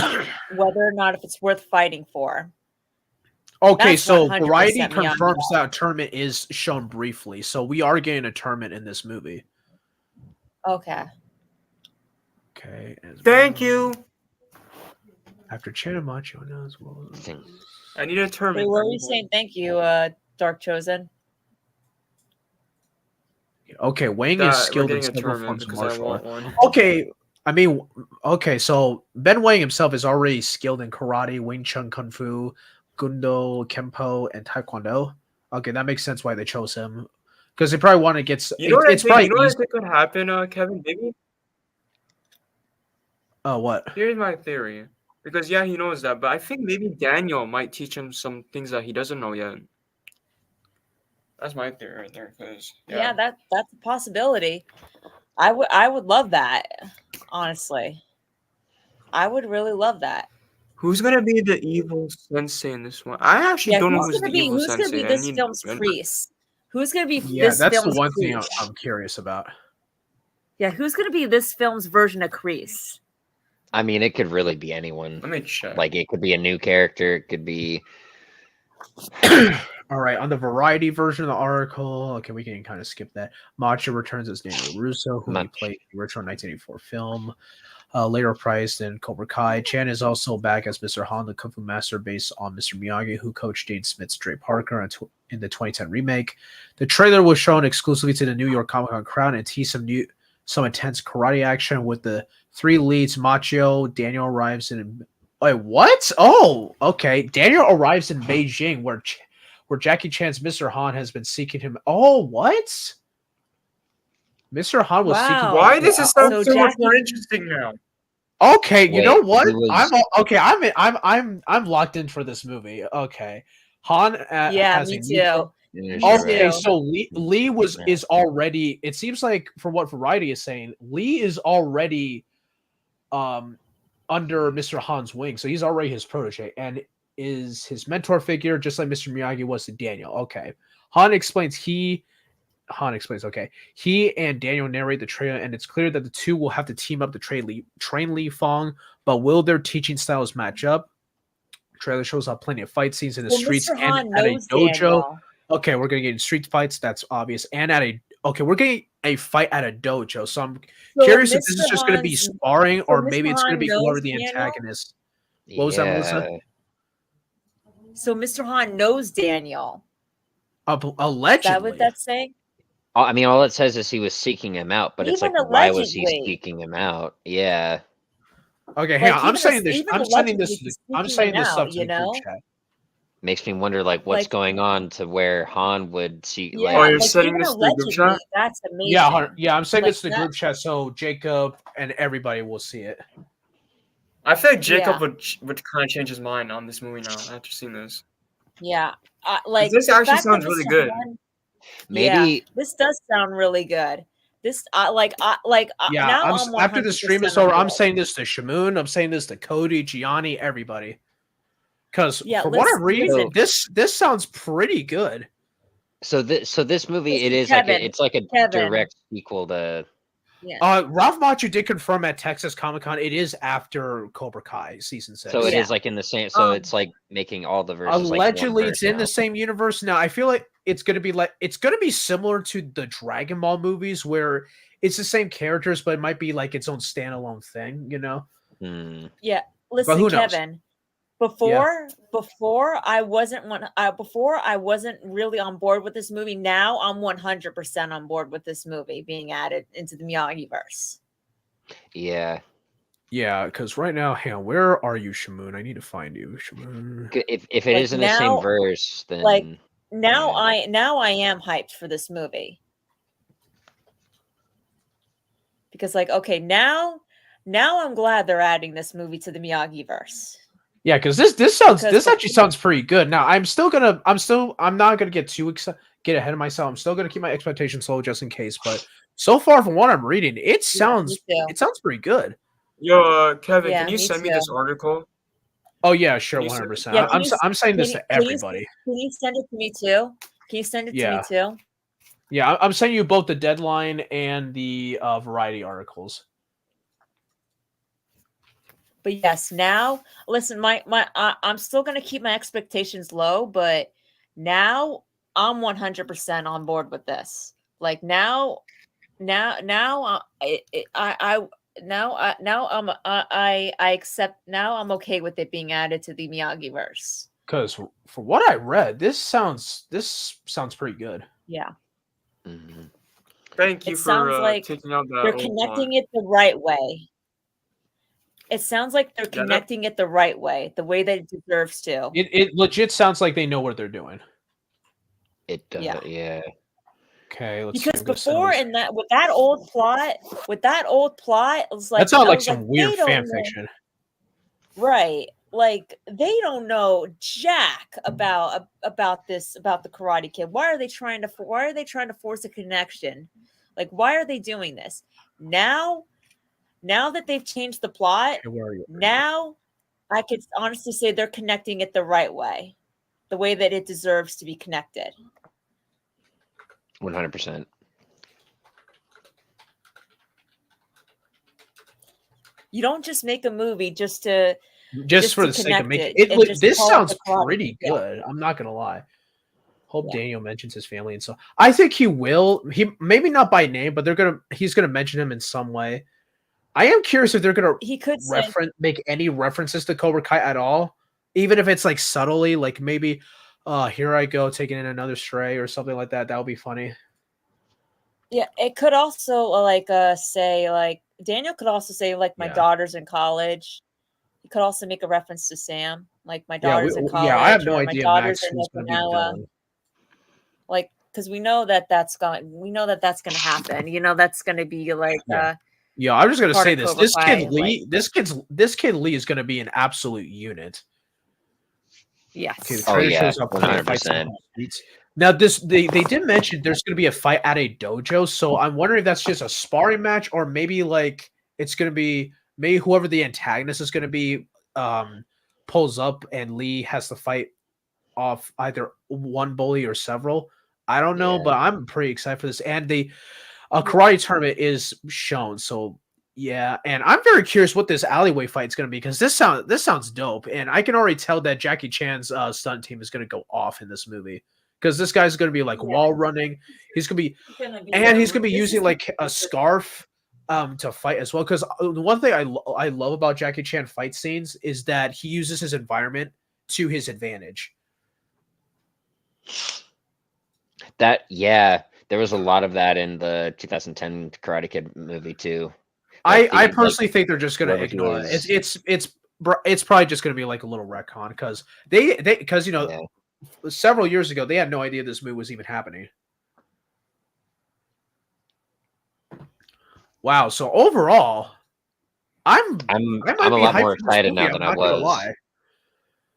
[SPEAKER 5] whether or not if it's worth fighting for.
[SPEAKER 1] Okay,
[SPEAKER 5] That's
[SPEAKER 1] so
[SPEAKER 5] 100%
[SPEAKER 1] Variety
[SPEAKER 5] me on
[SPEAKER 1] confirms that a tournament is shown briefly, so we are getting a tournament in this movie.
[SPEAKER 5] Okay.
[SPEAKER 1] Okay.
[SPEAKER 4] Thank you.
[SPEAKER 1] After Chan and Macho knows well.
[SPEAKER 3] Thing.
[SPEAKER 4] I need a
[SPEAKER 5] Wait,
[SPEAKER 4] tournament.
[SPEAKER 5] what were you saying? Thank you, Dark Chosen.
[SPEAKER 1] Okay, Wang
[SPEAKER 4] That
[SPEAKER 1] is
[SPEAKER 4] we're
[SPEAKER 1] skilled in
[SPEAKER 4] getting a
[SPEAKER 1] several
[SPEAKER 4] tournament
[SPEAKER 1] forms of
[SPEAKER 4] because I
[SPEAKER 1] martial
[SPEAKER 4] want
[SPEAKER 1] art.
[SPEAKER 4] one.
[SPEAKER 1] Okay, I mean, okay, so Ben Wang himself is already skilled in karate, Wing Chun, Kung Fu, Gundo, Kempo, and Taekwondo. Okay, that makes sense why they chose him. Because they probably want to get.
[SPEAKER 4] You know what I
[SPEAKER 1] It's
[SPEAKER 4] think?
[SPEAKER 1] probably
[SPEAKER 4] You know what I
[SPEAKER 1] easy.
[SPEAKER 4] think could happen, Kevin? Maybe
[SPEAKER 1] What?
[SPEAKER 4] here's my theory. Because yeah, he knows that, but I think maybe Daniel might teach him some things that he doesn't know yet. That's my theory right there. Because
[SPEAKER 5] Yeah, that's a possibility. I would love that. Honestly, I would really love that.
[SPEAKER 4] who's gonna be the evil sensei in this one? I actually
[SPEAKER 5] Yeah,
[SPEAKER 4] don't know
[SPEAKER 5] who's
[SPEAKER 4] who's the
[SPEAKER 5] gonna be
[SPEAKER 4] evil sensei. I
[SPEAKER 5] this
[SPEAKER 4] need.
[SPEAKER 5] film's Kreese? Who's gonna be
[SPEAKER 1] Yeah,
[SPEAKER 5] this
[SPEAKER 1] that's the
[SPEAKER 5] film's
[SPEAKER 1] one thing
[SPEAKER 5] Kreese?
[SPEAKER 1] I'm curious about.
[SPEAKER 5] Yeah, who's gonna be this film's version of Kreese?
[SPEAKER 3] I mean, it could really be anyone.
[SPEAKER 4] Let me check.
[SPEAKER 3] Like, it could be a new character. It could be.
[SPEAKER 1] All right, on the Variety version of the article, okay, we can kind of skip that. Macho returns as Daniel Russo, who he
[SPEAKER 3] Much.
[SPEAKER 1] played in the original 1984 film. Later priced in Cobra Kai. Chan is also back as Mr. Han, the Kung Fu master based on Mr. Miyagi, who coached Jade Smith's Dre Parker in the 2010 remake. The trailer was shown exclusively to the New York Comic Con crowd and teased some intense karate action with the three leads. Macho, Daniel arrives in. Wait, what? Oh, okay. Daniel arrives in Beijing, where Jackie Chan's Mr. Han has been seeking him. Oh, what? Mr. Han was seeking.
[SPEAKER 5] Wow.
[SPEAKER 4] Why does this sound
[SPEAKER 5] So
[SPEAKER 4] so much
[SPEAKER 5] Jackie-
[SPEAKER 4] more interesting now?
[SPEAKER 1] Okay, you
[SPEAKER 3] Wait,
[SPEAKER 1] know what?
[SPEAKER 3] he was-
[SPEAKER 1] I'm locked in for this movie. Okay, Han
[SPEAKER 5] Yeah,
[SPEAKER 1] has
[SPEAKER 5] me
[SPEAKER 1] a
[SPEAKER 5] too.
[SPEAKER 1] new.
[SPEAKER 5] Me
[SPEAKER 1] Okay,
[SPEAKER 5] too.
[SPEAKER 1] so Lee is already. It seems like from what Variety is saying, Lee is already under Mr. Han's wing, so he's already his protege and is his mentor figure, just like Mr. Miyagi was to Daniel. Okay, Han explains. Okay, he and Daniel narrate the trailer, and it's clear that the two will have to team up to train Li Fong. But will their teaching styles match up? The trailer shows up plenty of fight scenes in the
[SPEAKER 5] Well,
[SPEAKER 1] streets
[SPEAKER 5] Mr.
[SPEAKER 1] and
[SPEAKER 5] Han
[SPEAKER 1] at a
[SPEAKER 5] knows
[SPEAKER 1] dojo.
[SPEAKER 5] Daniel.
[SPEAKER 1] Okay, we're gonna get in street fights. That's obvious. And we're getting a fight at a dojo. So I'm curious if this is
[SPEAKER 5] Mr.
[SPEAKER 1] just gonna be
[SPEAKER 5] Han's-
[SPEAKER 1] sparring, or
[SPEAKER 5] Mr.
[SPEAKER 1] maybe it's gonna
[SPEAKER 5] Han
[SPEAKER 1] be
[SPEAKER 5] knows
[SPEAKER 1] whoever the
[SPEAKER 5] Daniel?
[SPEAKER 1] antagonist. What was that, Melissa?
[SPEAKER 5] So Mr. Han knows Daniel. Is
[SPEAKER 1] Allegedly.
[SPEAKER 5] that what that's saying?
[SPEAKER 3] I mean, all it says is he was seeking him out, but it's
[SPEAKER 5] Even
[SPEAKER 3] like, why was he
[SPEAKER 5] allegedly.
[SPEAKER 3] seeking him out? Yeah.
[SPEAKER 1] Okay, hang
[SPEAKER 5] Like,
[SPEAKER 1] on. I'm
[SPEAKER 5] even
[SPEAKER 1] saying
[SPEAKER 5] as-
[SPEAKER 1] this.
[SPEAKER 5] even
[SPEAKER 1] I'm sending this.
[SPEAKER 5] allegedly
[SPEAKER 1] I'm
[SPEAKER 5] he's
[SPEAKER 1] saying
[SPEAKER 5] speaking
[SPEAKER 1] this
[SPEAKER 5] him
[SPEAKER 1] stuff
[SPEAKER 5] out,
[SPEAKER 1] to
[SPEAKER 5] you
[SPEAKER 1] the group
[SPEAKER 5] know?
[SPEAKER 1] chat.
[SPEAKER 3] Makes me wonder, like, what's
[SPEAKER 5] Like-
[SPEAKER 3] going on to where Han would see.
[SPEAKER 5] Yeah,
[SPEAKER 4] Oh,
[SPEAKER 3] Like,
[SPEAKER 4] you're sending
[SPEAKER 5] even
[SPEAKER 4] this to the group
[SPEAKER 5] allegedly,
[SPEAKER 4] chat?
[SPEAKER 5] that's amazing.
[SPEAKER 1] Yeah, I'm saying
[SPEAKER 5] Like
[SPEAKER 1] this to the group chat so Jacob and everybody will see it.
[SPEAKER 4] I feel like Jacob
[SPEAKER 5] Yeah.
[SPEAKER 4] would kind of change his mind on this movie now after seeing this.
[SPEAKER 5] Yeah, like
[SPEAKER 4] This
[SPEAKER 5] the
[SPEAKER 4] actually
[SPEAKER 5] fact that
[SPEAKER 4] sounds really
[SPEAKER 5] Mr.
[SPEAKER 4] good.
[SPEAKER 5] Han-
[SPEAKER 3] maybe.
[SPEAKER 5] yeah, this does sound really good. This,
[SPEAKER 1] Yeah,
[SPEAKER 5] now I'm
[SPEAKER 1] after the stream is
[SPEAKER 5] 100% on
[SPEAKER 1] over, I'm
[SPEAKER 5] board.
[SPEAKER 1] saying this to Shamoon. I'm saying this to Cody, Gianni, everybody. Because
[SPEAKER 5] Yeah,
[SPEAKER 1] from what I'm
[SPEAKER 5] listen-
[SPEAKER 1] reading,
[SPEAKER 5] listen.
[SPEAKER 1] this sounds pretty good.
[SPEAKER 3] So this movie, it
[SPEAKER 5] Listen,
[SPEAKER 3] is like
[SPEAKER 5] Kevin,
[SPEAKER 3] it's like a
[SPEAKER 5] Kevin.
[SPEAKER 3] direct sequel to.
[SPEAKER 5] Yeah.
[SPEAKER 1] Ralph Macchio did confirm at Texas Comic-Con it is after Cobra Kai season 6.
[SPEAKER 3] So it
[SPEAKER 5] Yeah.
[SPEAKER 3] is like in the same. So it's like making all the verses
[SPEAKER 1] Allegedly,
[SPEAKER 3] like
[SPEAKER 1] it's in the same universe now. I feel like it's gonna be similar to the Dragon Ball movies, where it's the same characters, but it might be like its own standalone thing. You know?
[SPEAKER 5] Yeah. Listen,
[SPEAKER 1] who knows?
[SPEAKER 5] Kevin. Before I wasn't really on board with this movie. Now I'm 100% on board with this movie being added into the Miyagi verse.
[SPEAKER 3] Yeah.
[SPEAKER 1] Yeah, because right now, hang on, where are you, Shamoon? I need to find you, Shamoon.
[SPEAKER 3] If it
[SPEAKER 5] Like
[SPEAKER 3] is in the same
[SPEAKER 5] now-
[SPEAKER 3] verse, then
[SPEAKER 5] like, Now
[SPEAKER 3] yeah.
[SPEAKER 5] I am hyped for this movie. Because like, okay, now I'm glad they're adding this movie to the Miyagi verse.
[SPEAKER 1] Yeah, because this actually sounds pretty good. Now I'm not gonna get ahead of myself. I'm still gonna keep my expectations low just in case. But so far from what I'm reading, it sounds pretty good.
[SPEAKER 4] Yo, Kevin,
[SPEAKER 5] Yeah,
[SPEAKER 4] can you
[SPEAKER 5] me
[SPEAKER 4] send me
[SPEAKER 5] too.
[SPEAKER 4] this article?
[SPEAKER 1] Oh yeah, sure,
[SPEAKER 4] Can you
[SPEAKER 1] 100%.
[SPEAKER 5] Yeah,
[SPEAKER 1] I'm saying this to everybody.
[SPEAKER 5] Can you send it to me too? Can you send it to me too?
[SPEAKER 1] Yeah, I'm sending you both the deadline and the variety articles.
[SPEAKER 5] But yes, now listen, I'm still gonna keep my expectations low, but now I'm 100% on board with this. Like now I accept. Now I'm okay with it being added to the Miyagi verse.
[SPEAKER 1] Because for what I read, this sounds pretty good.
[SPEAKER 5] Yeah.
[SPEAKER 4] Thank you
[SPEAKER 5] It sounds
[SPEAKER 4] for
[SPEAKER 5] like
[SPEAKER 4] taking out that
[SPEAKER 5] they're
[SPEAKER 4] old
[SPEAKER 5] connecting
[SPEAKER 4] one.
[SPEAKER 5] it the right way. It sounds like they're connecting it the right way, the way that it deserves to.
[SPEAKER 1] It legit sounds like they know what they're doing.
[SPEAKER 3] It does, yeah.
[SPEAKER 1] Okay, let's
[SPEAKER 5] because
[SPEAKER 1] see,
[SPEAKER 5] before in that with that old plot, it was like
[SPEAKER 1] that sounded like
[SPEAKER 5] was
[SPEAKER 1] some weird
[SPEAKER 5] they don't
[SPEAKER 1] fan
[SPEAKER 5] know-
[SPEAKER 1] fiction.
[SPEAKER 5] Right. Like they don't know jack about this, about the Karate Kid. Why are they trying to force a connection? Like, why are they doing this? Now that they've changed the plot,
[SPEAKER 1] Okay, where are you?
[SPEAKER 5] now I could honestly say they're connecting it the right way, the way that it deserves to be connected.
[SPEAKER 3] 100%.
[SPEAKER 5] You don't just make a movie just
[SPEAKER 1] for the sake of making it. This sounds pretty good. I'm not gonna lie. Hope Daniel mentions his family, and so I think he will. He maybe not by name, but he's gonna mention him in some way. I am curious if they're gonna make any references to Cobra Kai at all, even if it's like subtly, like maybe here I go taking in another stray or something like that. That would be funny.
[SPEAKER 5] Yeah, it could also say like Daniel could also say like my daughter's in college. He could also make a reference to Sam, like my daughter's in college.
[SPEAKER 1] Yeah, I have no
[SPEAKER 5] or
[SPEAKER 1] idea.
[SPEAKER 5] My
[SPEAKER 1] Max
[SPEAKER 5] daughter's in
[SPEAKER 1] is going to be the
[SPEAKER 5] Okinawa.
[SPEAKER 1] villain.
[SPEAKER 5] Like, because we know that's going to happen. You know, that's going to be like.
[SPEAKER 1] Yeah, I'm just going to say this.
[SPEAKER 5] Cobra Kai,
[SPEAKER 1] This kid Lee is going to be an absolute unit.
[SPEAKER 5] Yes.
[SPEAKER 1] Okay, the trailer shows up
[SPEAKER 3] 100%.
[SPEAKER 1] Now, they did mention there's going to be a fight at a dojo, so I'm wondering if that's just a sparring match or maybe like it's going to be maybe whoever the antagonist is going to be pulls up and Lee has to fight off either one bully or several. I don't know, but I'm pretty excited for this. And the karate tournament is shown, so yeah. And I'm very curious what this alleyway fight is going to be because this sounds dope, and I can already tell that Jackie Chan's stunt team is going to go off in this movie. Because this guy's going to be like wall running. He's going to be using like a scarf to fight as well. Because the one thing I love about Jackie Chan fight scenes is that he uses his environment to his advantage.
[SPEAKER 3] There was a lot of that in the 2010 Karate Kid movie too.
[SPEAKER 1] I personally think they're just going to ignore it. It's probably just going to be like a little retcon because because several years ago, they had no idea this movie was even happening. Wow. So overall, I'm a lot more excited now than I was.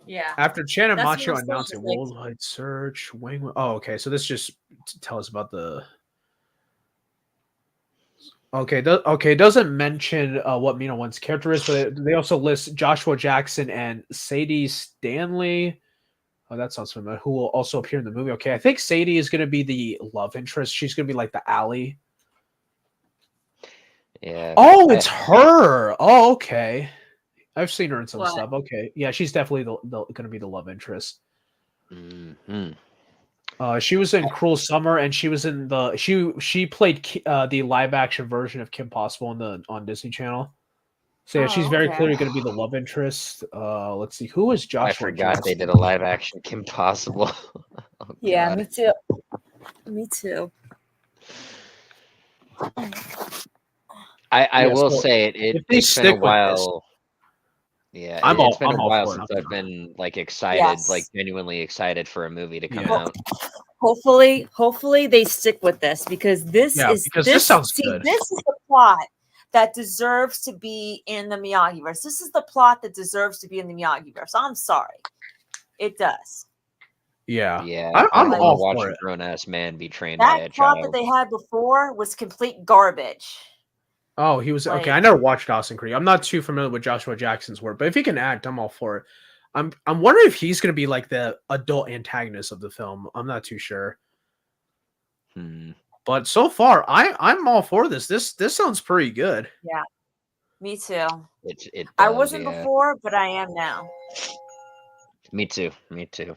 [SPEAKER 5] Yeah.
[SPEAKER 1] After Chan and Macho announced a worldwide search, oh, okay. So this just tell us about the. Okay. It doesn't mention what Mina One's character is, but they also list Joshua Jackson and Sadie Stanley. Oh, that sounds familiar. Who will also appear in the movie? Okay, I think Sadie is going to be the love interest. She's going to be like the Ally.
[SPEAKER 3] Yeah.
[SPEAKER 1] Oh, it's her. Oh, okay. I've seen her in some
[SPEAKER 5] What?
[SPEAKER 1] stuff. Okay, yeah, she's definitely going to be the love interest.
[SPEAKER 3] Mhm.
[SPEAKER 1] She was in Cruel Summer, and she was in the she played the live action version of Kim Possible on Disney Channel. So yeah, she's very
[SPEAKER 5] okay.
[SPEAKER 1] clearly going to be the love interest. Let's see, who is Joshua?
[SPEAKER 3] I forgot they
[SPEAKER 1] Jackson?
[SPEAKER 3] did a live action Kim Possible. Oh,
[SPEAKER 5] Yeah,
[SPEAKER 3] God.
[SPEAKER 5] me too. Me too.
[SPEAKER 3] I
[SPEAKER 1] Yeah,
[SPEAKER 3] will
[SPEAKER 1] so
[SPEAKER 3] say
[SPEAKER 1] if they
[SPEAKER 3] it's been a
[SPEAKER 1] stick with this,
[SPEAKER 3] while. Yeah,
[SPEAKER 1] I'm
[SPEAKER 3] it's been a
[SPEAKER 1] all
[SPEAKER 3] while
[SPEAKER 1] for it.
[SPEAKER 3] since
[SPEAKER 1] I'm
[SPEAKER 3] I've
[SPEAKER 1] for it.
[SPEAKER 3] been like excited,
[SPEAKER 5] Yes.
[SPEAKER 3] like genuinely excited for a movie to come
[SPEAKER 1] Yeah.
[SPEAKER 3] out.
[SPEAKER 5] Hopefully they stick with this because this
[SPEAKER 1] sounds good.
[SPEAKER 5] This is the plot that deserves to be in the Miyagi-verse. This is the plot that deserves to be in the Miyagi-verse. I'm sorry. It does.
[SPEAKER 1] Yeah,
[SPEAKER 3] Yeah,
[SPEAKER 1] I'm
[SPEAKER 3] I don't want
[SPEAKER 1] all
[SPEAKER 3] to watch
[SPEAKER 1] for
[SPEAKER 3] a
[SPEAKER 1] it.
[SPEAKER 3] grown-ass man be trained by a
[SPEAKER 5] That plot that
[SPEAKER 3] child.
[SPEAKER 5] they had before was complete garbage.
[SPEAKER 1] Oh, he was okay.
[SPEAKER 5] Like-
[SPEAKER 1] I never watched Dawson Creek. I'm not too familiar with Joshua Jackson's work, but if he can act, I'm all for it. I'm wondering if he's going to be like the adult antagonist of the film. I'm not too sure,
[SPEAKER 3] Hmm.
[SPEAKER 1] but so far, I'm all for this. This sounds pretty good.
[SPEAKER 5] Yeah, me too.
[SPEAKER 3] It
[SPEAKER 5] I
[SPEAKER 3] does,
[SPEAKER 5] wasn't
[SPEAKER 3] yeah.
[SPEAKER 5] before, but I am now.
[SPEAKER 3] Me too. Me too.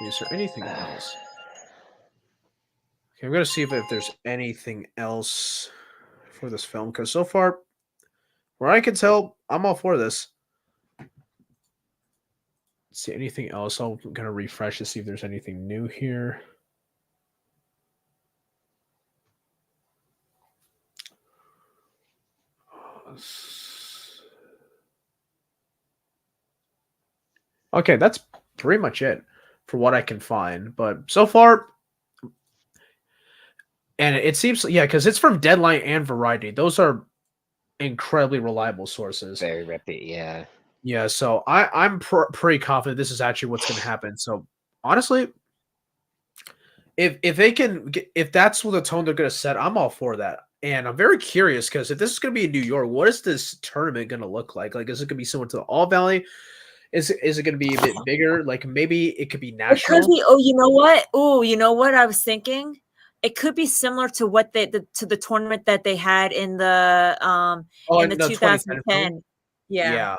[SPEAKER 1] Is there anything else? Okay, I'm gonna see if there's anything else for this film because so far, where I can tell, I'm all for this. Let's see anything else? I'm gonna refresh to see if there's anything new here. Okay, that's pretty much it for what I can find. But so far, and it seems, yeah, because it's from Deadline and Variety. Those are incredibly reliable sources.
[SPEAKER 3] Very yeah.
[SPEAKER 1] Yeah, so I'm pretty confident this is actually what's going to happen. So honestly, if they can if that's what the tone they're going to set, I'm all for that. And I'm very curious because if this is going to be in New York, what is this tournament going to look like? Like, is it going to be similar to the All Valley? Is it going to be a bit bigger? Like, maybe it could be national.
[SPEAKER 5] It could be. Oh, you know what? Oh, you know what I was thinking? It could be similar to what the tournament that they had in the in the 2010.
[SPEAKER 1] Yeah.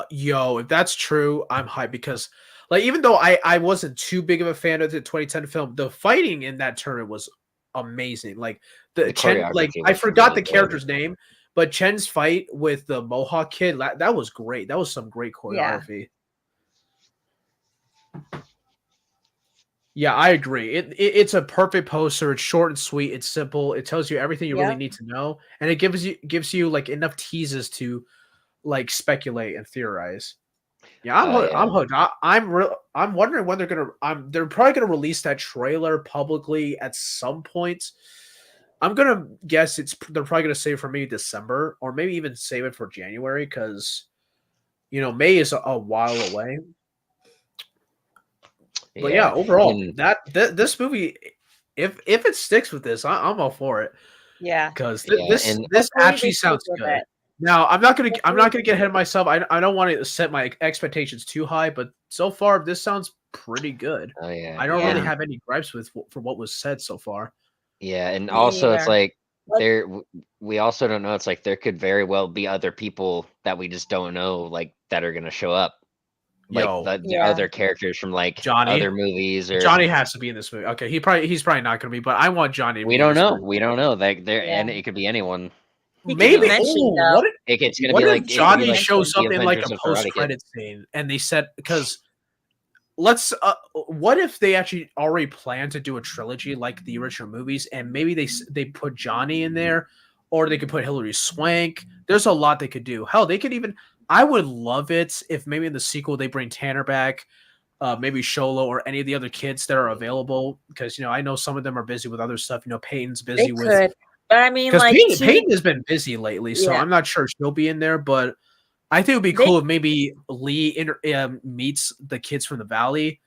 [SPEAKER 1] Yo, if that's true, I'm hyped because like even though I wasn't too big of a fan of the 2010 film, the fighting in that tournament was amazing. Like the Chen, like
[SPEAKER 3] choreography
[SPEAKER 1] I
[SPEAKER 3] was
[SPEAKER 1] forgot
[SPEAKER 3] really
[SPEAKER 1] the
[SPEAKER 3] good.
[SPEAKER 1] character's name, but Chen's fight with the Mohawk kid, that was great. That was some great choreography. Yeah, I agree. It's a perfect poster. It's short and sweet. It's simple. It tells you everything you really need to know, and it gives you like enough teases to like speculate and theorize. Yeah, I'm hooked. I'm wondering when they're probably gonna release that trailer publicly at some point. I'm gonna guess they're probably gonna save it for maybe December or maybe even save it for January because May is a while away. But yeah, overall, this movie, if it sticks with this, I'm all for it.
[SPEAKER 5] Yeah,
[SPEAKER 1] because
[SPEAKER 3] Yeah,
[SPEAKER 1] this actually sounds good. Now, I'm not gonna get ahead of myself. I don't want to set my expectations too high, but so far this sounds pretty good.
[SPEAKER 3] Oh yeah.
[SPEAKER 1] I don't really have any gripes for what was said so far.
[SPEAKER 3] Yeah, and
[SPEAKER 5] Me
[SPEAKER 3] also it's
[SPEAKER 5] neither.
[SPEAKER 3] like we also don't know. It's like there could very well be other people that we just don't know, like that are gonna show up, like
[SPEAKER 1] Yo,
[SPEAKER 3] the other characters from like
[SPEAKER 1] Johnny.
[SPEAKER 3] other movies. Or
[SPEAKER 1] Johnny has to be in this movie. Okay, he's probably not gonna be, but I want Johnny to be
[SPEAKER 3] we
[SPEAKER 1] in
[SPEAKER 3] don't
[SPEAKER 1] this
[SPEAKER 3] know.
[SPEAKER 1] movie.
[SPEAKER 3] We don't know. Like there, and it could be anyone.
[SPEAKER 5] He
[SPEAKER 1] Maybe
[SPEAKER 5] could be mentioned, though.
[SPEAKER 1] what if,
[SPEAKER 3] It's gonna
[SPEAKER 1] what
[SPEAKER 3] be
[SPEAKER 1] if
[SPEAKER 3] like it could be
[SPEAKER 1] Johnny
[SPEAKER 3] like
[SPEAKER 1] shows
[SPEAKER 3] the
[SPEAKER 1] up in like
[SPEAKER 3] Avengers
[SPEAKER 1] a
[SPEAKER 3] of Karate Kid.
[SPEAKER 1] post-credit scene and they said because let's what if they actually already plan to do a trilogy like the original movies and maybe they put Johnny in there or they could put Hilary Swank. There's a lot they could do. Hell, they could even I would love it if maybe in the sequel they bring Tanner back, maybe Sholo or any of the other kids that are available because I know some of them are busy with other stuff. Peyton's busy with
[SPEAKER 5] but I mean,
[SPEAKER 1] because
[SPEAKER 5] like
[SPEAKER 1] Peyton has been busy lately, so I'm not sure she'll be in there. But I think it would be cool if maybe Lee meets the kids from the Valley,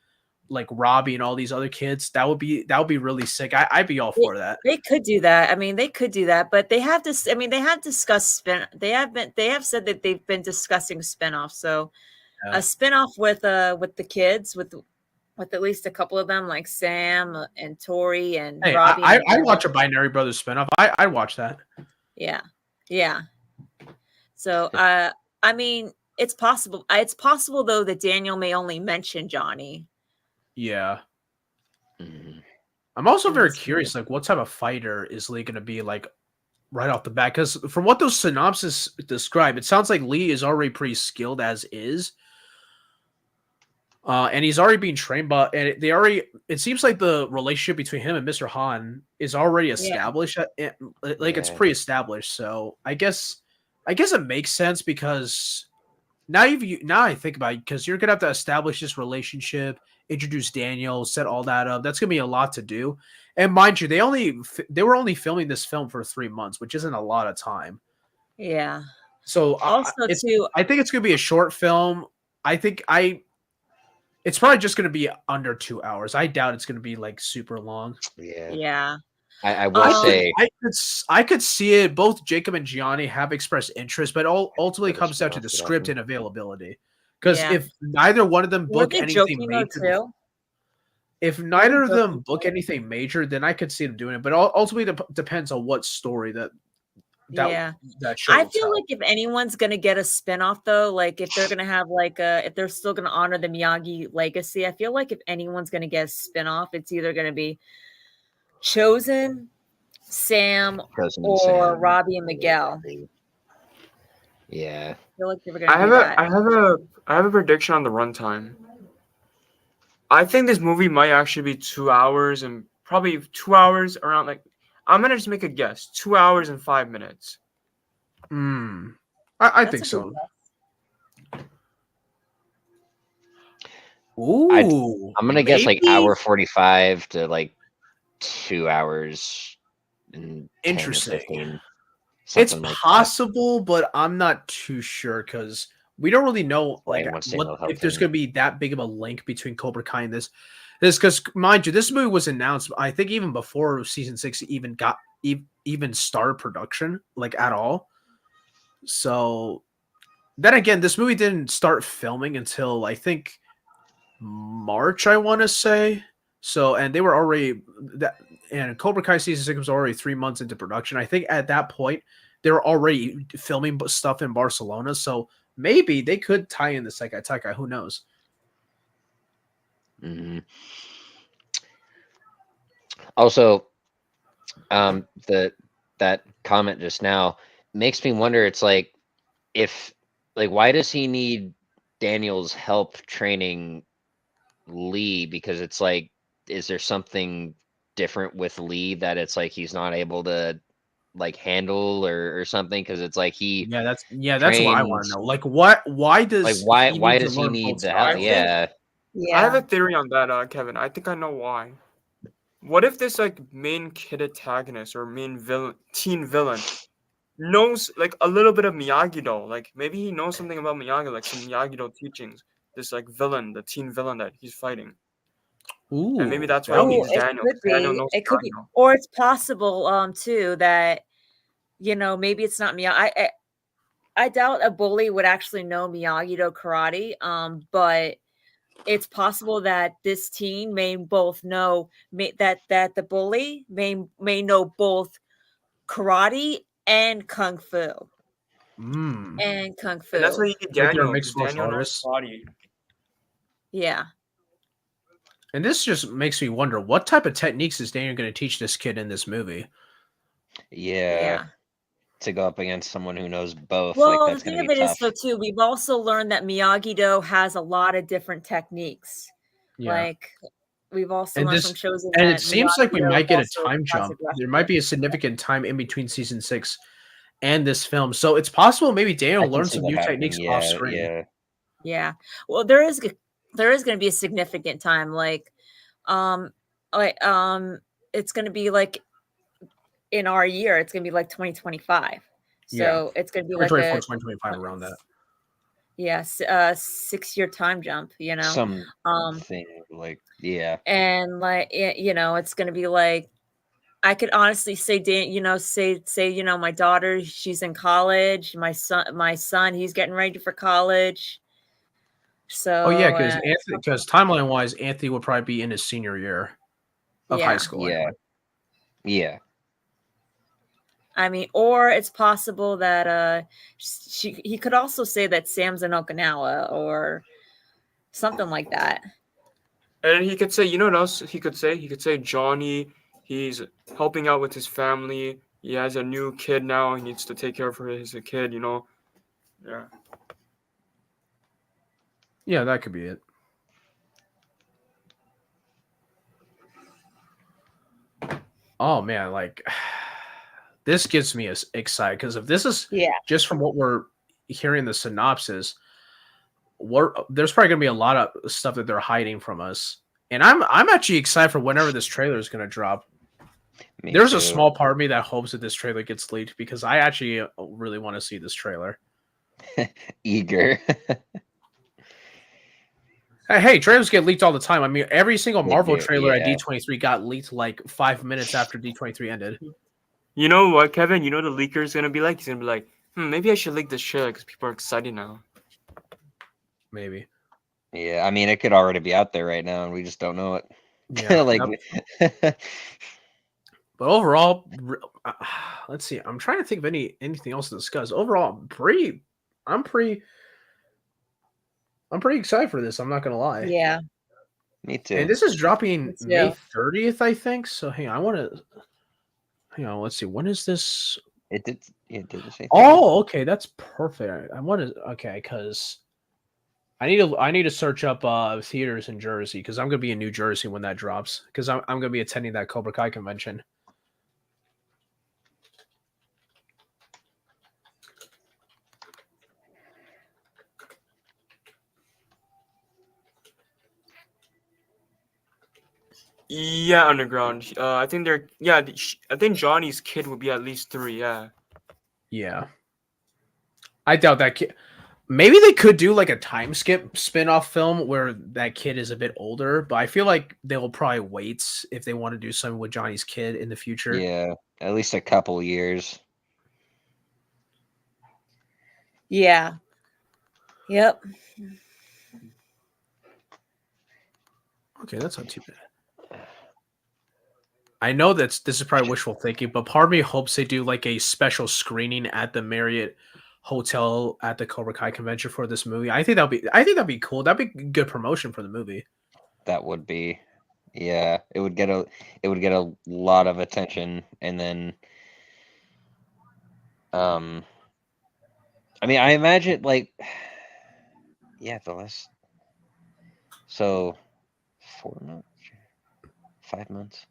[SPEAKER 1] like Robbie and all these other kids. That would be really sick. I'd be all for that.
[SPEAKER 5] They could do that. I mean, they could do that, but they have to. I mean, they have discussed They have said that they've been discussing spinoffs. So a spinoff with the kids with with at least a couple of them, like Sam and Tori and
[SPEAKER 1] Hey,
[SPEAKER 5] Robbie.
[SPEAKER 1] I watch a Binary Brothers spinoff. I watch that.
[SPEAKER 5] Yeah, yeah. So, I mean, it's possible. It's possible though that Daniel may only mention Johnny.
[SPEAKER 1] Yeah.
[SPEAKER 3] Mhm.
[SPEAKER 1] I'm also
[SPEAKER 5] In
[SPEAKER 1] very
[SPEAKER 5] this
[SPEAKER 1] curious, like, what type of fighter is Lee going to be, like, right off the bat? Because from what those synopses describe, it sounds like Lee is already pretty skilled as is. And he's already being trained, but and they already. It seems like the relationship between him and Mr. Han is already established. Like it's
[SPEAKER 3] Yeah.
[SPEAKER 1] pretty established. So I guess it makes sense because now I think about it, because you're gonna have to establish this relationship, introduce Daniel, set all that up. That's gonna be a lot to do. And mind you, they were only filming this film for 3 months, which isn't a lot of time.
[SPEAKER 5] Yeah.
[SPEAKER 1] So
[SPEAKER 5] Also, too,
[SPEAKER 1] I think it's gonna be a short film. It's probably just going to be under 2 hours. I doubt it's going to be like super long.
[SPEAKER 3] Yeah.
[SPEAKER 5] yeah.
[SPEAKER 3] I will say
[SPEAKER 1] I could see it. Both Jacob and Gianni have expressed interest, but ultimately
[SPEAKER 3] Never
[SPEAKER 1] comes down to
[SPEAKER 3] spin-off
[SPEAKER 1] the
[SPEAKER 3] it
[SPEAKER 1] script
[SPEAKER 3] often.
[SPEAKER 1] and availability. Because
[SPEAKER 5] Yeah.
[SPEAKER 1] if neither one of them
[SPEAKER 5] Were
[SPEAKER 1] book
[SPEAKER 5] they
[SPEAKER 1] anything
[SPEAKER 5] joking though
[SPEAKER 1] major,
[SPEAKER 5] too?
[SPEAKER 1] if neither of them
[SPEAKER 5] joking
[SPEAKER 1] book anything major, then I could see them doing it. But ultimately, depends on what story that
[SPEAKER 5] Yeah.
[SPEAKER 1] show
[SPEAKER 5] I
[SPEAKER 1] will
[SPEAKER 5] feel
[SPEAKER 1] tell.
[SPEAKER 5] like if anyone's gonna get a spinoff though, like if they're gonna have like if they're still gonna honor the Miyagi legacy, I feel like if anyone's gonna get a spinoff, it's either gonna be Chozen, Sam,
[SPEAKER 3] Chozen and
[SPEAKER 5] or
[SPEAKER 3] Sam.
[SPEAKER 5] Robbie and Miguel.
[SPEAKER 3] Yeah.
[SPEAKER 5] I feel like they were gonna do that.
[SPEAKER 4] I have a prediction on the runtime. I think this movie might actually be 2 hours and probably 2 hours around like I'm gonna just make a guess. 2 hours and 5 minutes.
[SPEAKER 1] I
[SPEAKER 5] That's
[SPEAKER 1] think
[SPEAKER 5] a good
[SPEAKER 1] so.
[SPEAKER 5] guess.
[SPEAKER 1] Ooh,
[SPEAKER 3] I'm gonna guess like
[SPEAKER 1] maybe?
[SPEAKER 3] hour 45 to like 2 hours and 10 or
[SPEAKER 1] Interesting.
[SPEAKER 3] 15.
[SPEAKER 1] It's
[SPEAKER 3] Something like that.
[SPEAKER 1] possible, but I'm not too sure because we don't really know like
[SPEAKER 3] Yeah, once they
[SPEAKER 1] what
[SPEAKER 3] know how
[SPEAKER 1] if there's
[SPEAKER 3] things-
[SPEAKER 1] going to be that big of a link between Cobra Kai and this. This because mind you, this movie was announced. I think even before season 6 even got even started production like at all. So then again, this movie didn't start filming until I think March. I want to say so, and they were already that. And Cobra Kai season 6 was already 3 months into production. I think at that point they were already filming stuff in Barcelona, so maybe they could tie in the Sekai Taikai. Who knows?
[SPEAKER 3] Mhm. Also, that comment just now makes me wonder. It's like why does he need Daniel's help training Lee? Because it's like, is there something different with Lee that it's like he's not able to like handle or something? Because it's like he
[SPEAKER 1] That's what I want
[SPEAKER 3] trains
[SPEAKER 1] to know. Like, what? Why does
[SPEAKER 3] like
[SPEAKER 1] he
[SPEAKER 3] why
[SPEAKER 1] need to
[SPEAKER 3] does he
[SPEAKER 1] learn
[SPEAKER 3] need
[SPEAKER 1] both
[SPEAKER 3] the help?
[SPEAKER 1] styles?
[SPEAKER 3] Yeah.
[SPEAKER 4] I have
[SPEAKER 5] Yeah.
[SPEAKER 4] a theory on that, Kevin. I think I know why. What if this like main kid antagonist or main teen villain knows like a little bit of Miyagi-Do? Like maybe he knows something about Miyagi, like some Miyagi-Do teachings. This like villain, the teen villain that he's fighting.
[SPEAKER 1] Ooh,
[SPEAKER 4] And maybe that's why
[SPEAKER 1] that
[SPEAKER 4] he
[SPEAKER 1] would be
[SPEAKER 4] needs
[SPEAKER 5] it
[SPEAKER 4] Daniel.
[SPEAKER 5] could
[SPEAKER 4] Daniel
[SPEAKER 5] be.
[SPEAKER 4] knows
[SPEAKER 5] It could be,
[SPEAKER 4] Miyagi-Do.
[SPEAKER 5] or it's possible too that maybe it's not Miyagi. I doubt a bully would actually know Miyagi-Do karate. But it's possible that this teen may both know that the bully may know both karate and kung fu.
[SPEAKER 1] Mm.
[SPEAKER 5] And kung
[SPEAKER 4] And that's
[SPEAKER 5] fu.
[SPEAKER 4] why you need
[SPEAKER 1] Like they're
[SPEAKER 4] Daniel, because
[SPEAKER 1] mixed martial
[SPEAKER 4] Daniel knows
[SPEAKER 1] artists.
[SPEAKER 4] karate.
[SPEAKER 5] Yeah.
[SPEAKER 1] And this just makes me wonder what type of techniques is Daniel going to teach this kid in this movie?
[SPEAKER 3] Yeah. To go up against someone who knows both,
[SPEAKER 5] Well,
[SPEAKER 3] like
[SPEAKER 5] the
[SPEAKER 3] that's
[SPEAKER 5] thing
[SPEAKER 3] gonna
[SPEAKER 5] of
[SPEAKER 3] be
[SPEAKER 5] it is,
[SPEAKER 3] tough.
[SPEAKER 5] though, too, we've also learned that Miyagi-Do has a lot of different techniques.
[SPEAKER 1] Yeah.
[SPEAKER 5] Like, we've also
[SPEAKER 1] And
[SPEAKER 5] learned
[SPEAKER 1] this
[SPEAKER 5] from Chozen
[SPEAKER 1] and
[SPEAKER 5] that
[SPEAKER 1] it seems like we
[SPEAKER 5] Miyagi-Do
[SPEAKER 1] might get a
[SPEAKER 5] also
[SPEAKER 1] time
[SPEAKER 5] has
[SPEAKER 1] jump. There
[SPEAKER 5] aggression.
[SPEAKER 1] might be a significant time in between season 6 and this film. So it's possible maybe
[SPEAKER 3] I
[SPEAKER 1] Daniel
[SPEAKER 3] can
[SPEAKER 1] learns
[SPEAKER 3] see
[SPEAKER 1] some
[SPEAKER 3] that
[SPEAKER 1] new
[SPEAKER 3] happening.
[SPEAKER 1] techniques off
[SPEAKER 3] Yeah,
[SPEAKER 1] screen.
[SPEAKER 3] yeah.
[SPEAKER 5] Yeah. Well, there is going to be a significant time, it's going to be like in our year, it's going to be like 2025. So it's going to be like
[SPEAKER 1] 2024,
[SPEAKER 5] a
[SPEAKER 1] 2025 around that.
[SPEAKER 5] yes, 6-year time jump,
[SPEAKER 3] Something like yeah.
[SPEAKER 5] and like it's going to be like I could honestly say, say my daughter, she's in college. My son, he's getting ready for college. So
[SPEAKER 1] Oh yeah, because timeline wise, Anthony would probably be in his senior year of high
[SPEAKER 5] Yeah.
[SPEAKER 1] school.
[SPEAKER 3] Yeah.
[SPEAKER 1] Anyway.
[SPEAKER 3] Yeah.
[SPEAKER 5] I mean, or it's possible that he could also say that Sam's in Okinawa or something like that.
[SPEAKER 4] And he could say, you know what else he could say? He could say Johnny, he's helping out with his family. He has a new kid now. He needs to take care of his kid, you know? Yeah.
[SPEAKER 1] Yeah, that could be it. Oh man, like this gets me excited because if this is just from what we're hearing the synopsis, there's probably gonna be a lot of stuff that they're hiding from us. And I'm actually excited for whenever this trailer is gonna drop. There's a small part of me that hopes that this trailer gets leaked because I actually really want to see this trailer.
[SPEAKER 3] Eager.
[SPEAKER 1] Hey, trailers get leaked all the time. I mean, every single
[SPEAKER 3] They
[SPEAKER 1] Marvel
[SPEAKER 3] do,
[SPEAKER 1] trailer at
[SPEAKER 3] yeah.
[SPEAKER 1] D23 got leaked like 5 minutes after D23 ended.
[SPEAKER 4] You know what, Kevin? You know the leaker is gonna be like? He's gonna be like, maybe I should leak this trailer because people are excited now.
[SPEAKER 1] Maybe.
[SPEAKER 3] Yeah, I mean, it could already be out there right now, and we just don't know it.
[SPEAKER 1] Yeah.
[SPEAKER 3] Like,
[SPEAKER 1] But overall, let's see. I'm trying to think of anything else to discuss. Overall, I'm pretty excited for this. I'm not gonna lie.
[SPEAKER 5] Yeah.
[SPEAKER 3] me too.
[SPEAKER 1] And this is dropping
[SPEAKER 5] Me too.
[SPEAKER 1] May 30th, I think. So hang on, let's see. When is this?
[SPEAKER 3] It did the same thing.
[SPEAKER 1] Oh, okay, that's perfect. Because I need to search up theaters in Jersey because I'm gonna be in New Jersey when that drops because I'm gonna be attending that Cobra Kai convention.
[SPEAKER 4] Yeah, Underground. I think they're I think Johnny's kid would be at least 3. Yeah.
[SPEAKER 1] Yeah, I doubt that kid. Maybe they could do like a time skip spin-off film where that kid is a bit older, but I feel like they'll probably wait if they want to do something with Johnny's kid in the future.
[SPEAKER 3] Yeah, at least a couple years.
[SPEAKER 5] Yeah. Yep.
[SPEAKER 1] Okay, that's not too bad. I know this is probably wishful thinking, but part of me hopes they do like a special screening at the Marriott Hotel at the Cobra Kai convention for this movie. I think that'd be cool. That'd be good promotion for the movie.
[SPEAKER 3] That would be, yeah. It would get a lot of attention, and then, I mean, I imagine like, yeah, the last, so 4 months, 5 months.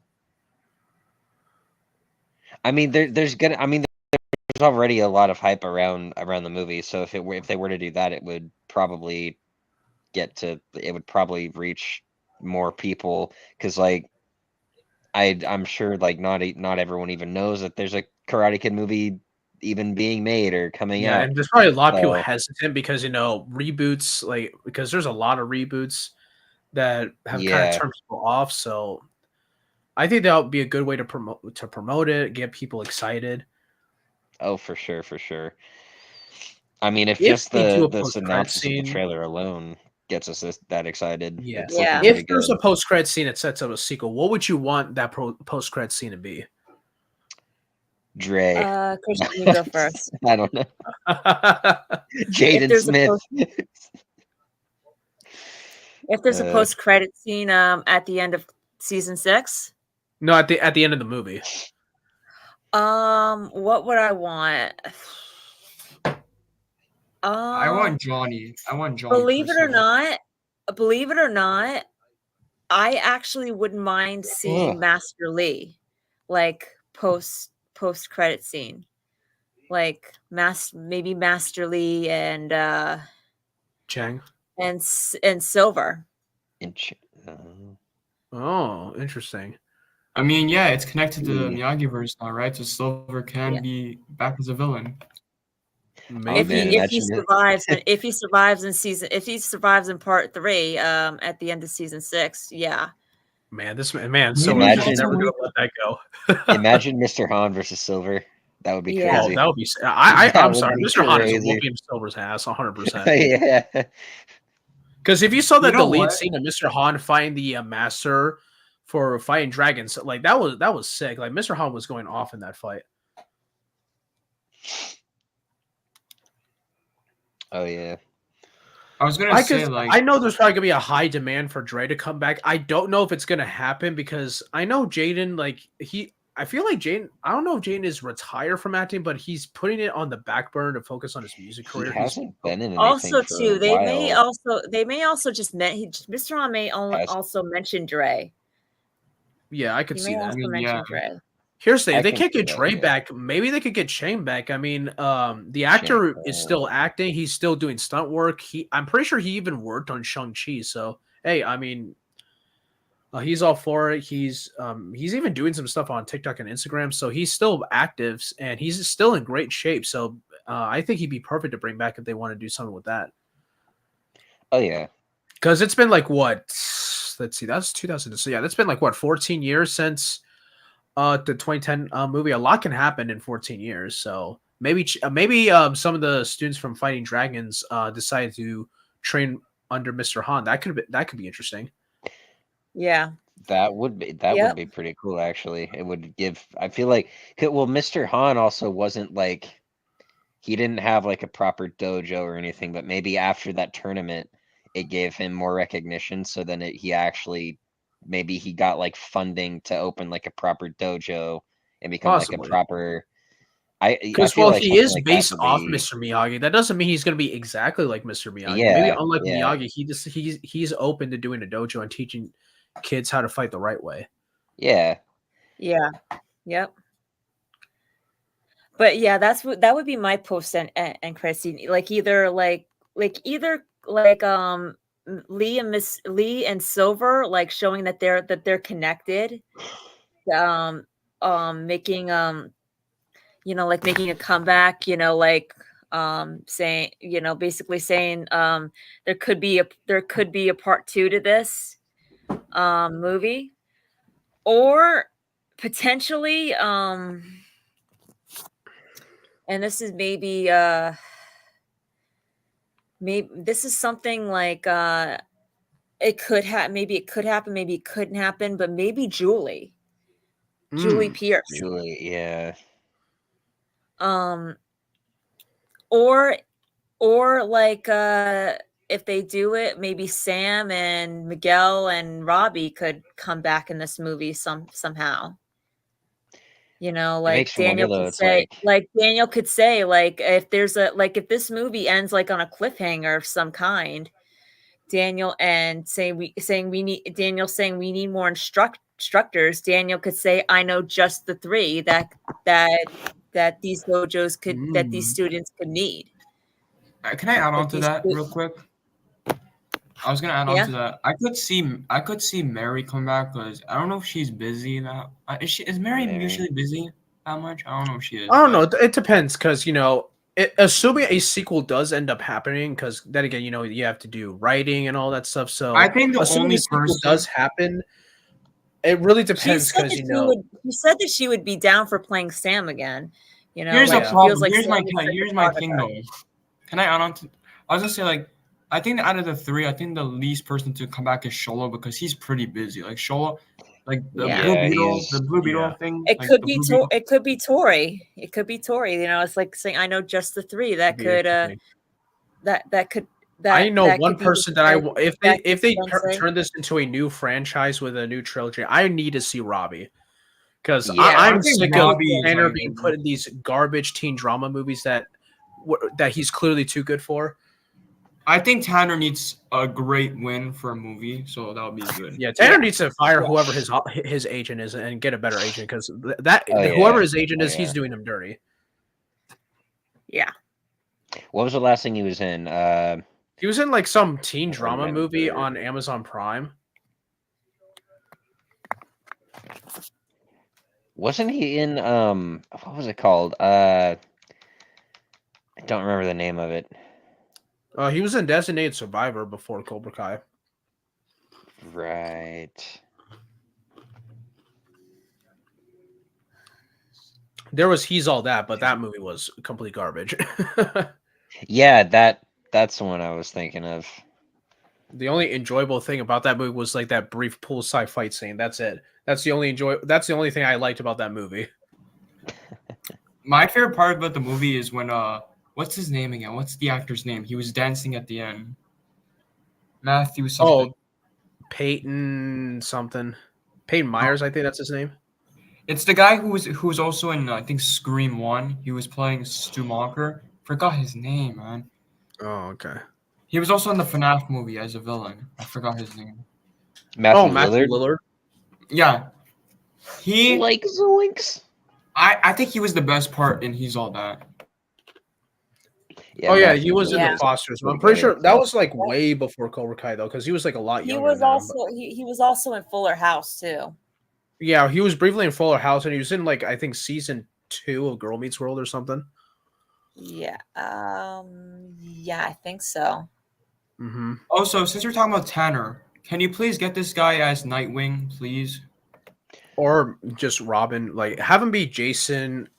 [SPEAKER 3] I mean, there's already a lot of hype around the movie. So if they were to do that, it would probably reach more people because like I'm sure like not everyone even knows that there's a Karate Kid movie even being made or coming out.
[SPEAKER 1] And there's probably a lot of people hesitant because reboots because there's a lot of reboots that have kind of turned people off. So I think that would be a good way to promote it, get people excited.
[SPEAKER 3] Oh, for sure. I mean, if just the synopsis of the trailer alone gets us that excited.
[SPEAKER 1] Yeah.
[SPEAKER 3] If
[SPEAKER 1] there's a post-credit scene that sets up a sequel, what would you want that post-credit scene to be?
[SPEAKER 3] Dre.
[SPEAKER 5] Christian, you go first.
[SPEAKER 3] I don't know. Jaden Smith.
[SPEAKER 5] If there's a post-credit scene at the end of season 6?
[SPEAKER 1] No, at the end of the movie.
[SPEAKER 5] What would I want?
[SPEAKER 4] I want Johnny.
[SPEAKER 5] Believe it or not, I actually wouldn't mind seeing Master Lee, like post-credit scene, like maybe Master Lee and
[SPEAKER 1] Chang
[SPEAKER 5] and Silver.
[SPEAKER 1] Oh, interesting.
[SPEAKER 4] I mean, yeah, it's connected to the Miyagi-verse now, right? So Silver can be back as a villain.
[SPEAKER 5] If he survives in part 3, at the end of season 6, yeah.
[SPEAKER 1] Man, Silver is never gonna let that go.
[SPEAKER 3] Imagine Mr. Han versus Silver. That would be crazy.
[SPEAKER 1] Oh, that would be. I'm sorry, Mr. Han is whooping Silver's ass 100%.
[SPEAKER 3] Yeah.
[SPEAKER 1] Because if you saw that
[SPEAKER 6] You know
[SPEAKER 1] the lead
[SPEAKER 6] what?
[SPEAKER 1] scene of Mr. Han fighting the master for fighting dragons, like that was sick. Like Mr. Han was going off in that fight.
[SPEAKER 3] Oh yeah.
[SPEAKER 6] I was gonna say
[SPEAKER 1] I know there's probably gonna be a high demand for Dre to come back. I don't know if it's gonna happen because I know Jaden, like I feel like Jaden. I don't know if Jaden is retired from acting, but he's putting it on the back burner to focus on his music
[SPEAKER 3] He
[SPEAKER 1] career.
[SPEAKER 3] hasn't been in anything
[SPEAKER 5] Also,
[SPEAKER 3] for
[SPEAKER 5] too,
[SPEAKER 3] a
[SPEAKER 5] they
[SPEAKER 3] while.
[SPEAKER 5] may also just Mr. Han may also mention Dre.
[SPEAKER 1] Yeah, I could
[SPEAKER 5] He
[SPEAKER 1] see
[SPEAKER 5] may
[SPEAKER 1] that.
[SPEAKER 5] also mention Dre.
[SPEAKER 1] Here's the thing:
[SPEAKER 3] I
[SPEAKER 1] if they
[SPEAKER 3] can
[SPEAKER 1] can't
[SPEAKER 3] see
[SPEAKER 1] get
[SPEAKER 3] that,
[SPEAKER 1] Dre
[SPEAKER 3] yeah.
[SPEAKER 1] back, maybe they could get Shane back. I mean, the actor is still acting; he's still doing stunt work. I'm pretty sure he even worked on Shang-Chi. So, hey, I mean, he's all for it. He's even doing some stuff on TikTok and Instagram, so he's still active and he's still in great shape. So, I think he'd be perfect to bring back if they want to do something with that.
[SPEAKER 3] Oh yeah,
[SPEAKER 1] because it's been like what? Let's see, that's 2000. So yeah, that's been like what 14 years since the 2010 movie. A lot can happen in 14 years. So maybe some of the students from Fighting Dragons decide to train under Mr. Han. That could be interesting.
[SPEAKER 5] Yeah.
[SPEAKER 3] that would be pretty cool. Actually, it would give. I feel like Mr. Han also wasn't like he didn't have like a proper dojo or anything, but maybe after that tournament, it gave him more recognition. So then he actually maybe he got like funding to open like a proper dojo and become
[SPEAKER 1] Possibly.
[SPEAKER 3] like a proper.
[SPEAKER 1] Because
[SPEAKER 3] feel like
[SPEAKER 1] he is
[SPEAKER 3] like
[SPEAKER 1] based
[SPEAKER 3] would
[SPEAKER 1] off
[SPEAKER 3] be...
[SPEAKER 1] Mr. Miyagi. That doesn't mean he's going to be exactly like Mr. Miyagi.
[SPEAKER 3] Yeah,
[SPEAKER 1] maybe unlike
[SPEAKER 3] yeah.
[SPEAKER 1] Miyagi, he's open to doing a dojo and teaching kids how to fight the right way.
[SPEAKER 3] Yeah.
[SPEAKER 5] Yeah. Yep. But yeah, that would be my post and Chrissy, like either Lee and Silver, like showing that they're connected, making like making a comeback, like saying, basically saying there could be a part 2 to this movie, or potentially and this is maybe this is something like it could happen, maybe it couldn't happen, but maybe Julie Pierce.
[SPEAKER 3] Julie, yeah.
[SPEAKER 5] Or like if they do it, maybe Sam and Miguel and Robbie could come back in this movie somehow. Like Daniel could say, if there's if this movie ends like on a cliffhanger of some kind, Daniel saying we need more instructors. Daniel could say, I know just the 3 that these dojos that these students could need.
[SPEAKER 6] Can I add on to that real quick? I was gonna add on to that. I could see Mary come back, because I don't know if she's busy now. Is Mary usually busy that much? I don't know if she is.
[SPEAKER 1] I don't know. It depends, because assuming a sequel does end up happening, because then again, you have to do writing and all that stuff. So
[SPEAKER 6] I think the only
[SPEAKER 1] person does happen. It really depends, because
[SPEAKER 5] she said that she would be down for playing Sam again.
[SPEAKER 6] Here's the problem. Here's my thing though. Can I add on to? I was gonna say, like, I think out of the 3, I think the least person to come back is Sholo, because he's pretty busy. Like Sholo, like the Blue Beetle thing.
[SPEAKER 5] It could be Tori. It could be Tori. It's like saying, I know just the 3 that could
[SPEAKER 1] I know one person that if they turn this into a new franchise with a new trilogy, I need to see Robbie, because I'm sick of Tanner being put in these garbage teen drama movies that he's clearly too good for.
[SPEAKER 6] I think Tanner needs a great win for a movie, so that would be good.
[SPEAKER 1] Yeah, Tanner needs to fire whoever his agent is and get a better agent, because whoever his agent is, he's doing him dirty.
[SPEAKER 5] Yeah.
[SPEAKER 3] What was the last thing he was in?
[SPEAKER 1] He was in like some teen drama movie on Amazon Prime.
[SPEAKER 3] Wasn't he in what was it called? I don't remember the name of it.
[SPEAKER 1] He was in Designated Survivor before Cobra Kai.
[SPEAKER 3] Right.
[SPEAKER 1] There was He's All That, but that movie was complete garbage.
[SPEAKER 3] Yeah, that's the one I was thinking of.
[SPEAKER 1] The only enjoyable thing about that movie was like that brief poolside fight scene. That's it. That's the only thing I liked about that movie.
[SPEAKER 6] My favorite part about the movie is when what's his name again? What's the actor's name? He was dancing at the end. Matthew something.
[SPEAKER 1] Oh, Peyton something. Peyton Myers, I think that's his name.
[SPEAKER 6] It's the guy who was also in I think Scream 1. He was playing Stu Macher. Forgot his name, man.
[SPEAKER 1] Oh, okay.
[SPEAKER 6] He was also in the FNAF movie as a villain. I forgot his name.
[SPEAKER 3] Matthew
[SPEAKER 1] Matthew
[SPEAKER 3] Lillard.
[SPEAKER 1] Lillard.
[SPEAKER 6] Yeah. He
[SPEAKER 3] Like Zoinks.
[SPEAKER 6] I think he was the best part in He's All That.
[SPEAKER 3] Yeah,
[SPEAKER 1] Oh yeah,
[SPEAKER 3] Matthew
[SPEAKER 1] he was in
[SPEAKER 5] Yeah.
[SPEAKER 1] the Fosters. I'm
[SPEAKER 3] Pretty
[SPEAKER 1] pretty
[SPEAKER 3] good
[SPEAKER 1] sure
[SPEAKER 3] at
[SPEAKER 1] that
[SPEAKER 3] that.
[SPEAKER 1] was like way before Cobra Kai though, because he was like a lot
[SPEAKER 5] He
[SPEAKER 1] younger.
[SPEAKER 5] was
[SPEAKER 1] than him,
[SPEAKER 5] also he was also in Fuller House too.
[SPEAKER 1] yeah, he was briefly in Fuller House, and he was in like I think season 2 of Girl Meets World or something.
[SPEAKER 5] Yeah. Yeah, I think so.
[SPEAKER 1] Mm-hmm.
[SPEAKER 6] Also, since we're talking about Tanner, can you please get this guy as Nightwing, please?
[SPEAKER 1] Or just Robin, like have him be Jason.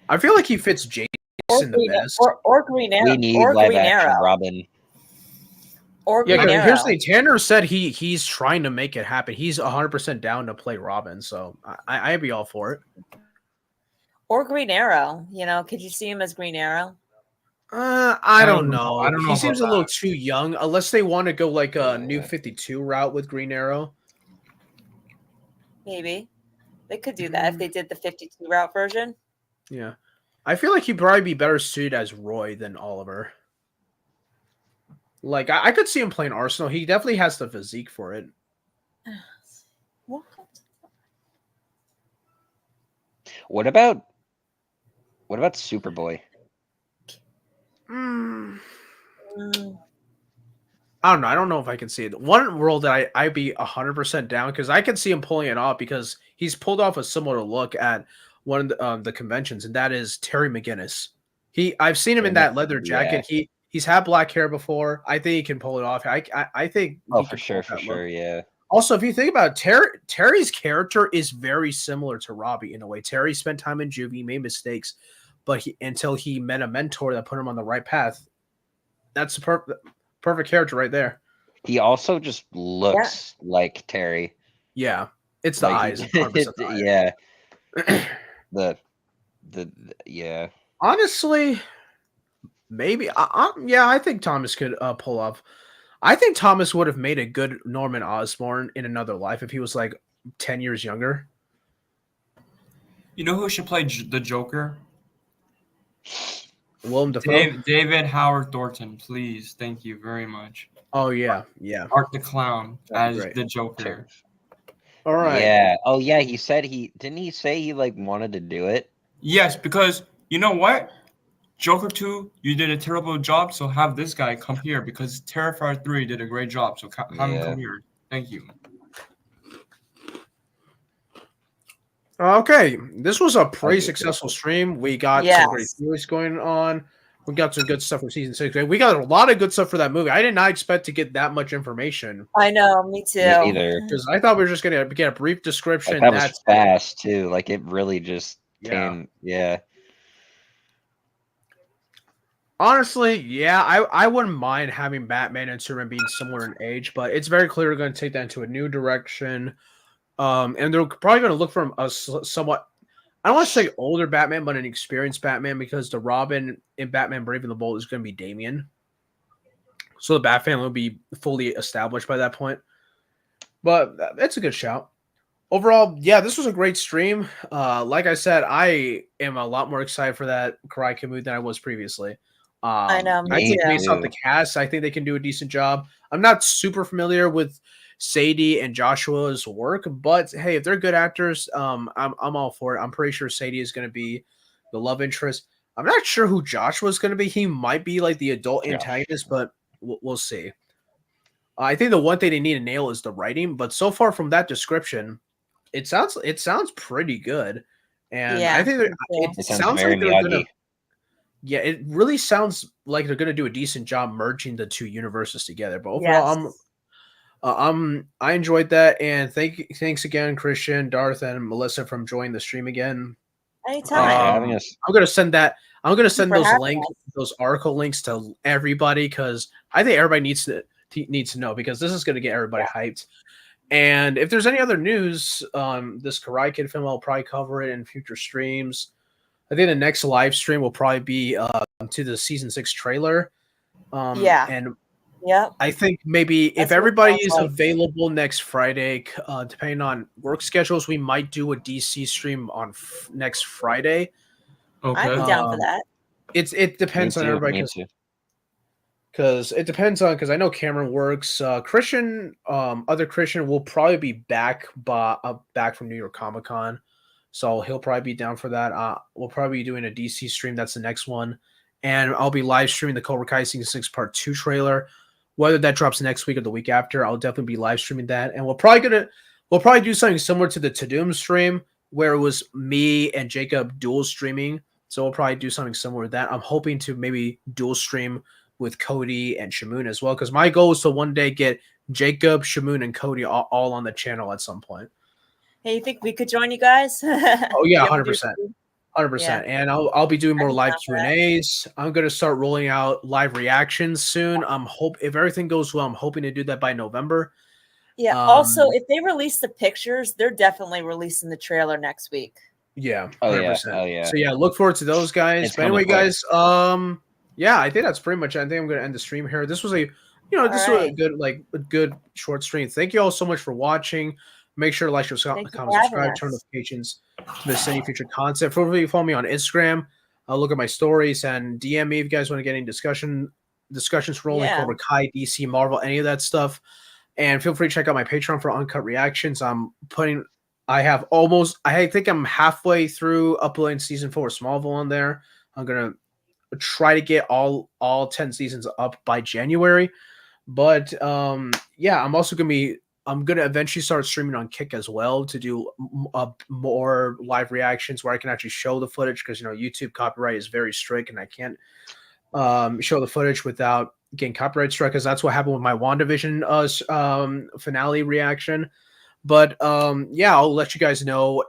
[SPEAKER 1] I feel like he fits Jason the best.
[SPEAKER 5] Or Green Arrow.
[SPEAKER 3] We need
[SPEAKER 5] or
[SPEAKER 3] live
[SPEAKER 5] Green
[SPEAKER 3] action
[SPEAKER 5] Arrow.
[SPEAKER 3] Robin.
[SPEAKER 5] Or
[SPEAKER 1] Yeah,
[SPEAKER 5] Green
[SPEAKER 1] 'cause here's
[SPEAKER 5] Arrow.
[SPEAKER 1] the thing. Tanner said he's trying to make it happen. He's 100% down to play Robin, so I'd be all for it.
[SPEAKER 5] Or Green Arrow. You know, could you see him as Green Arrow?
[SPEAKER 1] I don't know.
[SPEAKER 6] I don't know
[SPEAKER 1] He seems a
[SPEAKER 6] about
[SPEAKER 1] little
[SPEAKER 6] that.
[SPEAKER 1] too young, unless they want to go like a New 52 route with Green Arrow.
[SPEAKER 5] Maybe. They could do that if they did the 52 route version.
[SPEAKER 1] Yeah, I feel like he'd probably be better suited as Roy than Oliver. Like I could see him playing Arsenal. He definitely has the physique for it.
[SPEAKER 3] What about Superboy?
[SPEAKER 5] Mm.
[SPEAKER 1] I don't know. I don't know if I can see it. One role that I'd be 100% down because I can see him pulling it off because he's pulled off a similar look at one of the conventions, and that is Terry McGinnis. I've seen him in that leather jacket. He's had black hair before. I think he can pull it off. I think.
[SPEAKER 3] Oh,
[SPEAKER 1] he
[SPEAKER 3] for
[SPEAKER 1] can
[SPEAKER 3] sure,
[SPEAKER 1] pull
[SPEAKER 3] for
[SPEAKER 1] that look.
[SPEAKER 3] sure, yeah.
[SPEAKER 1] Also, if you think about it, Terry's character is very similar to Robbie in a way. Terry spent time in juvie, made mistakes, but until he met a mentor that put him on the right path. That's a perfect character right there.
[SPEAKER 3] He also just looks like Terry.
[SPEAKER 1] Yeah, it's the
[SPEAKER 3] Like,
[SPEAKER 1] eyes. 100% the eyes.
[SPEAKER 3] Yeah. Yeah.
[SPEAKER 1] Honestly, maybe. I think Thomas could pull off. I think Thomas would have made a good Norman Osborn in another life if he was like 10 years younger.
[SPEAKER 6] You know who should play the Joker?
[SPEAKER 1] Willem Dafoe.
[SPEAKER 6] David Howard Thornton, please. Thank you very much.
[SPEAKER 1] Oh yeah.
[SPEAKER 6] Art the Clown
[SPEAKER 1] That'd be
[SPEAKER 6] as
[SPEAKER 1] great.
[SPEAKER 6] the Joker.
[SPEAKER 1] All right.
[SPEAKER 3] Yeah. Oh yeah, he said didn't he say he like wanted to do it?
[SPEAKER 6] Yes, because you know what? Joker 2, you did a terrible job, so have this guy come here because Terrifier 3 did a great job, so have him come here. Thank you.
[SPEAKER 1] Okay, this was a pretty successful stream. We got some great
[SPEAKER 5] Yes.
[SPEAKER 1] news going on. We got some good stuff for season 6. We got a lot of good stuff for that movie. I did not expect to get that much information
[SPEAKER 5] I know, me too.
[SPEAKER 3] Me either.
[SPEAKER 1] because I thought we were just going to get a brief description.
[SPEAKER 3] Like, that was fast too. Like it really just
[SPEAKER 1] Yeah.
[SPEAKER 3] came. Yeah.
[SPEAKER 1] Honestly, yeah, I wouldn't mind having Batman and Superman being similar in age, but it's very clear we're going to take that into a new direction. And they're probably going to look for a somewhat, I don't want to say older Batman, but an experienced Batman because the Robin in Batman Brave and the Bold is going to be Damian. So the Bat family will be fully established by that point. But it's a good shout. Overall, yeah, this was a great stream. Like I said, I am a lot more excited for that Karai Kamui than I was previously.
[SPEAKER 5] I know,
[SPEAKER 1] I
[SPEAKER 5] me
[SPEAKER 1] think
[SPEAKER 5] too.
[SPEAKER 1] based off the cast, I think they can do a decent job. I'm not super familiar with Sadie and Joshua's work, but hey, if they're good actors, I'm all for it. I'm pretty sure Sadie is going to be the love interest. I'm not sure who Joshua is going to be. He might be like the adult antagonist, but we'll see. I think the one thing they need to nail is the writing, but so far from that description, it sounds pretty good, and
[SPEAKER 5] Yeah,
[SPEAKER 1] I think
[SPEAKER 5] me too.
[SPEAKER 3] It sounds
[SPEAKER 1] sounds
[SPEAKER 3] very
[SPEAKER 1] like they're gonna.
[SPEAKER 3] Miyagi.
[SPEAKER 1] Yeah, it really sounds like they're going to do a decent job merging the two universes together. But overall,
[SPEAKER 5] Yes.
[SPEAKER 1] I enjoyed that, and thanks again, Christian, Darth, and Melissa from joining the stream again.
[SPEAKER 5] Anytime.
[SPEAKER 3] having us.
[SPEAKER 1] I'm gonna send that. I'm gonna send
[SPEAKER 5] for
[SPEAKER 1] those
[SPEAKER 5] having
[SPEAKER 1] links,
[SPEAKER 5] us.
[SPEAKER 1] those article links to everybody because I think everybody needs to needs to know, because this is going to get everybody hyped. And if there's any other news, this Karai Kid film, I'll probably cover it in future streams. I think the next live stream will probably be to the season 6 trailer. And I think maybe if everybody is available next Friday, depending on work schedules, we might do a DC stream on next Friday.
[SPEAKER 6] Okay.
[SPEAKER 5] I'd be down for that.
[SPEAKER 1] It depends on everybody, because it depends on, because I know Cameron works. Christian, other Christian will probably be back from New York Comic Con, so he'll probably be down for that. We'll probably be doing a DC stream. That's the next one, and I'll be live streaming the Cobra Kai Season 6 Part 2 trailer. Whether that drops next week or the week after, I'll definitely be live streaming that, and we'll probably do something similar to the Tudum stream, where it was me and Jacob dual streaming. So we'll probably do something similar to that. I'm hoping to maybe dual stream with Cody and Shamoon as well, because my goal is to one day get Jacob, Shamoon, and Cody all on the channel at some point.
[SPEAKER 5] Hey, you think we could join you guys?
[SPEAKER 1] Oh yeah, 100%. 100%. And I'll be doing more live Q&As. I'm going to start rolling out live reactions soon. If everything goes well, I'm hoping to do that by November.
[SPEAKER 5] Yeah. Also, if they release the pictures, they're definitely releasing the trailer next week.
[SPEAKER 1] Yeah.
[SPEAKER 3] 100%.
[SPEAKER 1] Oh yeah. So yeah, look forward to those guys. But anyway, guys, yeah, I think that's pretty much it. I think I'm going to end the stream here. This was a good short stream. Thank you all so much for watching. Make sure to like, share, comment, subscribe, turn notifications to miss any future content. Feel free to follow me on Instagram. Look at my stories and DM me if you guys want to get any discussions rolling, Cobra Kai, DC, Marvel, any of that stuff. And feel free to check out my Patreon for uncut reactions. I think I'm halfway through uploading season 4 of Smallville on there. I'm gonna try to get all 10 seasons up by January. But I'm also I'm going to eventually start streaming on Kick as well to do more live reactions where I can actually show the footage, because, YouTube copyright is very strict and I can't show the footage without getting copyright struck, because that's what happened with my WandaVision finale reaction. But I'll let you guys know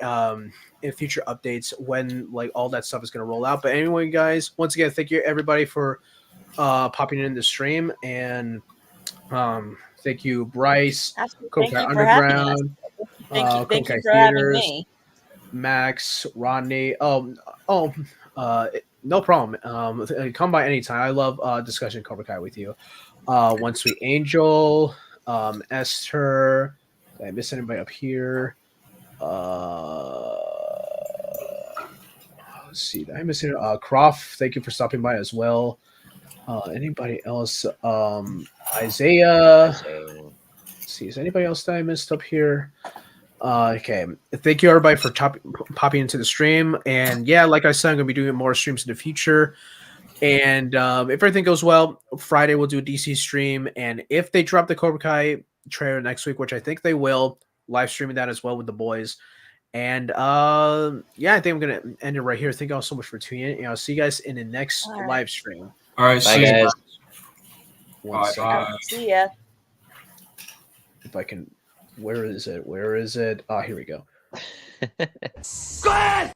[SPEAKER 1] in future updates when all that stuff is going to roll out. But anyway, guys, once again, thank you everybody for popping in the stream, and thank you, Bryce, Coca Underground,
[SPEAKER 5] thank you for having me,
[SPEAKER 1] Max, Rodney. No problem. Come by anytime. I love discussing Cobra Kai with you. One Sweet Angel, Esther. Did I miss anybody up here? Let's see. Did I miss it? Croft, thank you for stopping by as well. Anybody else? Isaiah. Let's see. Is anybody else that I missed up here? Okay. Thank you everybody for popping into the stream. And yeah, like I said, I'm gonna be doing more streams in the future. And if everything goes well, Friday we'll do a DC stream. And if they drop the Cobra Kai trailer next week, which I think they will, live streaming that as well with the boys. And I think I'm gonna end it right here. Thank you all so much for tuning in. I'll see you guys in the next live stream.
[SPEAKER 6] All right,
[SPEAKER 3] bye guys.
[SPEAKER 6] Bye.
[SPEAKER 5] See ya.
[SPEAKER 1] If I can, where is it? Oh, here we go.
[SPEAKER 7] Go ahead!